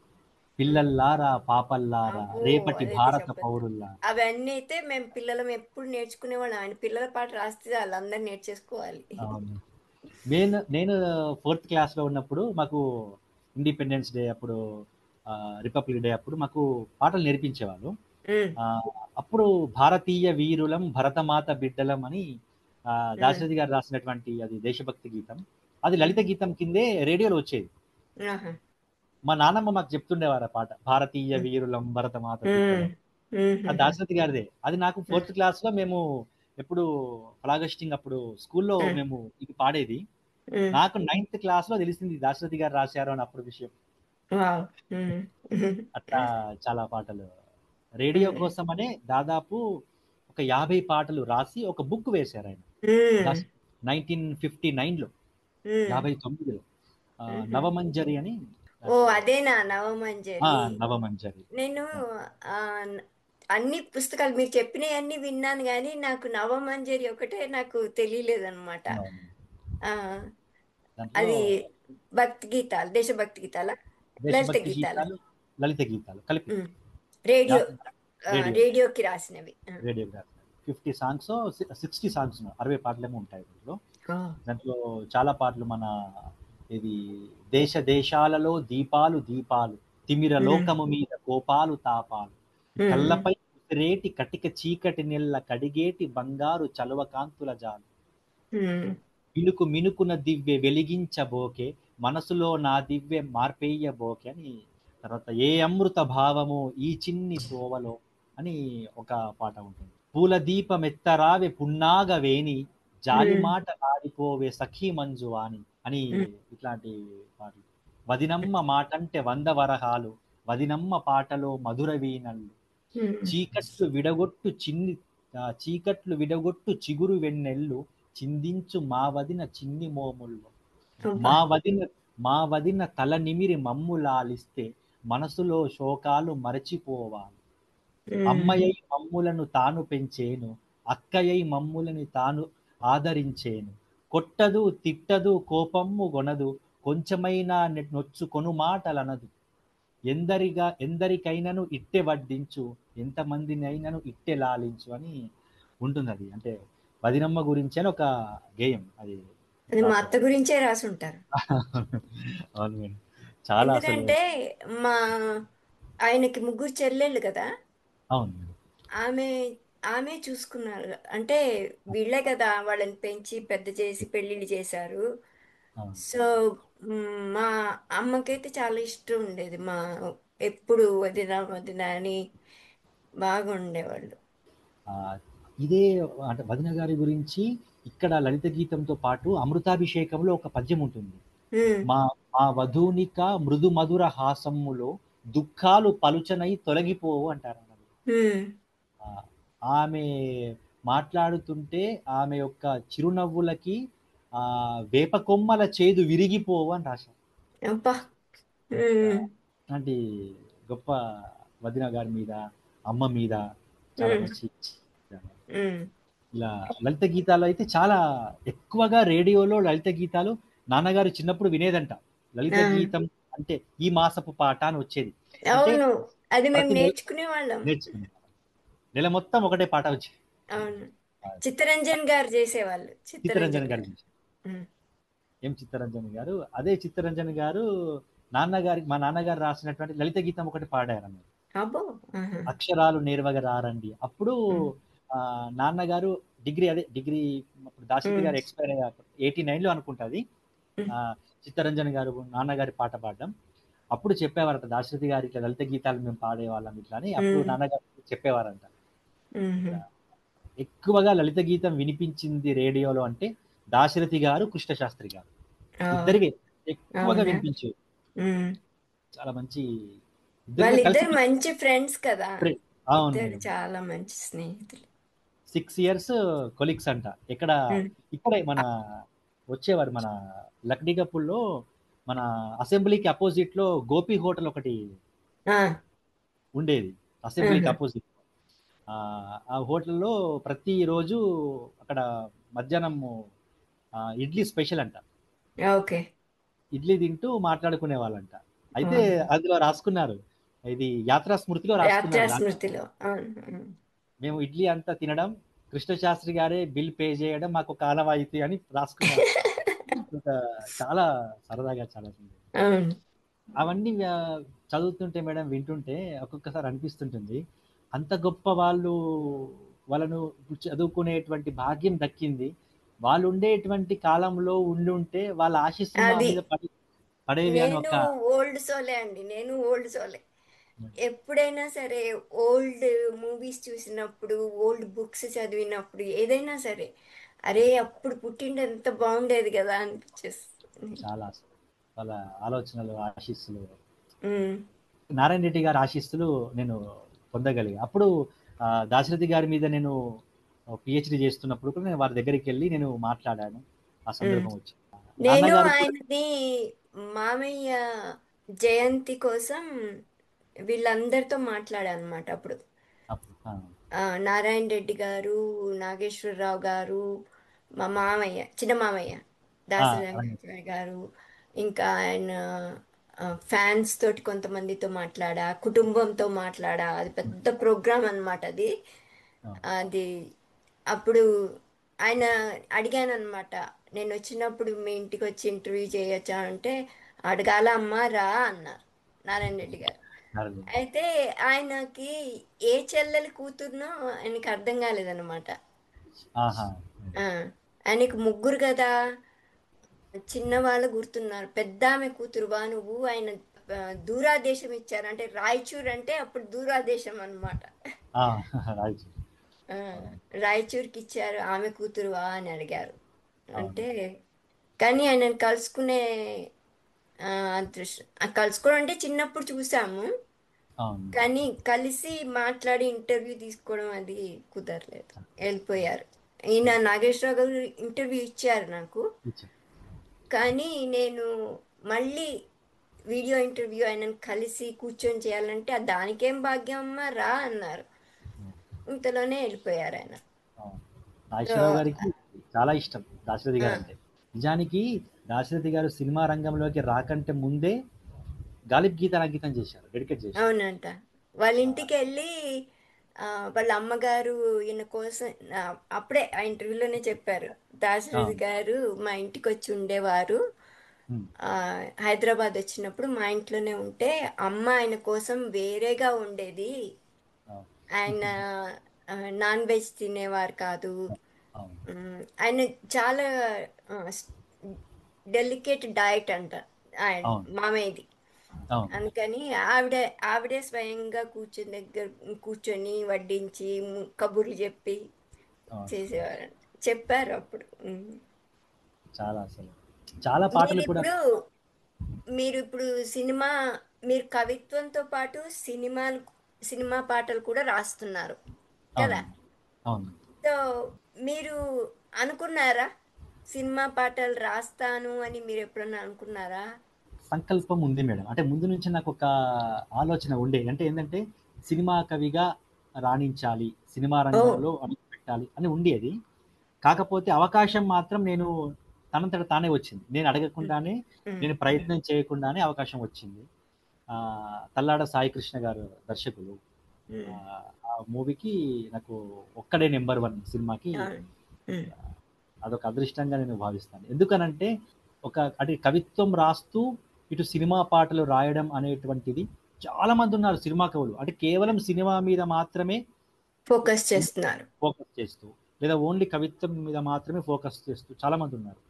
పిల్లల్లారా పాపల్లారా అబ్బో, రేపటి అదైతే భారత చెప్పదు. పౌరుల్లారా. అవన్నీ అయితే మేము పిల్లలం ఎప్పుడు నేర్చుకునేవాళ్ళం. ఆయన పిల్లల పాట రాస్తే వాళ్ళందరూ నేర్చేసుకోవాలి. అవును. నేను 4th క్లాస్లో ఉన్నప్పుడు మాకు ఇండిపెండెన్స్ డే అప్పుడు, రిపబ్లిక్ డే అప్పుడు మాకు పాటలు నేర్పించేవాళ్ళు. ఉమ్, ఆ, అప్పుడు భారతీయ వీరులం భరతమాత బిడ్డలం అని దాశరథి గారు రాసినటువంటి అది దేశభక్తి గీతం, అది లలిత గీతం కిందే రేడియోలో వచ్చేది. ఆహా. మా నాన్నమ్మ మాకు చెప్తుండేవారు ఆ పాట, భారతీయ వీరులం భరతమాత బిడ్డలం. ఆ దాశరథి గారిదే. అది నాకు 4th క్లాస్ లో మేము ఎప్పుడు ఫ్లాగ్ హోస్టింగ్ అప్పుడు స్కూల్లో మేము ఇది పాడేది. నాకు 9th క్లాస్ లో తెలిసింది దాశరథి గారు రాశారు అని అప్పుడు విషయం. వావ్. అట్లా చాలా పాటలు రేడియో కోసమనే దాదాపు ఒక 50 పాటలు రాసి ఒక బుక్ వేశారు ఆయన 1959లో, 59లో నవమంజరి అని. ఓ అదేనా నవమంజరి. నవమంజరి. నేను ఆ, అన్ని పుస్తకాలు మీరు చెప్పినవి అన్ని విన్నాను, కానీ నాకు నవమంజరి ఒకటే నాకు తెలియలేదన్నమాట. దాంట్లో అది భక్తి గీతాలు, దేశభక్తి గీతాల, లలిత దేశభక్తి గీతాల, గీతాలు లలిత గీతాలు కలిపి రేడియో రేడియో రేడియోకి రాసినవి. రేడియో 50 సాంగ్స్ 60 సాంగ్స్ 60 పాటలేమో ఉంటాయి దాంట్లో. దాంట్లో చాలా పాటలు మన ఇది దేశ దేశాలలో దీపాలు దీపాలు, తిమిర లోకము మీద కోపాలు తాపాలు, కళ్ళపై రేటి కటిక చీకటి నెల్ల కడిగేటి బంగారు చలువ కాంతుల జాలు, మినుకు మినుకున దివ్వె వెలిగించబోకే మనసులో నా దివ్వె మార్పేయబోకే అని. తర్వాత ఏ అమృత భావము ఈ చిన్ని తోవలో అని ఒక పాట ఉంటుంది. పూల దీపం ఎత్తరావే పున్నాగ వేణి, జాలి మాట ఆడిపోవే సఖీ మంజు వాణి అని ఇట్లాంటి పాటలు. వదినమ్మ మాటంటే 100 వరహాలు, వదినమ్మ పాటలో మధుర వీణళ్ళు, చీకట్లు విడగొట్టు చిగురు వెన్నెల్లు, చిందించు మా వదిన చిన్ని మోముళ్ళు, మా వదిన తల నిమిరి మమ్ములాలిస్తే మనసులో శోకాలు మరచిపోవాలి, అమ్మయ్య మమ్ములను తాను పెంచేను, అక్కయ్య మమ్ములని తాను ఆదరించేను, కొట్టదు తిట్టదు కోపమ్ము గొనదు, కొంచెమైనా నొచ్చుకొను మాటలనదు, ఎందరికైనను ఇట్టె వడ్డించు, ఎంతమందినైనను ఇట్టె లాలించు అని ఉంటుంది. అది అంటే వదినమ్మ గురించి అని ఒక గేయం. అది మా అత్త గురించే రాసి ఉంటారు. అవును మేడం. చాలా ఎందుకంటే మా ఆయనకి 3 చెల్లెళ్ళు కదా. అవును మేడం. ఆమె చూసుకున్నారు. అంటే వీళ్ళే కదా వాళ్ళని పెంచి పెద్ద చేసి పెళ్లిళ్ళు చేశారు. సో మా అమ్మకైతే చాలా ఇష్టం ఉండేది. ఎప్పుడు వదిన వదిన అని బాగా ఉండేవాళ్ళు. ఇదే అంటే వదిన గారి గురించి ఇక్కడ లలిత గీతంతో పాటు అమృతాభిషేకంలో ఒక పద్యం ఉంటుంది. మా వధూనిక మృదు మధుర హాసమ్ములో దుఃఖాలు పలుచనై తొలగిపోవు అంటారు. ఆమె మాట్లాడుతుంటే ఆమె యొక్క చిరునవ్వులకి వేప కొమ్మల చేదు విరిగిపోవు అని రాశారు. అలాంటి గొప్ప వదిన గారి మీద, అమ్మ మీద చాలా మంచి. ఇలా లలిత గీతాలు అయితే చాలా ఎక్కువగా రేడియోలో లలిత గీతాలు నాన్నగారు చిన్నప్పుడు వినేదంట. లలిత గీతం అంటే ఈ మాసపు పాట అని వచ్చేది. అది మేము నేర్చుకునే వాళ్ళం. నెల మొత్తం ఒకటే పాట వచ్చేది. అవును. చిత్తరంజన్ గారు చేసేవాళ్ళు. చిత్తరంజన్ చిత్తరంజన్ గారు గారు. చేశారు. ఉమ్. ఎం చిత్తరంజన్ గారు, అదే చిత్తరంజన్ గారు మా నాన్నగారు రాసినటువంటి లలిత గీతం ఒకటి పాడారు అన్నమాట. అబ్బో. ఆహా. అక్షరాలు నేర్వగా రారండి. అప్పుడు ఉమ్. నాన్నగారు డిగ్రీ అప్పుడు దాశరథి ఉమ్. గారు ఎక్స్పైర్ అయ్యారు 89 లో అనుకుంటుంది. ఉమ్. చిత్తరంజన్ గారు నాన్నగారి పాట పాడడం అప్పుడు చెప్పేవారంట, దాశరథి గారి ఇట్లా లలిత గీతాలు మేము పాడేవాళ్ళం ఇట్లా అని అప్పుడు ఉమ్. నాన్నగారు చెప్పేవారంట. ఉమ్. ఎక్కువగా లలిత గీతం వినిపించింది రేడియోలో అంటే దాశరథి గారు, కృష్ణ శాస్త్రి గారు ఆ, ఇద్దరికి ఎక్కువగా అవునా. వినిపించేది. ఉమ్. చాలా మంచి ఇద్దరు కలిసి వాళ్ళిద్దరు మంచి ఫ్రెండ్స్ కదా. అవును ఇద్దరు మేడం. చాలా మంచి స్నేహితులు. 6 years కొలీగ్స్ అంట. ఉమ్. ఇక్కడే వచ్చేవారు మన లక్డీకప్పుల్లో మన అసెంబ్లీకి అపోజిట్ లో గోపి హోటల్ ఒకటి ఆ, ఉండేది. అసెంబ్లీకి ఆహా. అపోజిట్ ఆ హోటల్లో ప్రతిరోజు అక్కడ మధ్యాహ్నం ఇడ్లీ స్పెషల్ అంట. ఓకే. ఇడ్లీ తింటూ మాట్లాడుకునే వాళ్ళంట. అయితే ఆహా. అందులో రాసుకున్నారు, ఇది యాత్రా స్మృతిలో యాత్రా రాసుకున్నారు. స్మృతిలో. అవును. ఉమ్. మేము ఇడ్లీ అంతా తినడం, కృష్ణ శాస్త్రి గారే బిల్ పే చేయడం మాకు ఒక ఆనవాయితీ అని రాసుకున్నారు. చాలా సరదాగా చాలా అవును. అవన్నీ చదువుతుంటే మేడం, వింటుంటే ఒక్కొక్కసారి అనిపిస్తుంటుంది, అంత గొప్ప వాళ్ళను చదువుకునేటువంటి భాగ్యం దక్కింది. వాళ్ళు ఉండేటువంటి కాలంలో ఉండుంటే వాళ్ళ ఆశీస్సులు మా అది మీద పడేవి అని నేను ఒక ఓల్డ్ సోలే అండి. నేను ఓల్డ్ సోలే. ఎప్పుడైనా సరే ఓల్డ్ మూవీస్ చూసినప్పుడు, ఓల్డ్ బుక్స్ చదివినప్పుడు, ఏదైనా సరే అరే అప్పుడు పుట్టిండే ఎంత బాగుండేది కదా అనిపించేస్తుంది. చాలా వాళ్ళ ఆలోచనలు, ఆశీస్సులు, ఉమ్. నారాయణ రెడ్డి గారి ఆశీస్సులు నేను పొందగలిగా. అప్పుడు దాశరథి గారి మీద నేను పిహెచ్డి చేస్తున్నప్పుడు కూడా నేను వారి దగ్గరికి వెళ్ళి నేను మాట్లాడాను. ఆ ఉమ్. సందర్భం వచ్చి నేను నాన్నగారు కూడా ఆయనది మామయ్య జయంతి కోసం వీళ్ళందరితో మాట్లాడాను అనమాట అప్పుడు. అప్పుడు, నారాయణ రెడ్డి గారు, నాగేశ్వరరావు గారు, మా మామయ్య, చిన్న మామయ్య దాసరి అవును. వెంకటేశ్వర గారు, ఇంకా ఆయన ఫ్యాన్స్ తోటి కొంతమందితో మాట్లాడా, కుటుంబంతో మాట్లాడా. అది పెద్ద ప్రోగ్రామ్ అన్నమాట అది. అవును. అది అప్పుడు ఆయన అడిగాను అనమాట, నేను వచ్చినప్పుడు మీ ఇంటికి వచ్చి ఇంటర్వ్యూ చేయొచ్చా అంటే, అడగాల అమ్మా రా అన్నారు నారాయణ రెడ్డి గారు. నారాయణ. అయితే ఆయనకి ఏ చెల్లెలి కూతుర్నో ఆయనకి అర్థం కాలేదన్నమాట. ఆహా. ఆ, ఆయనకి ముగ్గురు కదా, చిన్నవాళ్ళు గుర్తున్నారు. పెద్ద ఆమె కూతురువా నువ్వు, ఆయన దూరాదేశం ఇచ్చారు అంటే రాయచూర్ అంటే అప్పుడు దూరాదేశం అన్నమాట. రైట్. ఆ, రాయచూర్కి ఇచ్చారు, ఆమె కూతురువా అని అడిగారు. అవును. అంటే కానీ ఆయనను కలుసుకునే అదృష్టం, కలుసుకోవడం అంటే చిన్నప్పుడు చూసాము అవును. కానీ కలిసి మాట్లాడి ఇంటర్వ్యూ తీసుకోవడం అది కుదరలేదు, వెళ్ళిపోయారు. ఈయన నాగేశ్వరరావు గారు ఇంటర్వ్యూ ఇచ్చారు నాకు, కానీ నేను మళ్ళీ వీడియో ఇంటర్వ్యూ ఆయనను కలిసి కూర్చొని చేయాలంటే దానికేం భాగ్యం అమ్మా రా అన్నారు. ఇంతలోనే వెళ్ళిపోయారు ఆయన. సో నాగేశ్వరరావు గారికి చాలా ఇష్టం దాశరథి ఆ, గారు అంటే. నిజానికి దాశరథి గారు సినిమా రంగంలోకి రాకంటే ముందే గాలిబ్ గీత అంకితం చేశారు, డెడికేట్ చేశారు. అవునంట. వాళ్ళ ఇంటికి వెళ్ళి వాళ్ళ అమ్మగారు ఈయన కోసం అప్పుడే ఆ ఇంటర్వ్యూలోనే చెప్పారు, దాశరథి గారు మా ఇంటికి వచ్చి ఉండేవారు. ఆ, హైదరాబాద్ వచ్చినప్పుడు మా ఇంట్లోనే ఉంటే అమ్మ ఆయన కోసం వేరేగా ఉండేది. ఆయన నాన్ వెజ్ తినేవారు కాదు. ఆయన చాలా డెలికేట్ డయట్ అంట ఆయన మామయ్యది. అందుకని ఆవిడే స్వయంగా కూర్చొని వడ్డించి కబుర్లు చెప్పి చేసేవారు, చెప్పారు అప్పుడు. చాలా చాలా పాటలు కూడా. మీరు ఇప్పుడు మీరు కవిత్వంతో పాటు సినిమా పాటలు కూడా రాస్తున్నారు కదా. అవును. సో మీరు అనుకున్నారా సినిమా పాటలు రాస్తాను అని, మీరు ఎప్పుడన్నా అనుకున్నారా? సంకల్పం ఉంది మేడం. అంటే ముందు నుంచి నాకు ఒక ఆలోచన ఉండేది, అంటే ఏంటంటే సినిమా కవిగా రాణించాలి, సినిమా రంగంలో అడుగు పెట్టాలి అని ఉండేది. కాకపోతే అవకాశం మాత్రం నేను తనంతట తానే వచ్చింది, నేను అడగకుండానే, నేను ప్రయత్నం చేయకుండానే అవకాశం వచ్చింది. తల్లాడ సాయి కృష్ణ గారు దర్శకులు, ఆ మూవీకి నాకు ఒక్కడే నెంబర్ 1 సినిమాకి అదొక అదృష్టంగా నేను భావిస్తాను. ఎందుకనంటే అంటే కవిత్వం రాస్తూ ఇటు సినిమా పాటలు రాయడం అనేటువంటిది చాలా మంది ఉన్నారు సినిమా కవులు. అంటే కేవలం సినిమా మీద మాత్రమే ఫోకస్ చేస్తూ లేదా ఓన్లీ కవిత్వం మీద మాత్రమే ఫోకస్ చేస్తూ చాలా మంది ఉన్నారు.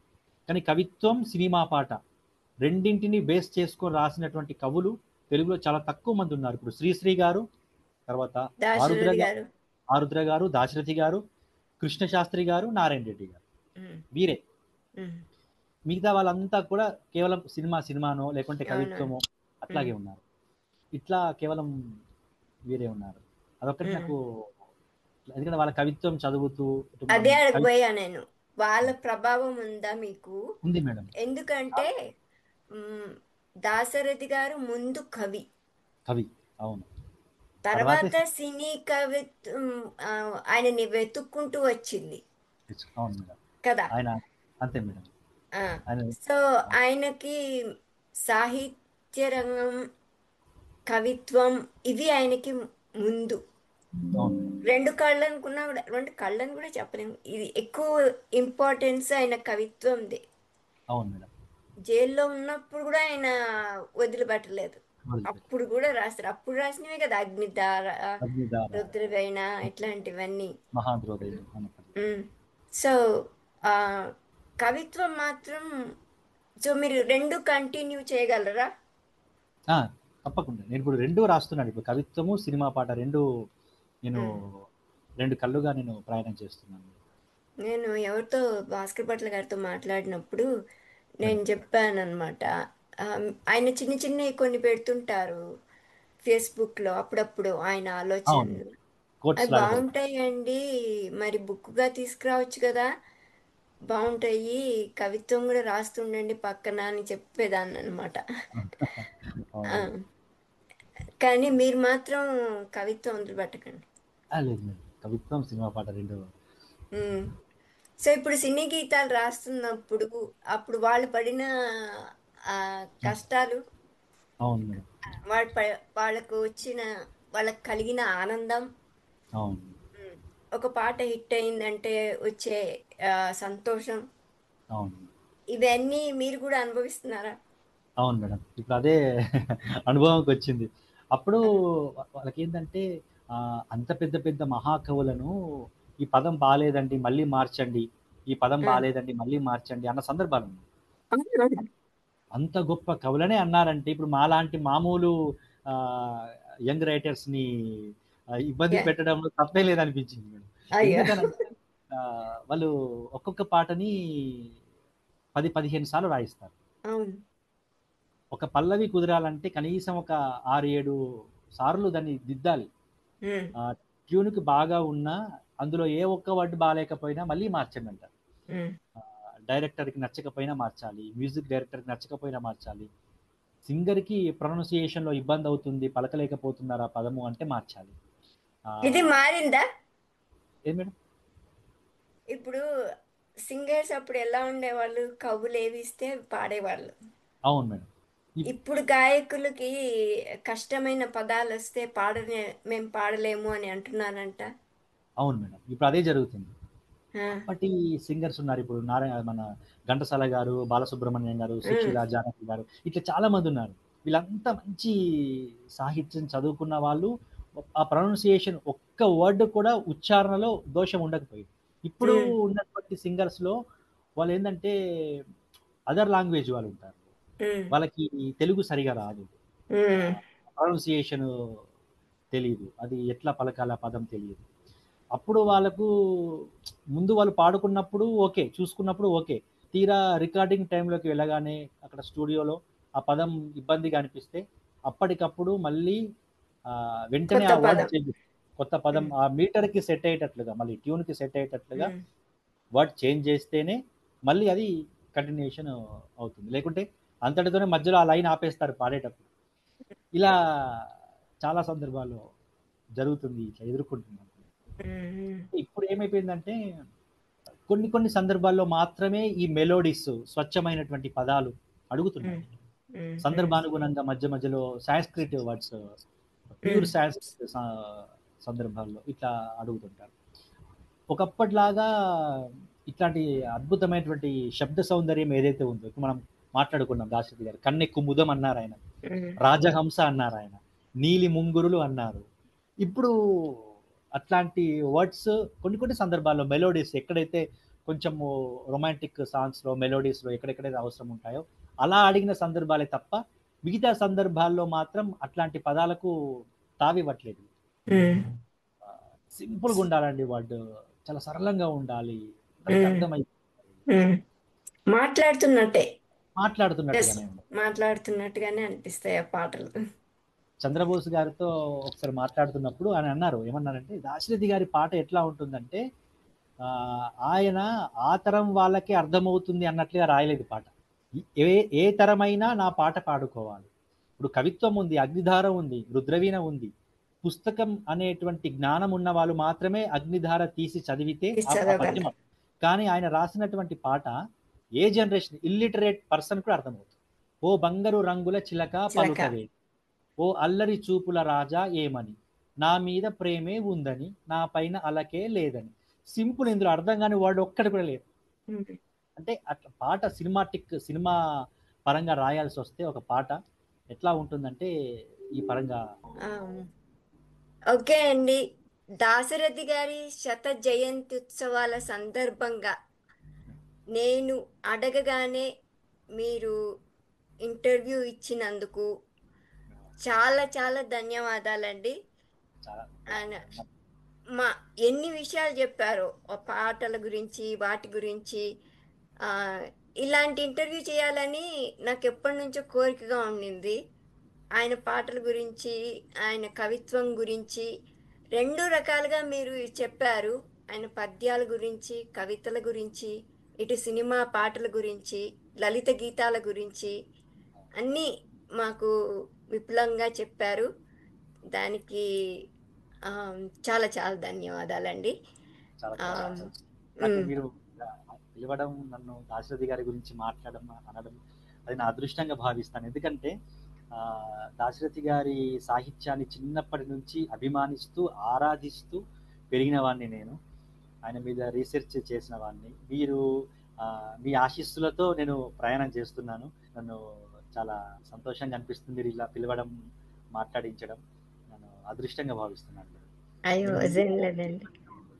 కానీ కవిత్వం, సినిమా పాట రెండింటిని బేస్ చేసుకొని రాసినటువంటి కవులు తెలుగులో చాలా తక్కువ మంది ఉన్నారు. ఇప్పుడు శ్రీశ్రీ గారు, తర్వాత ఆరుద్ర గారు, దాశరథి గారు, కృష్ణ శాస్త్రి గారు, నారాయణ రెడ్డి గారు, వీరే. మిగతా వాళ్ళంతా కూడా కేవలం సినిమానో లేకుంటే కవిత్వమో అట్లాగే ఉన్నారు. ఇట్లా కేవలం వీరే ఉన్నారు. అదొక్కటి నాకు, ఎందుకంటే వాళ్ళ కవిత్వం చదువుతూ అదే అడగబోయా నేను, వాళ్ళ ప్రభావం ఉందా మీకు? ఉంది మేడం. ఎందుకంటే దాశరథి గారు ముందు కవి, అవును, తర్వాత సినీ కవిత్వం ఆయనని వెతుక్కుంటూ వచ్చింది కదా. అంతే మేడం. సో ఆయనకి సాహిత్య రంగం, కవిత్వం ఇవి ఆయనకి ముందు. రెండు కళ్ళని కూడా చెప్పలేము, ఇది ఎక్కువ ఇంపార్టెన్స్ ఆయన కవిత్వంది. జైల్లో ఉన్నప్పుడు కూడా ఆయన వదిలిపెట్టలేదు, అప్పుడు కూడా రాస్తారు. అప్పుడు రాసినవే కదా అగ్నిధార, రుద్రవేణ, ఇట్లాంటివన్నీ. సో కవిత్వం మాత్రం, సో మీరు రెండు కంటిన్యూ చేయగలరా? తప్పకుండా. నేను ఇప్పుడు రెండు రాస్తున్నాను. ఇప్పుడు కవిత్వము, సినిమా పాట నేను రెండు కళ్ళుగా నేను ప్రయాణం చేస్తున్నాను. నేను ఎవరితో, భాస్కర్ భట్ల గారితో మాట్లాడినప్పుడు నేను చెప్పాను అనమాట, ఆయన చిన్న చిన్నవి కొన్ని పెడుతుంటారు ఫేస్బుక్లో అప్పుడప్పుడు, ఆయన ఆలోచనలు అవి బాగుంటాయండి, మరి బుక్గా తీసుకురావచ్చు కదా, బాగుంటాయి, కవిత్వం కూడా రాస్తుండండి పక్కన అని చెప్పేదాన్ని అనమాట. కానీ మీరు మాత్రం కవిత్వం వదిలిపెట్టకండి. కవిత్వం, సినిమా పాట రెండు. సో ఇప్పుడు సినీ గీతాలు రాస్తున్నప్పుడు అప్పుడు వాళ్ళు పడిన కష్టాలు, వాళ్ళకు కలిగిన ఆనందం, ఒక పాట హిట్ అయిందంటే వచ్చే సంతోషం, ఇవన్నీ మీరు కూడా అనుభవిస్తున్నారా? అవును మేడం, ఇప్పుడు అదే అనుభవంకి వచ్చింది. అప్పుడు వాళ్ళకి ఏంటంటే అంత పెద్ద పెద్ద మహాకవులను ఈ పదం బాగాలేదండి మళ్ళీ మార్చండి, ఈ పదం బాగాలేదండి మళ్ళీ మార్చండి అన్న సందర్భాలు ఉన్నాయి. అంత గొప్ప కవులనే అన్నారంటే ఇప్పుడు మాలాంటి మామూలు యంగ్ రైటర్స్ ని ఇబ్బంది పెట్టడంలో తప్పే లేదనిపించింది మేడం. ఎందుకంటే వాళ్ళు ఒక్కొక్క పాటని 10-15 సార్లు రాయిస్తారు. ఒక పల్లవి కుదరాలంటే కనీసం ఒక 6-7 సార్లు దాన్ని దిద్దాలి. ట్యూన్కి బాగా ఉన్నా అందులో ఏ ఒక్క వర్డ్ బాగాలేకపోయినా మళ్ళీ మార్చండి అంటారు. డైరెక్టర్కి నచ్చకపోయినా మార్చాలి, మ్యూజిక్ డైరెక్టర్కి నచ్చకపోయినా మార్చాలి, సింగర్కి ప్రొనౌన్సియేషన్లో ఇబ్బంది అవుతుంది, పలకలేకపోతున్నారు ఆ పదము అంటే మార్చాలి. ఇది మారిందా? ఏ మేడం, ఇప్పుడు సింగర్స్ అప్పుడు ఎలా ఉండేవాళ్ళు, కవులు ఏవి ఇస్తే పాడేవాళ్ళు. అవును మేడం. ఇప్పుడు గాయకులకి కష్టమైన పదాలు వస్తే మేము పాడలేము అని అంటున్నారంట. అవును మేడం, ఇప్పుడు అదే జరుగుతుంది. అప్పటి సింగర్స్ ఉన్నారు, ఇప్పుడు మన ఘంటసాల గారు, బాలసుబ్రహ్మణ్యం గారు, సుశీల, జానకి గారు, ఇట్లా చాలా మంది ఉన్నారు. వీళ్ళంతా మంచి సాహిత్యం చదువుకున్న వాళ్ళు. ఆ ప్రొనౌన్సియేషన్ ఒక్క వర్డ్ కూడా ఉచ్చారణలో దోషం ఉండకపోయింది. ఇప్పుడు ఉన్నటువంటి సింగర్స్ లో వాళ్ళు ఏంటంటే అదర్ లాంగ్వేజ్ వాళ్ళు ఉంటారు, వాళ్ళకి తెలుగు సరిగా రాదు, ప్రొనౌన్సియేషన్ తెలియదు, అది ఎట్లా పలకాల పదం తెలియదు. అప్పుడు వాళ్ళకు ముందు వాళ్ళు పాడుకున్నప్పుడు ఓకే, చూసుకున్నప్పుడు ఓకే, తీరా రికార్డింగ్ టైంలోకి వెళ్ళగానే అక్కడ స్టూడియోలో ఆ పదం ఇబ్బందిగా అనిపిస్తే అప్పటికప్పుడు మళ్ళీ వెంటనే ఆ వర్డ్ చేంజ్, కొత్త పదం ఆ మీటర్కి సెట్ అయ్యేటట్లుగా, మళ్ళీ ట్యూన్కి సెట్ అయ్యేటట్లుగా వర్డ్ చేంజ్ చేస్తేనే మళ్ళీ అది కంటిన్యూషన్ అవుతుంది. లేకుంటే అంతటితోనే మధ్యలో ఆ లైన్ ఆపేస్తారు పాడేటప్పుడు. ఇలా చాలా సందర్భాల్లో జరుగుతుంది, ఇట్లా ఎదుర్కొంటున్నాం. ఇప్పుడు ఏమైపోయిందంటే కొన్ని సందర్భాల్లో మాత్రమే ఈ మెలోడీస్, స్వచ్ఛమైనటువంటి పదాలు అడుగుతున్నాయి. సందర్భానుగుణంగా మధ్య మధ్యలో సాంస్క్రిట్ వర్డ్స్ ప్యూర్ సాంస్క్రిట్ సందర్భాల్లో ఇట్లా అడుగుతుంటారు. ఒకప్పటిలాగా ఇట్లాంటి అద్భుతమైనటువంటి శబ్ద సౌందర్యం ఏదైతే ఉందో, ఇప్పుడు మనం మాట్లాడుకున్నాం, దాశరథి గారు కన్నెక్కు ముదం అన్నారు ఆయన, రాజహంస అన్నారు ఆయన, నీలి ముంగురులు అన్నారు. ఇప్పుడు అట్లాంటి వర్డ్స్ కొన్ని సందర్భాల్లో మెలోడీస్ ఎక్కడైతే కొంచెం రొమాంటిక్ సాంగ్స్లో మెలోడీస్లో ఎక్కడెక్కడైతే అవసరం ఉంటాయో అలా అడిగిన సందర్భాలే తప్ప మిగతా సందర్భాల్లో మాత్రం అట్లాంటి పదాలకు తావివ్వట్లేదు. సింపుల్గా ఉండాలండి, వర్డ్ చాలా సరళంగా ఉండాలి, మాట్లాడుతున్నట్టుగానే అనిపిస్తాయి ఆ పాటలు. చంద్రబోస్ గారితో ఒకసారి మాట్లాడుతున్నప్పుడు ఆయన అన్నారు, ఏమన్నారంటే దాశరథి గారి పాట ఎట్లా ఉంటుందంటే ఆయన ఆ తరం వాళ్ళకే అర్థమవుతుంది అన్నట్లుగా రాయలేదు పాట. ఏ తరమైనా నా పాట పాడుకోవాలి. ఇప్పుడు కవిత్వం ఉంది, అగ్నిధార ఉంది, రుద్రవీణ ఉంది, పుస్తకం అనేటువంటి జ్ఞానం ఉన్న వాళ్ళు మాత్రమే అగ్నిధార తీసి చదివితే పద్యం. కానీ ఆయన రాసినటువంటి పాట ఏ జనరేషన్ ఇల్లిటరేట్ పర్సన్ కూడా అర్థమవుతుంది. ఓ బంగారు రంగుల చిలక పలుకవే, ఓ అల్లరి చూపుల రాజా ఏమని, నా మీద ప్రేమే ఉందని, నా పైన అలకే లేదని. సింపుల్, ఇందులో అర్థం కాని వర్డ్ ఒక్కటి కూడా లేదు. అంటే అట్లా పాట సినిమా పరంగా రాయాల్సి వస్తే ఒక పాట ఎట్లా ఉంటుందంటే ఈ పరంగా. ఓకే అండి, దాశరథి గారి 100వ జయంతి ఉత్సవాల సందర్భంగా నేను అడగగానే మీరు ఇంటర్వ్యూ ఇచ్చినందుకు చాలా చాలా ధన్యవాదాలండి. ఎన్ని విషయాలు చెప్పారో పాటల గురించి, వాటి గురించి. ఇలాంటి ఇంటర్వ్యూ చేయాలని నాకు ఎప్పటి నుంచో కోరికగా ఉండింది. ఆయన పాటల గురించి, ఆయన కవిత్వం గురించి 2 రకాలుగా మీరు చెప్పారు. ఆయన పద్యాల గురించి, కవితల గురించి, ఇటు సినిమా పాటల గురించి, లలిత గీతాల గురించి అన్నీ మాకు విపులంగా చెప్పారు. దానికి చాలా చాలా ధన్యవాదాలండి. మీరు పిలవడం, నన్ను దాశరథి గారి గురించి మాట్లాడడం, అనడం అది నా అదృష్టంగా భావిస్తాను. ఎందుకంటే దాశరథి గారి సాహిత్యాన్ని చిన్నప్పటి నుంచి అభిమానిస్తూ ఆరాధిస్తూ పెరిగిన వాడిని నేను. ఆయన మీద రీసెర్చ్ చేసిన వాడిని. మీరు మీ ఆశీస్సులతో నేను ప్రయాణం చేస్తున్నాను. నన్ను చాలా సంతోషంగా అనిపిస్తుంది మీరు ఇలా పిలవడం, మాట్లాడించడం. నేను అదృష్టంగా భావిస్తున్నాను.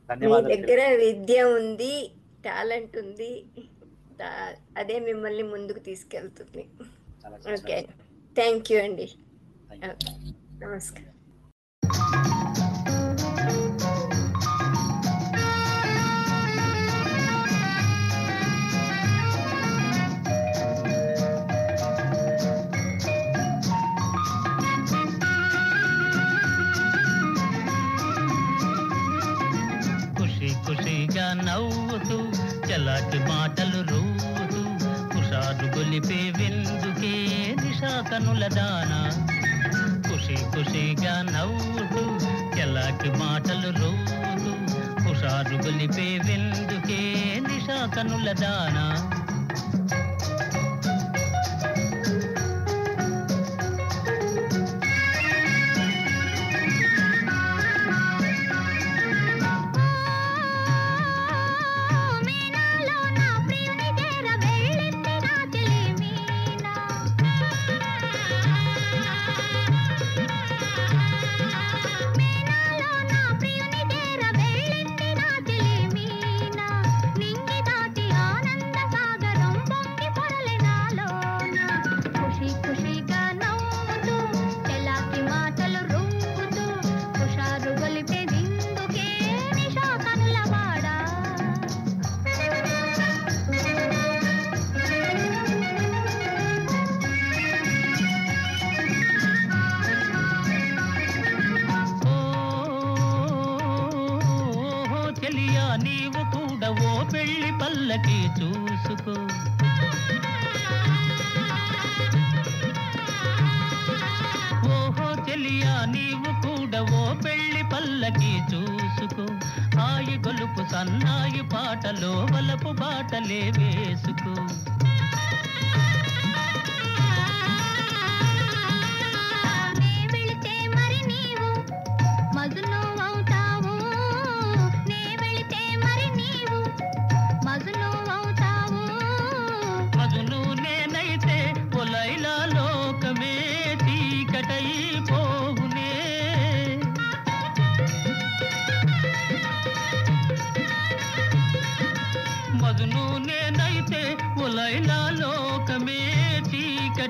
ధన్యవాదాలు. మీ దగ్గర విద్య ఉంది, టాలెంట్ ఉంది, అదే మిమ్మల్ని ముందుకు తీసుకెళ్తుంది. ఓకే, థ్యాంక్ యూ అండి. నమస్కారం. ఖుషిగా నవ్వుతూ చలాకి మాటలు రూతూ కుషారు గొలిపే విందుకే నిషా కనుల దానా. ఖుషిగా నవ్వుతూ చలాకి మాటలు రూతూ కుషారు గొలిపే విందుకే నిషా కనుల దానా. నీవు కూడా ఓ పెళ్లి పల్లకి చూసుకో. ఓహో చెలియా నీవు కూడా ఓ పెళ్లి పల్లకి చూసుకో. హాయి గొలుపు సన్నాయి పాటలో వలపు బాటలే వేసుకో. వెళితే మరి నీ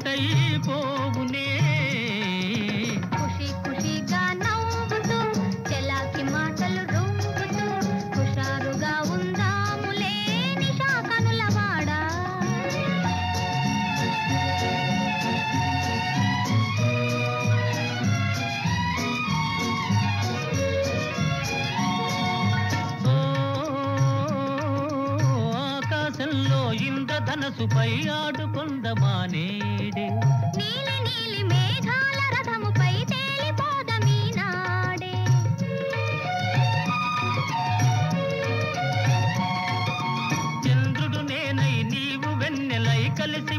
ఒకటైపోవునే. ఖుషి ఖుషిగా నవ్వుతూ చెలాకి మాటలు రుంపుతూ హుషారుగా ఉందాములే నిషా కనులవాడా. ఆకాశంలో ఇంద్రధనసుపై ఆడుకొందమానేడే. నీలి నీలి మేఘాల రథముపై తేలిపోదమీనాడే. చంద్రుడు నేనై నీవు వెన్నెలై కలిసి